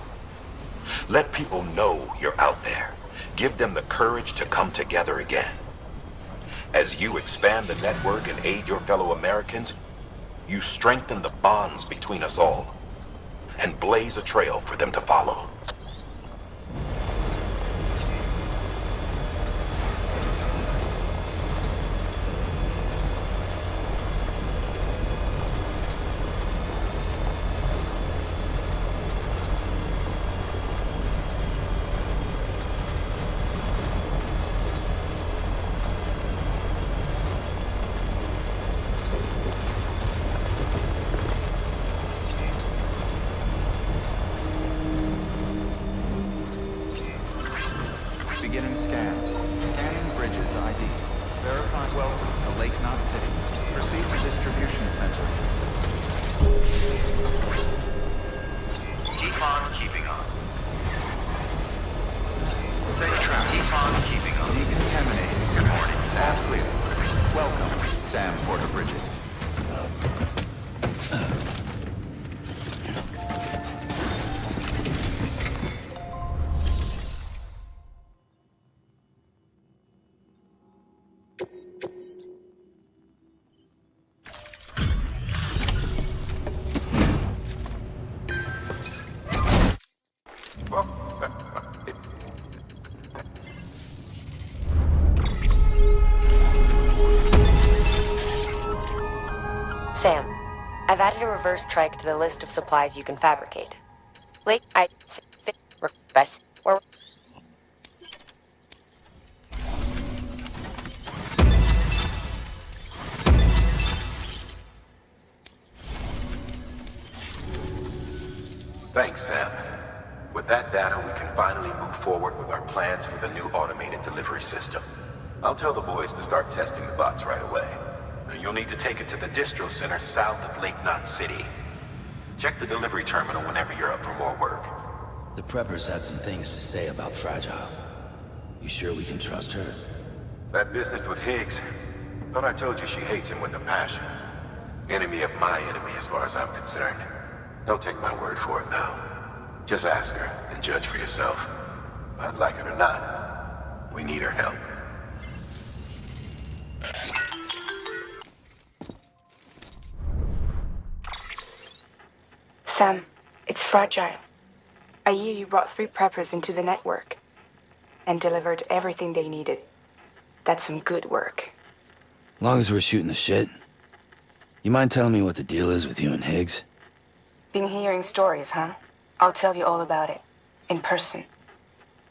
[SPEAKER 2] Let people know you're out there. Give them the courage to come together again. As you expand the network and aid your fellow Americans, you strengthen the bonds between us all and blaze a trail for them to follow.
[SPEAKER 3] Beginning scan. Scanning bridges ID. Verify welcome to Lake Knot City. Proceed to distribution center.
[SPEAKER 4] Keep on keeping on. Safe travel. Keep on keeping on.
[SPEAKER 3] Decontaminating.
[SPEAKER 4] Good morning, Sam.
[SPEAKER 3] All clear. Welcome, Sam Porter Bridges.
[SPEAKER 1] Sam, I've added a reverse trike to the list of supplies you can fabricate. Wait, request or
[SPEAKER 2] Thanks, Sam. With that data, we can finally move forward with our plans for the new automated delivery system. I'll tell the boys to start testing the bots right away. You'll need to take it to the distro center south of Lake Knot City. Check the delivery terminal whenever you're up for more work.
[SPEAKER 5] The preppers had some things to say about Fragile. You sure we can trust her?
[SPEAKER 2] That business with Higgs, thought I told you she hates him with a passion. Enemy of my enemy as far as I'm concerned. Don't take my word for it, though. Just ask her and judge for yourself. I'd like it or not, we need her help.
[SPEAKER 16] Sam, it's Fragile. I hear you brought 3 preppers into the network and delivered everything they needed. That's some good work.
[SPEAKER 5] Long as we're shooting the shit. You mind telling me what the deal is with you and Higgs?
[SPEAKER 16] Been hearing stories, huh? I'll tell you all about it. In person.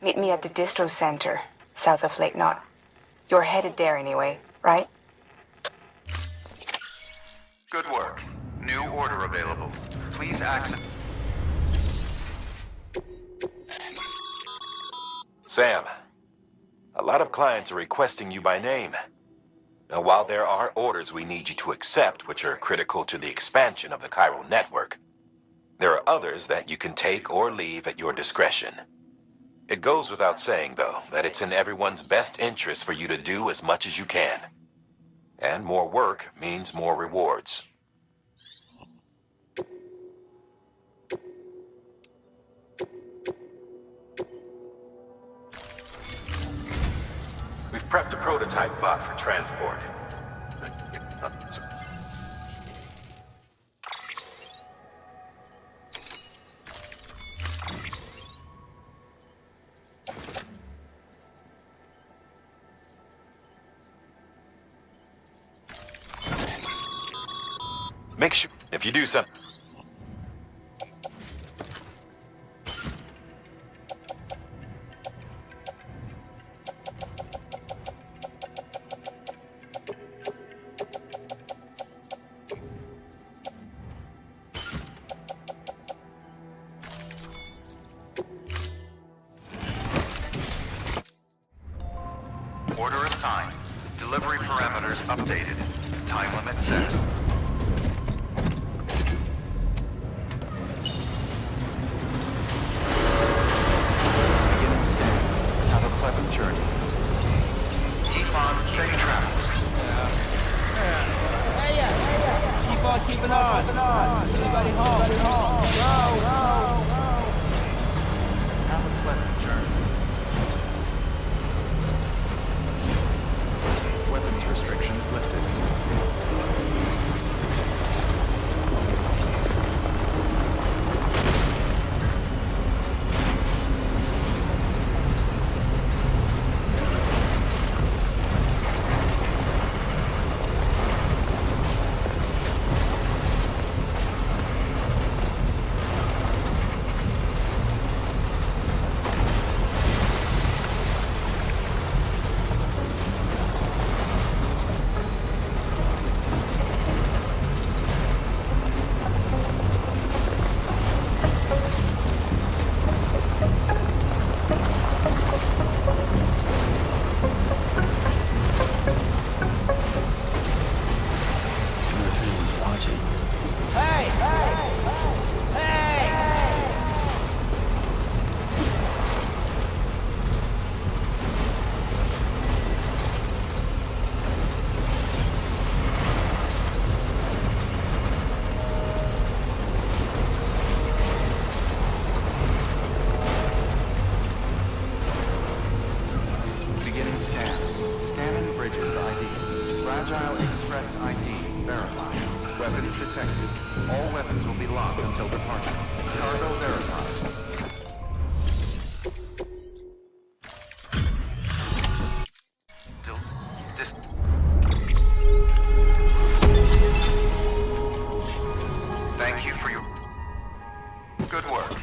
[SPEAKER 16] Meet me at the distro center, south of Lake Knot. You're headed there anyway, right?
[SPEAKER 3] Good work. New order available. Please access.
[SPEAKER 2] Sam, a lot of clients are requesting you by name. Now, while there are orders we need you to accept, which are critical to the expansion of the chiral network, there are others that you can take or leave at your discretion. It goes without saying, though, that it's in everyone's best interest for you to do as much as you can. And more work means more rewards. prototype bot for transport. Make sure, if you do something...
[SPEAKER 3] Order assigned. Delivery parameters updated. Time limit set. Beginning scan. Have a pleasant journey. Keep on safe travels.
[SPEAKER 12] Keep on keeping on. Anybody home?
[SPEAKER 3] Have a pleasant journey. Weapons restrictions lifted. Beginning scan. Scanning bridges ID. Fragile Express ID verified. Weapons detected. All weapons will be locked until departure. Cargo verified. Thank you for your good work.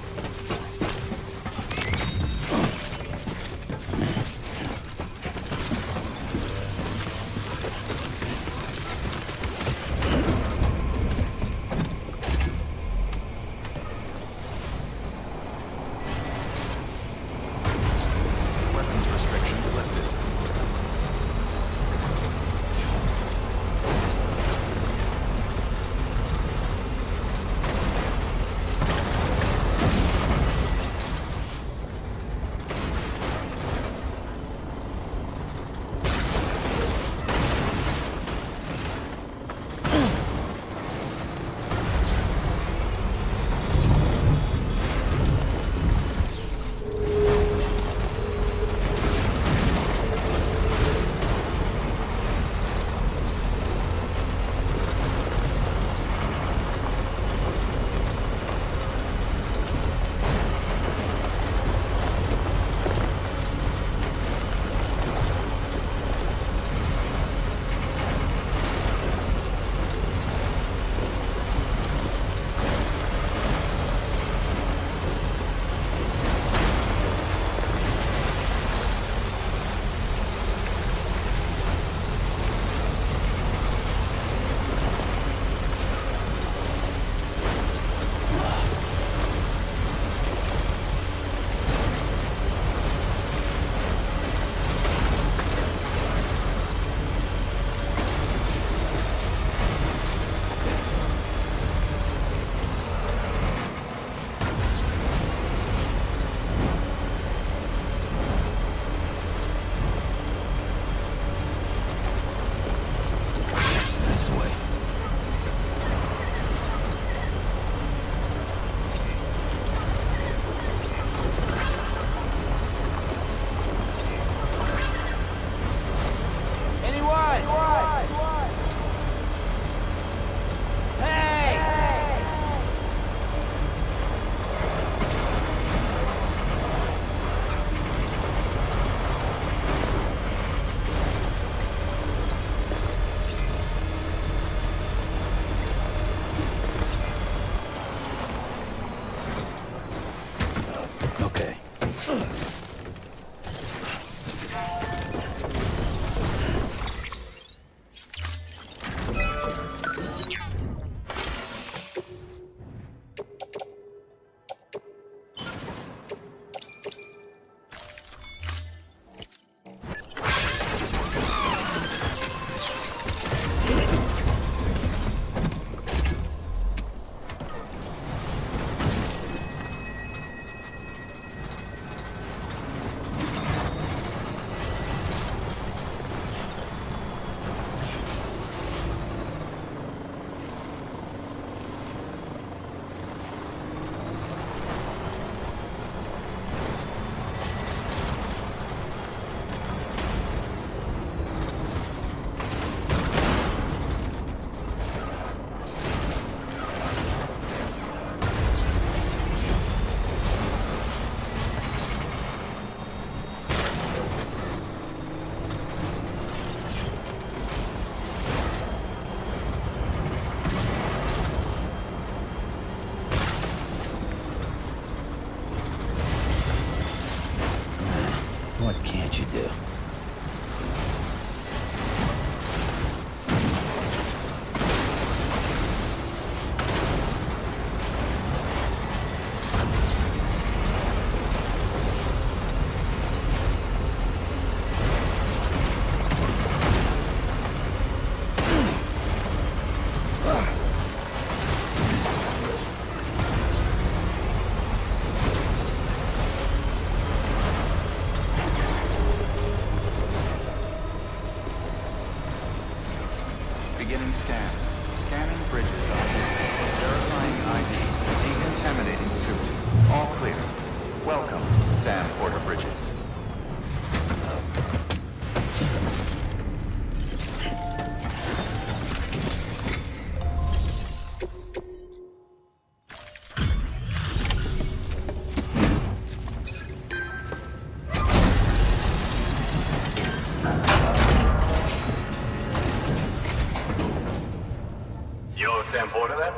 [SPEAKER 18] You're Sam Porter then?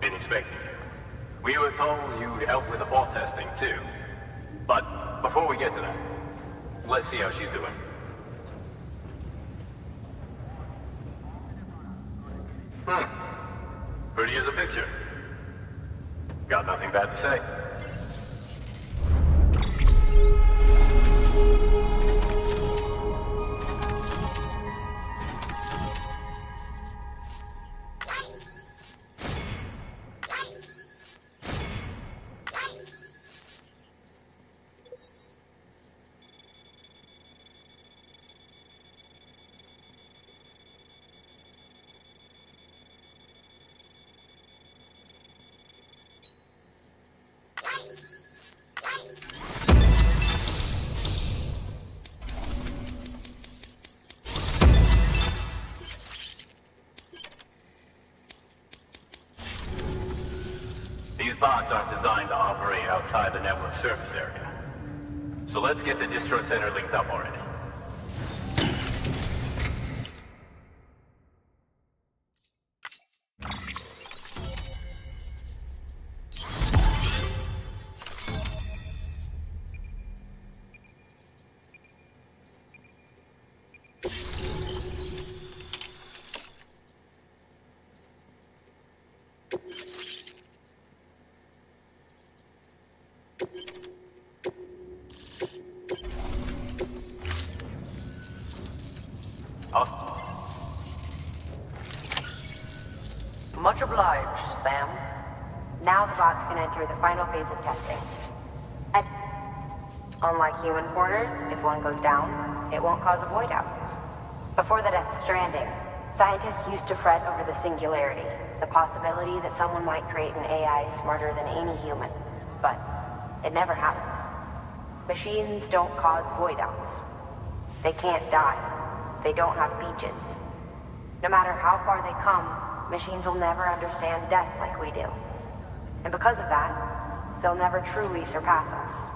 [SPEAKER 18] Been expecting you. We were told you'd help with the bot testing too. But before we get to that, let's see how she's doing. Pretty as a picture. Got nothing bad to say. These bots aren't designed to operate outside the network surface area. So let's get the distro center linked up already.
[SPEAKER 1] Much obliged, Sam. Now the bots can enter the final phase of testing. Unlike human porters, if one goes down, it won't cause a void out. Before the death of Stranding, scientists used to fret over the singularity, the possibility that someone might create an AI smarter than any human. But it never happened. Machines don't cause void outs. They can't die. They don't have beaches. No matter how far they come, machines will never understand death like we do. And because of that, they'll never truly surpass us.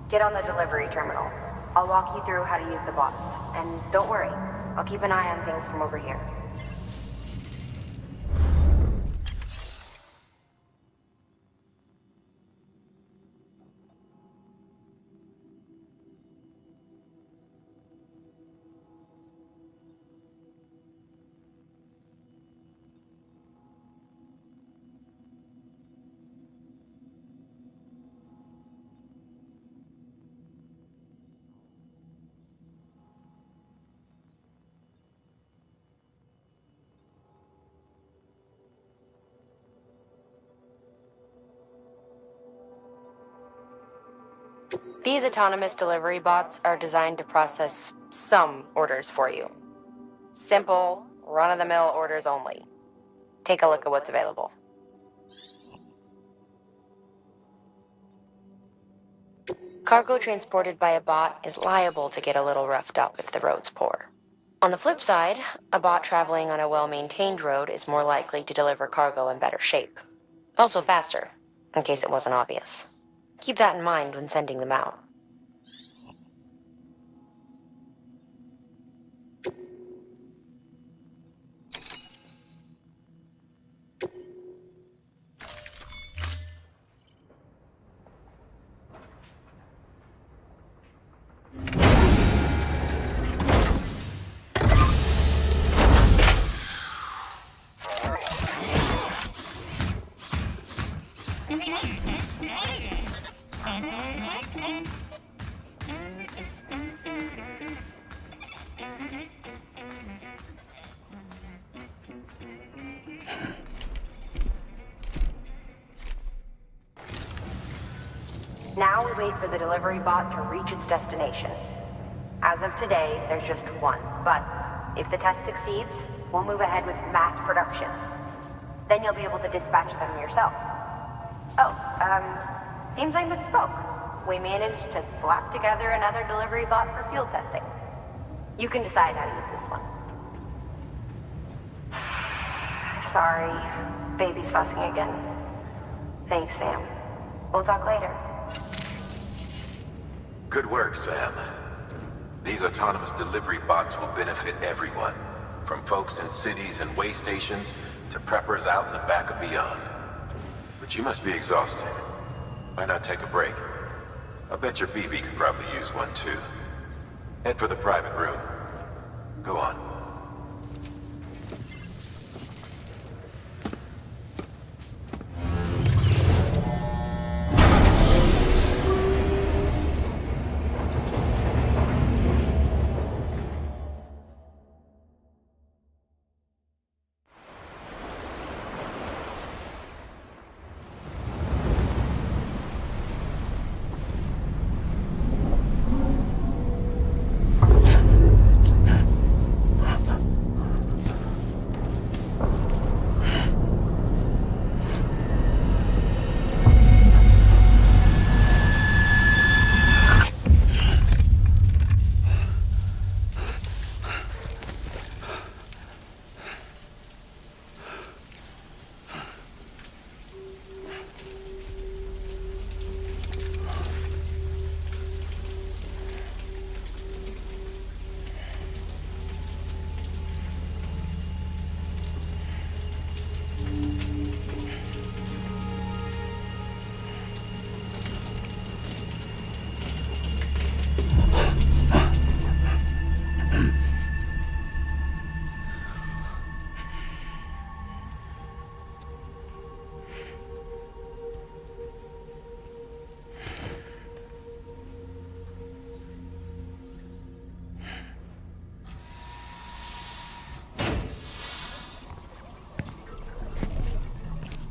[SPEAKER 1] Get on the delivery terminal. I'll walk you through how to use the bots. And don't worry, I'll keep an eye on things from over here. These autonomous delivery bots are designed to process some orders for you. Simple, run-of-the-mill orders only. Take a look at what's available. Cargo transported by a bot is liable to get a little roughed up if the road's poor. On the flip side, a bot traveling on a well-maintained road is more likely to deliver cargo in better shape. Also faster, in case it wasn't obvious. Keep that in mind when sending them out. Now we wait for the delivery bot to reach its destination. As of today, there's just one, but if the test succeeds, we'll move ahead with mass production. Then you'll be able to dispatch them yourself. Oh, seems I misspoke. We managed to slap together another delivery bot for field testing. You can decide how to use this one. Sorry, baby's fussing again. Thanks, Sam. We'll talk later.
[SPEAKER 2] Good work, Sam. These autonomous delivery bots will benefit everyone, from folks in cities and way stations to preppers out in the back of Beyond. But you must be exhausted. Why not take a break? I bet your BB could probably use one too. Head for the private room. Go on.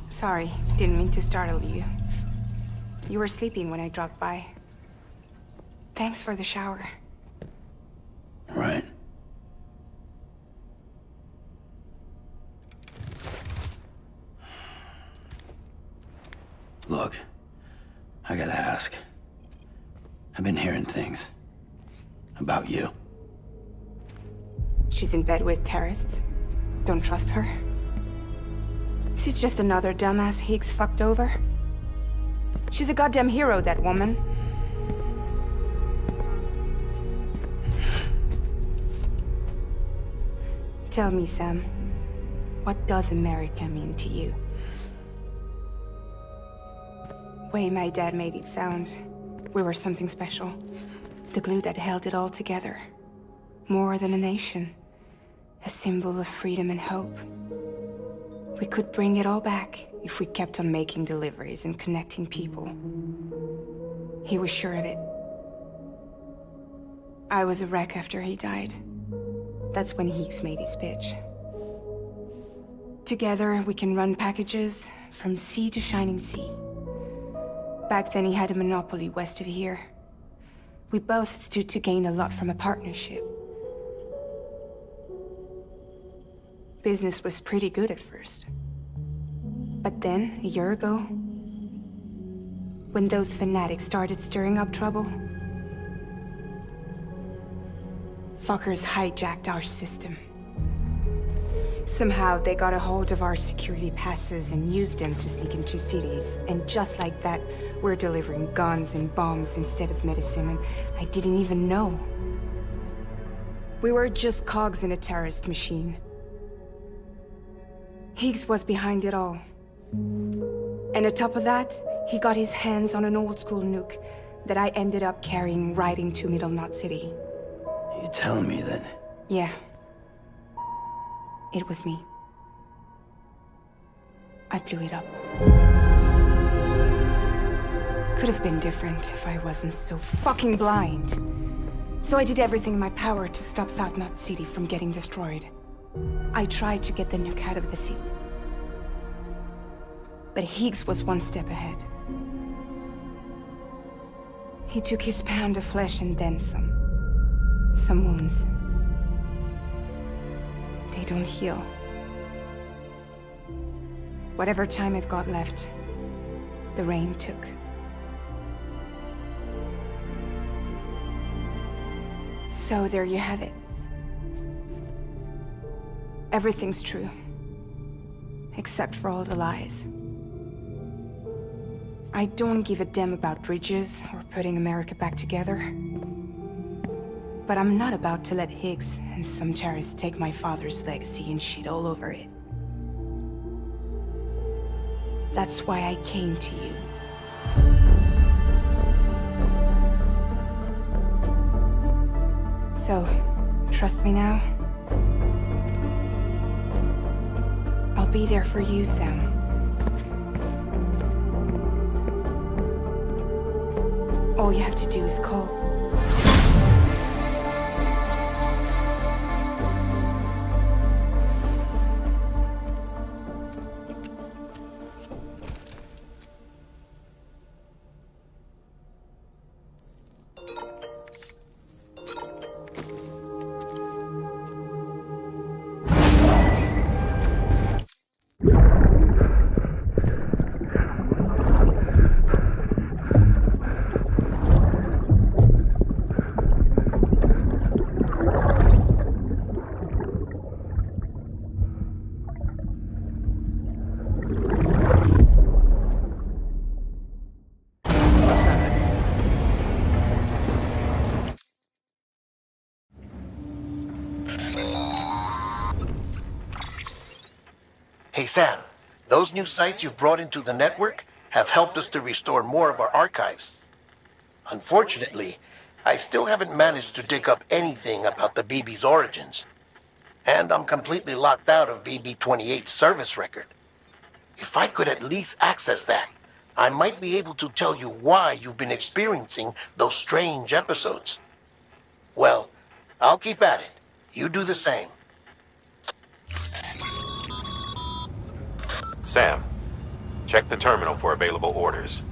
[SPEAKER 16] Sorry, didn't mean to startle you. You were sleeping when I dropped by. Thanks for the shower.
[SPEAKER 5] Right. Look, I gotta ask. I've been hearing things about you.
[SPEAKER 16] She's in bed with terrorists. Don't trust her. She's just another dumbass Higgs fucked over. She's a goddamn hero, that woman. Tell me, Sam, what does America mean to you? Way my dad made it sound, we were something special. The glue that held it all together. More than a nation. A symbol of freedom and hope. We could bring it all back if we kept on making deliveries and connecting people. He was sure of it. I was a wreck after he died. That's when Higgs made his pitch. Together, we can run packages from sea to shining sea. Back then, he had a monopoly west of here. We both stood to gain a lot from a partnership. Business was pretty good at first. But then, a year ago, when those fanatics started stirring up trouble, fuckers hijacked our system. Somehow, they got a hold of our security passes and used them to sneak into cities. And just like that, we're delivering guns and bombs instead of medicine, and I didn't even know. We were just cogs in a terrorist machine. Higgs was behind it all. And on top of that, he got his hands on an old-school nuke that I ended up carrying right into Middle Knot City.
[SPEAKER 5] You telling me that?
[SPEAKER 16] Yeah. It was me. I blew it up. Could have been different if I wasn't so fucking blind. So I did everything in my power to stop South Knot City from getting destroyed. I tried to get the nuke out of the city. But Higgs was one step ahead. He took his pound of flesh and then some. Some wounds. They don't heal. Whatever time I've got left, the rain took. So there you have it. Everything's true. Except for all the lies. I don't give a damn about bridges or putting America back together. But I'm not about to let Higgs and some terrorists take my father's legacy and shit all over it. That's why I came to you. So, trust me now? I'll be there for you, Sam. All you have to do is call.
[SPEAKER 14] Hey, Sam, those new sites you've brought into the network have helped us to restore more of our archives. Unfortunately, I still haven't managed to dig up anything about the BB's origins. And I'm completely locked out of BB-28's service record. If I could at least access that, I might be able to tell you why you've been experiencing those strange episodes. Well, I'll keep at it. You do the same.
[SPEAKER 2] Sam, check the terminal for available orders.